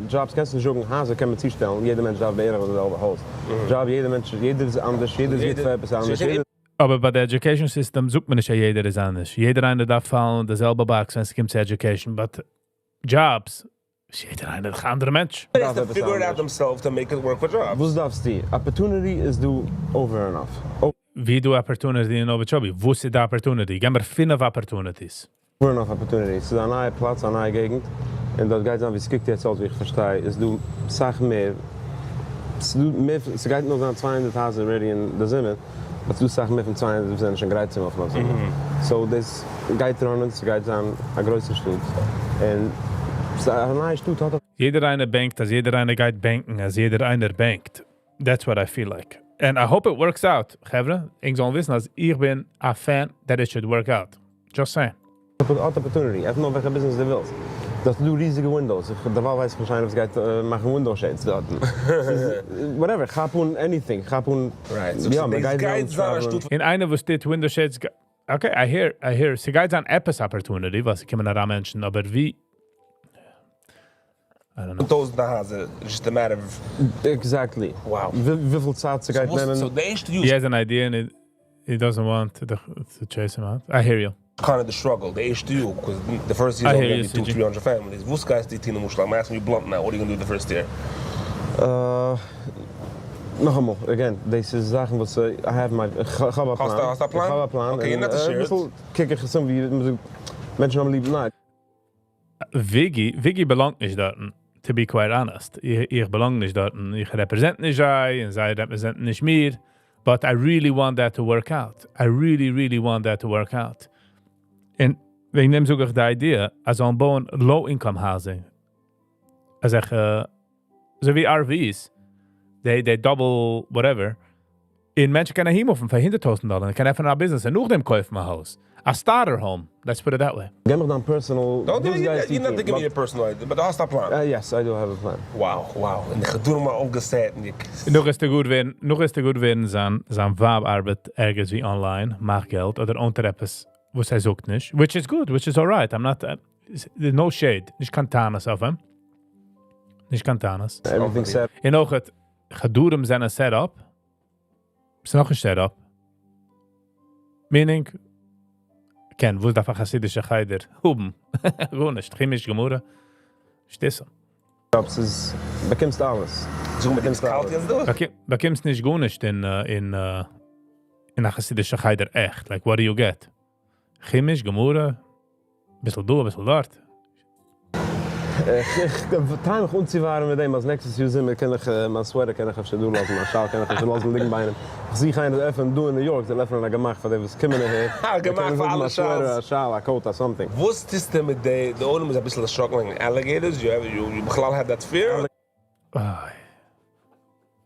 jobs kannst du zoeken hazen kan met stellen. Jeder Mensch darf beheeren dezelfde host. Job jeder Mensch, jeder is anders, jeder is etwas anders. Aber bei der Education System sucht man nicht, jeder ist anders. Jeder eine darf fallen, derselbe Box, wenn es kommt zu Education. But Jobs, jeder eine andere Mensch. They have to figure it out themselves to make it work for jobs. Was darfst du? Opportunity is do over enough. Wie du Opportunity in over Job? Wo ist die Opportunity? Gehen wir 5 Opportunities. Over enough opportunities. Es ist eine neue Platz, eine neue Gegend. Und das geht dann, wie es kriegt jetzt, als ich verstehe, ist du, sag mehr, es geht noch an 200.000 ready in der Zimmer, aber du sag mehr von 200% schon gereizt auf dem Zimmer. So das geht dran, es geht an ein größer Stück. Und jeder eine bankt, als jeder eine geht banken, als jeder einer bankt. That's what I feel like. And I hope it works out. Gevre, ik zal wissen, als ik ben a fan, that it should work out. Just saying. Opportunity. Even nog welke business je wilt. Dat doe riesige windows. De waarwijs waarschijnlijk of je gaat maken window shades. Whatever. Ga doen anything. Ga doen. Right. Ja, maar ga in eine was dit window shades. Okay, I hear. Sie geht an Apps opportunity, was ich immer nach Menschen, aber wie don't know. Those Nahaza, just a matter of... Exactly. Wow. Wie viel Zeit zu gehen nehmen? So they used to use... He has an idea and he doesn't want to chase him out. I hear you. Kind of the struggle, the HDU, because the first year is only 200-300 families. What's guys the Tina Mushla? I'm asking you blunt now. What are you going to do the first year? Nog eenmaal, again, deze zaken was, I have my Gaba-plan. Hast du plan? Gaba-plan. Okay, you're not the share. Kikker gezien wie mensen haben lieb night. Viggy belangt nicht dort, to be quite honest. Ich belang nicht dort. Ich represent nicht sei, und sei represent nicht mir. But I really want that to work out. I really, really want that to work out. En ik neem zo'n de idee, als een boon low-income housing. Als ik, zo wie RV's, they double whatever. En mensen kunnen hier of voor $100,000. Dan kan even naar business en nog dem kopen mijn huis. A starter home, let's put it that way. Get me down personal. You're not giving me a personal idea, but that's the plan. Yes, I do have a plan. Wow. En ik doe maar ongezet. Nog eens te goed werden zijn vaararbeid ergens wie online, maakt geld, oder ontreppes, was hij zoekt niet. Which is good, which is alright. I'm not, there's no shade. Niet kantanas af hem. Niet kantanas. Everything set. En ook het gedoe zijn een setup. Het is nog een setup. Meaning, ken, wo da Hasidische Geider huben. Gewoon nicht, chemisch gemoeren. Stissen. Es bekommst alles. So bekommst kalt jetzt durch? Bekommst nicht gut nicht in a Hasidische Geider echt. Like, what do you get? Chemisch gemoeren. Bissel du, bissel dort. Ich kann mich unziehen mit dem, als nächstes Jahr sind, kann ich mein Sweater kann ich schon durchlassen, mein Schal kann ich schon lassen, liegen bei einem. Ich sehe keinen öffnen, du in New York, der öffnen gemacht, weil was kommen her. Gemacht für alle Schals. A Schal, a coat, or something. What's this thing with the owner is a bit struggling alligators? You have that fear?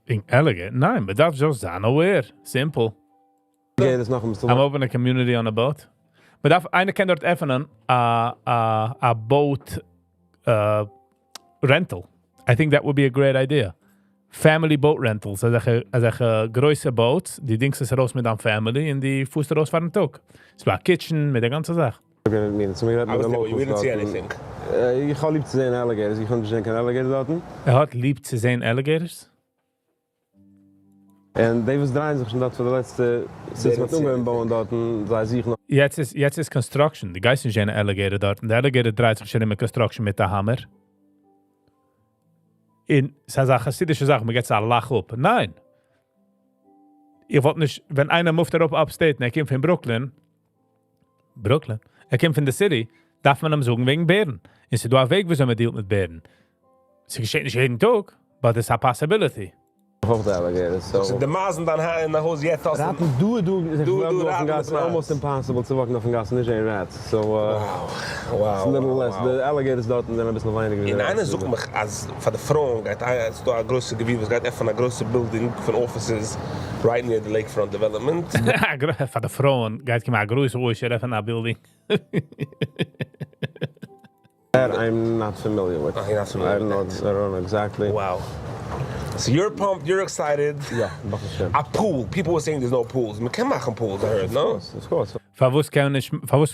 In alligator? Nein, but that's just unaware. Simple. I'm opening a community on a boat. But einer kann dort öffnen, a boat rental. I think that would be a great idea. Family boat rentals. Als ik große boats, die Dings ist raus mit einer Family und die Fuß raus fahren ook. Es war Kitchen mit der ganzen Sache. You didn't see anything. Ich habe lieb zu sehen Alligators. Ich kann nicht sehen Alligators dort. Hat lieb zu sehen Alligators? En die was draaien zich dat voor de laatste 6 maanden bauen dort, sei sich noch. Jetzt ist Construction. Die Geist sind keine Alligator dort. Der Alligator dreht sich schon immer Construction mit der Hammer. In Sache chassidische Sache, man geht es Lach up. Nein. Ich wollte nicht, wenn einer moved darauf upstate und er kommt von Brooklyn, er kommt von der City, darf man ihm sagen wegen Bären. Und sie darf weg, wie soll man dealt mit Bären. Sie geschieht nicht jeden Tag, but it's a possibility. So the Mazen dan in the house yet. Raten it's almost impossible to walk off and gas, nicht ein Rat. So wow. It's a little less. The alligators dort und dann ein bisschen weniger. In einer sucht mich als für die Frauen, geht es da ein größer Gebiet, es geht einfach eine große Building von Offices right near the lakefront development. Für die Frauen geht es ein größer Ocean von einer Building. That I'm not familiar with. You're not familiar I don't know exactly. Wow. So you're pumped, you're excited. Yeah, a pool. People were saying there's no pools. Man kann machen pools, I heard, no? Of course. Verwus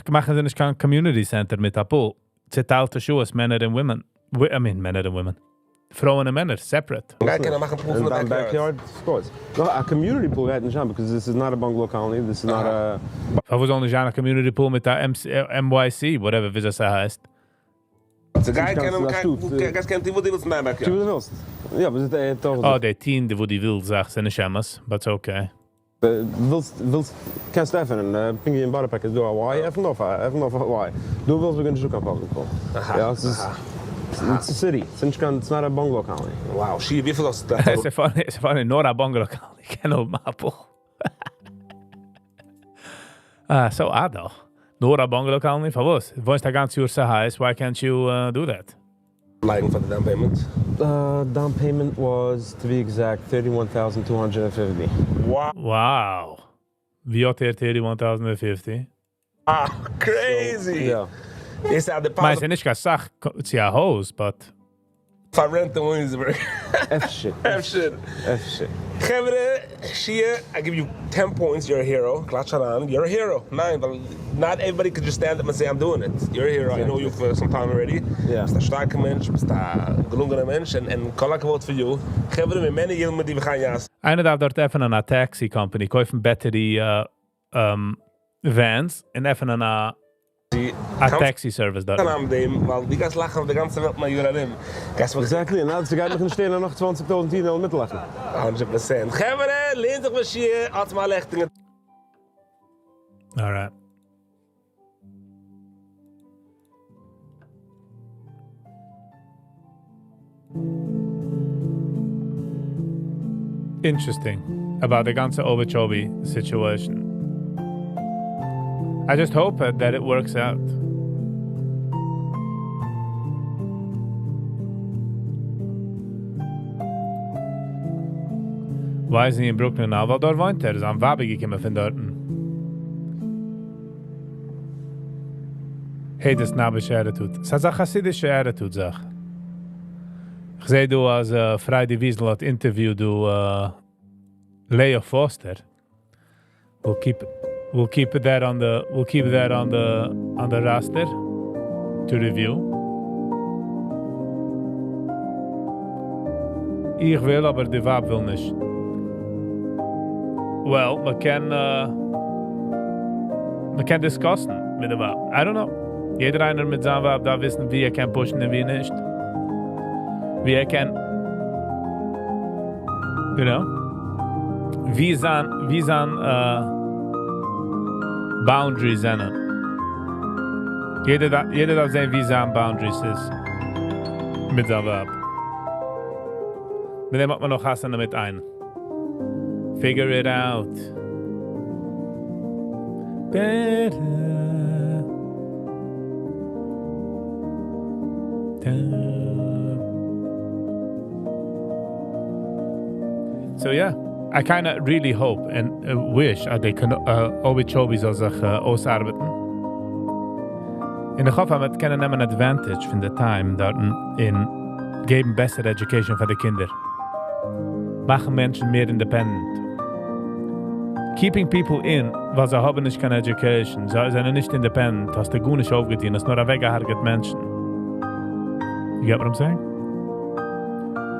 machen sie nicht kein Community Center mit der Pool? Zetalte Schuhe, men and women. I mean, men and women. Frauen und Männer, separate. I can make a pool in the backyard. Of course. No, a community pool right in Jean, because this is not a bungalow colony. This is not a... Verwus only a community pool mit der MYC, whatever wie das heißt. The guy can't even deal with my backyard. Ja, we zitten toch... Oh, die 10 die wo die wil zegt zijn de shammas, but it's okay. Kan Stefan, ping je in Barrepack, doe Hawaii, even of Hawaii. Doe wel, we kunnen zoeken op Hawaii. Ja, it's a city. It's not a bungalow colony. Wow, zie je wie veel als dat? Ze van in Nora bungalow colony, ik ken op Mappel. So ado. Nora bungalow colony, for what? Once the ganze Jahr so heiß, why can't you do that? Like for the down payment? Down payment was, to be exact, $31,250. Wow. Wie had 31,050? Ah, crazy. So, Is that the Maar ze niet gezegd, het is je house, but... Van rent in Williamsburg. F shit. Gevre, Shia, I give you 10 points, you're a hero. Klacharan, you're a hero. 9, but not everybody could just stand up and say, I'm doing it. You're a hero. I know you for some time already. Yeah. Bist ein starker Mensch, bist ein gelungener Mensch, and kol hakavod for you. Geven we many Yilmen die we gaan jas. Einer darf dort even an a taxi company kaufen battery vans en even an a taxi service dort. Naam dem, weil die guys lachen auf der ganze Welt mal Juradim. Exactly, and that's the guy noch stehen noch 20.000 Tino mitlachen. 100%. Gevere, leent toch was hier, als maar lechtingen. All right. Interesting about the ganze Obichobi situation. I just hope that it works out. Why is he in Brooklyn now? Weil dort wohnt er. Am Wabi gekommen von dort. Hey, das nabische Attitude. Es ist eine chassidische Attitude, sag. Ich sehe du als Friday Wiesel hat Interview du Leo Foster. We'll keep that on the roster to review. Ich will, aber die Wab will nicht. Well, man kann discussen mit der Wab. I don't know. Jeder einer mit seinem Wab da wissen, wie kann pushen und wie nicht. Wie kann, you know, wie sein Boundaries sind. Jeder darf sehen, wie sein Boundaries ist. Mit seinem Wab. Mit dem hat man noch Hassen damit ein. Figure it out. Better. So yeah, I kind of really hope and wish they can Obichobis als sich ausarbeiten. Und ich hoffe, wir können nehmen advantage von der Time dort in geben bessere Education für die Kinder. Machen Menschen mehr independent. Keeping people in, weil sie haben nicht keine Education, sie sind nicht independent, hast du gut nicht aufgetan, das ist nur ein weggehargert Menschen. You get what I'm saying?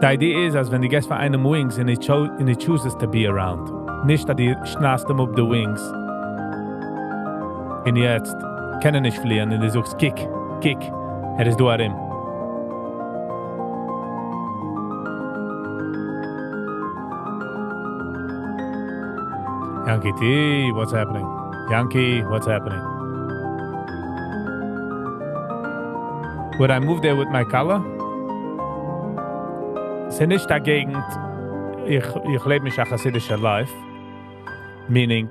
The idea is, as wenn die gehst für einem Wings and he chooses to be around. Nicht, dass die schnarst ihm auf die Wings. Und jetzt können nicht fliehen und du sagst, kick. Ist du arim. Yankee T, what's happening? Yankee, what's happening? Would I move there with my color? Sie nicht dagegen, ich lebe mich a chassidischer Life. Meaning,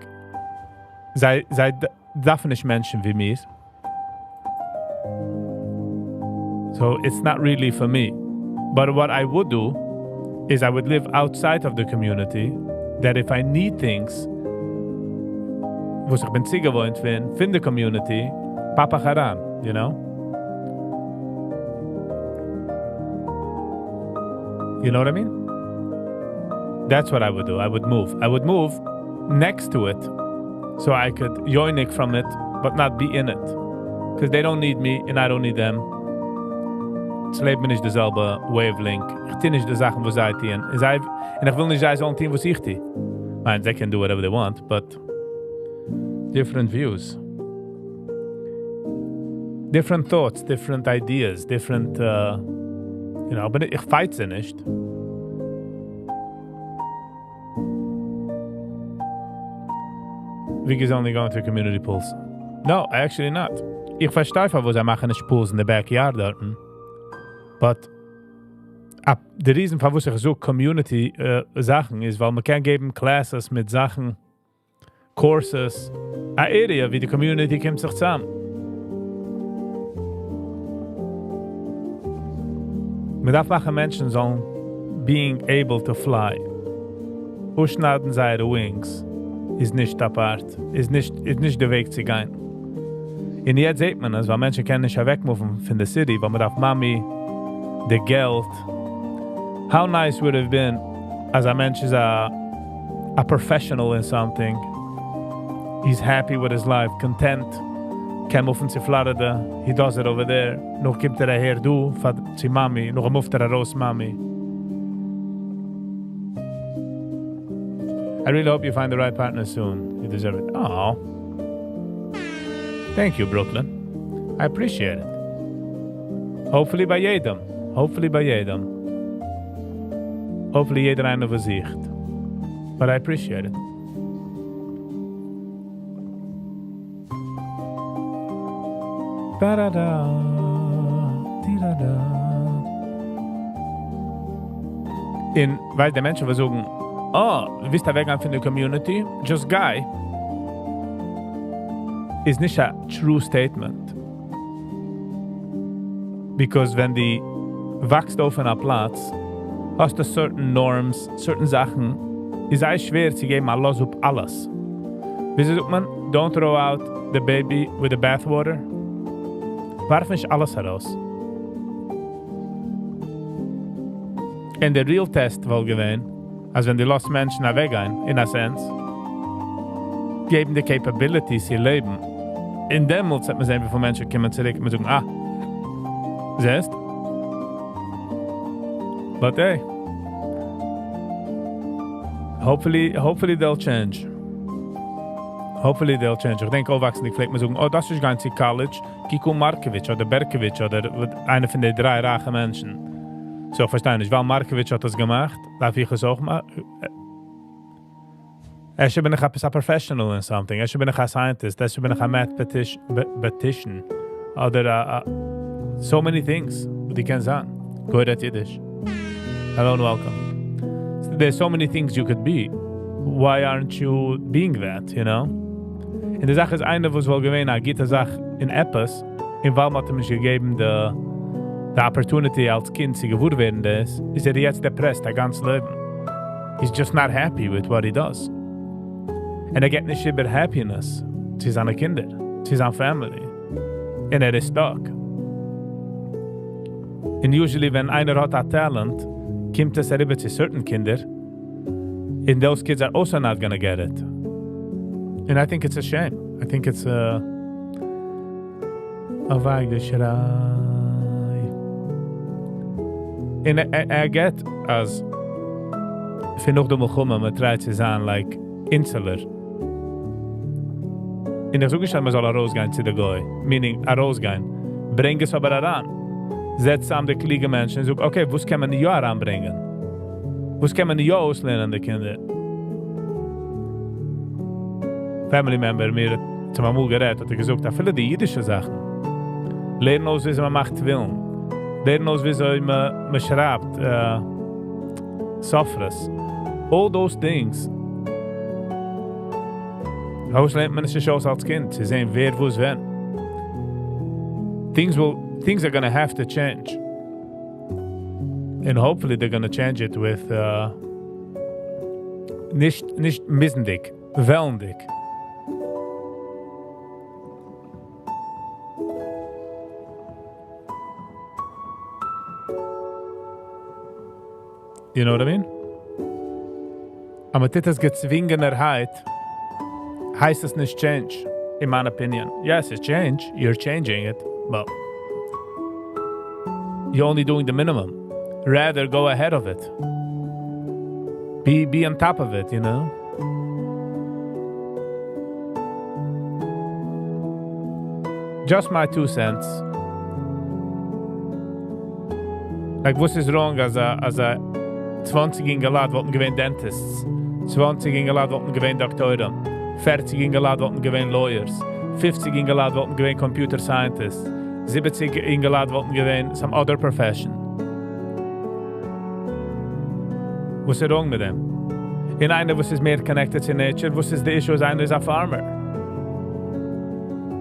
sei darf nicht Menschen wie mir. So it's not really for me. But what I would do is I would live outside of the community, that if I need things, wo ich bin gewohnt bin, in the community, Papa Haran, you know? You know what I mean? That's what I would do. I would move. I would move next to it so I could yoinik from it, but not be in it. Because they don't need me and I don't need them. Das Leben ist dieselbe wavelength. Ich tue nicht die Sachen, wo sie tun. Und ich will nicht sagen, so ein Team, wo ich tue. Man, they can do whatever they want, but different views. Different thoughts, different ideas, different, you know, aber ich fight sie nicht. Viggy's only going to community pools. No, actually not. Ich verstehe, wo sie machen pools in the backyard dort. But the reason, warum ich so Community Sachen ist, weil man kann geben Classes mit Sachen, Courses, eine Area, wie die Community kommt sich zusammen. Man darf machen Menschen sollen being able to fly. Ausschneiden seine Wings ist nicht apart, ist nicht der Weg zu gehen. Und jetzt sieht man es, weil Menschen können nicht wegmoven von der City, weil man darf Mami, the Geld. How nice would have been, als ein Mensch ist a professional in something. He's happy with his life, content. Kem offen zu Florida. He does it over there. Noch kommt her du, zu Mami. Noch muft raus, Mami. I really hope you find the right partner soon. You deserve it. Oh. Thank you, Brooklyn. I appreciate it. Hopefully bei jedem. Hopefully bei jedem. Hopefully jeder eine versiegt. But I appreciate it. Da-da-da. Di-da-da. Weil die Menschen versuchen, wisst ihr Weggang von der Community? Just Guy is nicht a true statement. Because wenn die wächst auf einer Platz, hast du certain norms, certain Sachen, ist es schwer zu geben, alles auf alles. Wie sagt man? Don't throw out the baby with the bathwater. Warf nicht alles heraus. Und der real test wohl gewesen, als wenn die lost Menschen weggehen, in a sense, geben die capabilities ihr Leben. In dem Mut hat man sehen, wie viele Menschen kommen zurück und sagen, siehst? But hey, hopefully they'll change. Hopefully they'll change. Ich denke, aufwachsen, ich vielleicht mal sagen, das ist gar nicht College, Kiko Markovic oder Berkovic oder einer von den 3 reichen Menschen. So, verstehe nicht, weil Markovic hat das gemacht, darf ich es auch machen? Ich bin ein professional in something. Ich bin ein scientist. Ich bin ein mathematician. Oder so many things, die kann sagen. Good at Yiddish. Hello and welcome. There's so many things you could be. Why aren't you being that, you know? Und die Sache ist eine, wo es wohl gewesen, eine gute Sache in etwas, in Warum hat mich gegeben, die Opportunity als Kind, sie geworden werden ist jetzt depressed, ein ganzes Leben. He's just not happy with what he does. Und geht nicht über Happiness zu seinen Kindern, zu seiner Family. Und ist stuck. Und usually, wenn einer hat ein Talent, kommt es rüber zu certain Kinder, and those kids are also not gonna get it. And I think it's a shame. I think it's a Weigeschrei. And I get as vind nog de Melchumma, maar try zu sein, like, insular. In der Zukunft man soll rausgehen zu der Goy. Meaning, rausgehen. Bring es aber heran. Setz an die kliege Menschen und sag, okay, was kann man die Jahr anbringen? Was kann man die Jahr auslernen, die Kinder? Family member mir zum Amul gerät, hat gesagt, viele die jüdische Sachen. Lernen aus, wie man macht Willen. Lernen aus, wie man schreibt. Sofres. All those things. Hoe lernt man sich aus als Kind? Sie sehen, wer, wo, wenn. Things are gonna have to change. And hopefully they're gonna change it with nicht missendig, wellendig. You know what I mean? Aber das Gezwingenerheit heißt es nicht change, in my opinion. Yes, it's change. You're changing it, but you're only doing the minimum. Rather, go ahead of it. Be on top of it, you know? Just my 2 cents. Like, what is wrong as a 20 ingelad wollten gewähnt Dentists, 20 ingelad wollten gewähnt Doktoren, 40 ingelad wollten gewähnt Lawyers, 50 ingelad wollten gewähnt Computer Scientists, 70 ingelad wollten gewähnt some other profession. Was ist wrong mit dem? In einer, was ist mehr connected to nature, was ist the issue, einer ist a farmer.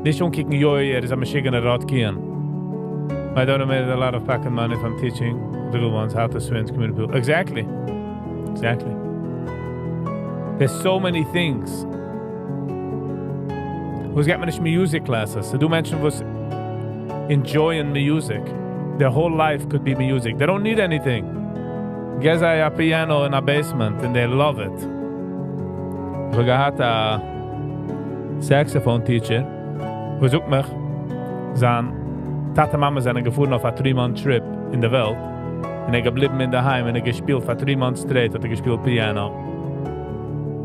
Nicht umkicken, is a machine rod kian. My daughter made a lot of pocket money from teaching little ones how to swim, community pool. Exactly. There's so many things. Was got many music classes. So do mention was enjoying music. Their whole life could be music. They don't need anything. Guess I have a piano in a basement and they love it. We gehad a saxophone teacher. We zoek mich. Zijn Tata Mama zijn gefahren auf a 3-month trip in der Welt. Und geblieben in der Heim und gespielt für 3 months straight, hat gespielt Piano.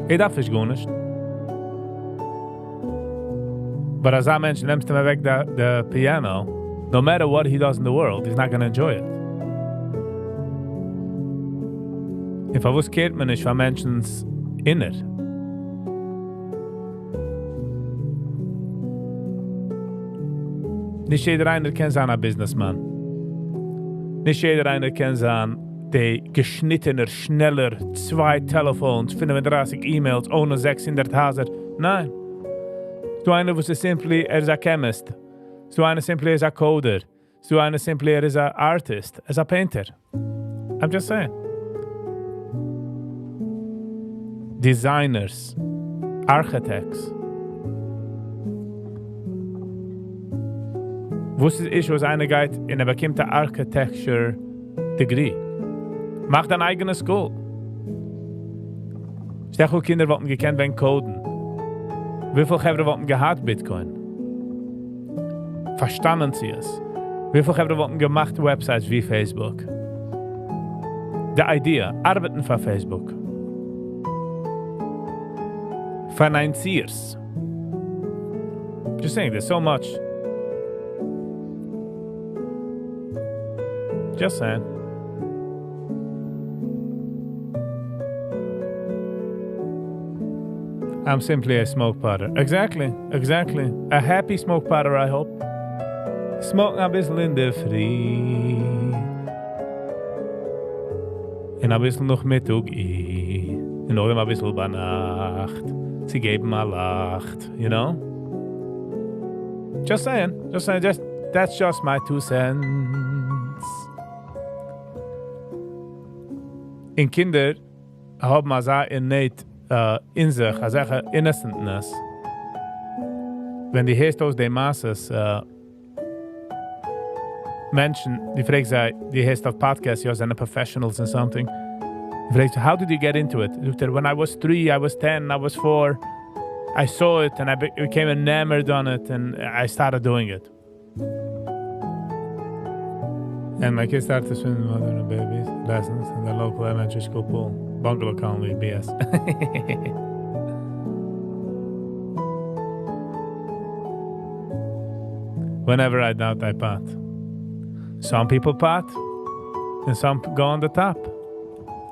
Darf ich gar nicht. But as a Mensch nimmst du mir weg the Piano, no matter what he does in the world, he's not going to enjoy it. If I was kehrt man nicht von Menschens inner. Nicht jeder einer kann sein ein Businessman. Nicht jeder einer kann sein der geschnittener, schneller, 2 Telefons, 35 E-Mails, ohne 600 Haser. Nein. Du einer, was ist simply, ist ein Chemist. Du einer simply ist ein Coder. Du einer simply ist ein Artist, ist ein Painter. I'm just saying. Designers, Architects. Wusste ich, was einer geht in einer bestimmten Architecture Degree. Mach dein eigenes School. Stell dir Kinder wollten gekannt werden Coden. Wie viele Kinder wollten gehabt Bitcoin? Verstanden sie es? Wie viele Kinder wollten gemacht Websites wie Facebook? Die Idee, arbeiten für Facebook. Financiers. Just saying, there's so much. Just saying. I'm simply a smoke potter. Exactly. A happy smoke potter, I hope. Smoke ein bisschen in der Früh. Und ein bisschen noch Mittag. Und noch ein bisschen bei Nacht. Sie geben mal Lacht, you know? Just saying. That's just my 2 cents. In Kinder haben wir so innate in sich, also innocentness. Wenn die hörst aus den Masses Menschen, die fragen sich, die hörst auf Podcasts, ja, sind professionals in something. Die fragen sich, how did you get into it? When I was 3, I was 10, I was 4, I saw it and I became enamored on it and I started doing it. And my kids started to swim with mother and babies lessons in the local elementary school pool. Bungalow colony, BS. Whenever I doubt, I pot. Some people pot, and some go on the top.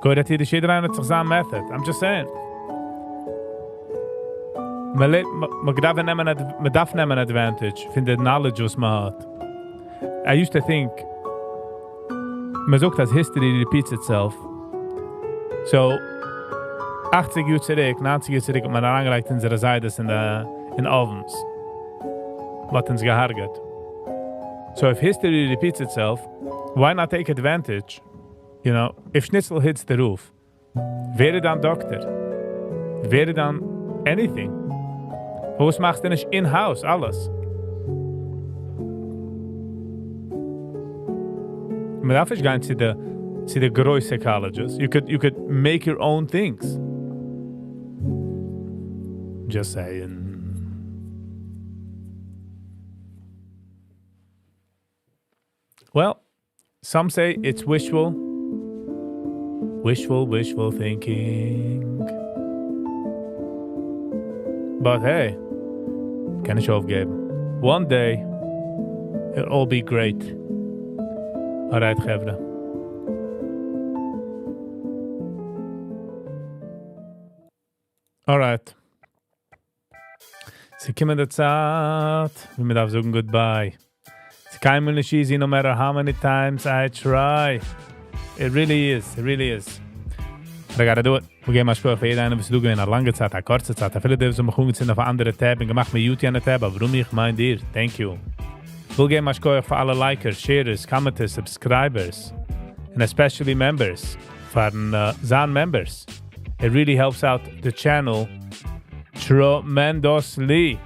Go that jeder Schiedrein hat sich seine method. I'm just saying. Man darf nehmen advantage von der knowledge, was man hat. I used to think, man sagt, dass history repeats itself. So, 80 Jahre zurück, 90 Jahre zurück, hat man angelegt in seine Seite in Ovens. Was uns gehargert. So, if history repeats itself, why not take advantage? You know, if Schnitzel hits the roof, wäre dann Doktor, wäre dann anything. Was machst du nicht in-house, alles? Man darf nicht gehen zu the größten colleges. You could make your own things. Just saying. Well, some say it's wishful thinking. But hey, kann ich aufgeben. One day, it'll all be great. Alright, Gevre. Alright. Sie kommen der Zeit, wie man darf sagen goodbye. It's kind of nicht easy no matter how many times I try. It really is. But I gotta do it. Wir gehen mal Spur für jeden einen, was du gewinn, eine lange Zeit, eine kurze Zeit. Viele Dinge sind mich umgezogen auf eine andere Tab und gemacht mit YouTube eine Tab, aber warum ich mein dir? Thank you. We'll get much going for all likers, sharers, commenters, subscribers, and especially members, for Zan members. It really helps out the channel tremendously.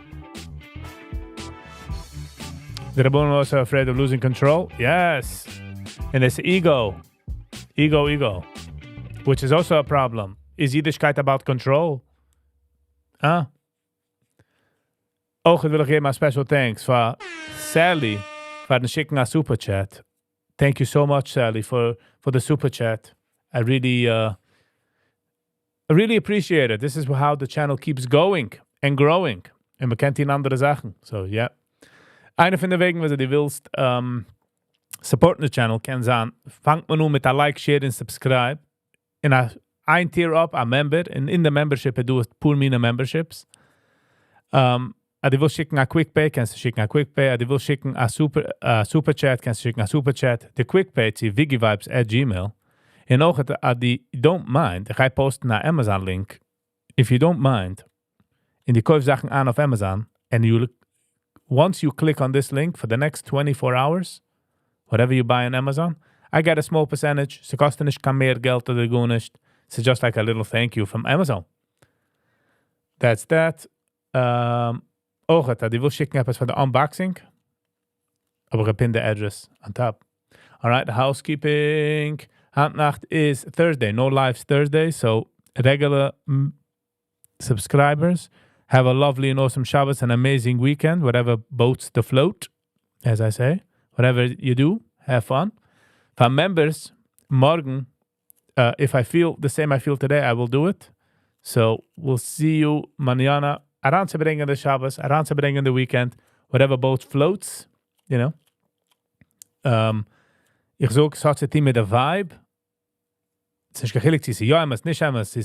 The Rabban was afraid of losing control? Yes. And it's ego, which is also a problem. Is Yiddishkeit about control? Ook wil ik geven my special thanks for Sally for the schicken a super chat. Thank you so much, Sally, for the super chat. I really appreciate it. This is how the channel keeps going and growing. En we kent in andere Sachen. So, yeah. Eine von der Wegen, was du willst, supporten the channel, kann sein, fangt man nur mit a like, share and subscribe. In ein tier up, a member. And in the membership, I do poor mine memberships. Die will schicken a quick pay, kannst du schicken a quick pay. Die will schicken a super chat, kannst du schicken a super chat. The quick pay is viggivibes@gmail. En ook die don't mind, ga je posten naar Amazon link. If you don't mind, en die koop zaken aan op Amazon, and once you click on this link for the next 24 hours, whatever you buy on Amazon, I get a small percentage. Ze kosten niet kan meer geld dat doen is. It's just like a little thank you from Amazon. That's that. Die wil schicken etwas voor de unboxing. Aber ik pin the address on top. Alright, the housekeeping. Handnacht is Thursday. No lives Thursday. So regular subscribers have a lovely and awesome Shabbos, an amazing weekend. Whatever boats the float, as I say. Whatever you do, have fun. For members, morgen, if I feel the same I feel today, I will do it. So we'll see you mañana. Around to bring in the Shabbos, around to bring in the weekend. Whatever boat floats, you know. Ich sage, es hat sich mit der Vibe. Es ist gechillig zu sein. Ja, nicht emes.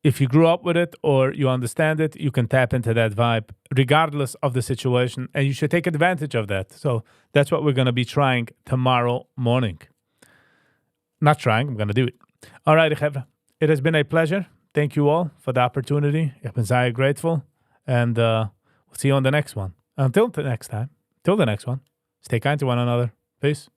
If you grew up with it or you understand it, you can tap into that vibe regardless of the situation. And you should take advantage of that. So that's what we're going to be trying tomorrow morning. Not trying, I'm going to do it. All right, it has been a pleasure. Thank you all for the opportunity. Ich bin sehr grateful. And we'll see you on the next one. Until the next time. Till the next one. Stay kind to one another. Peace.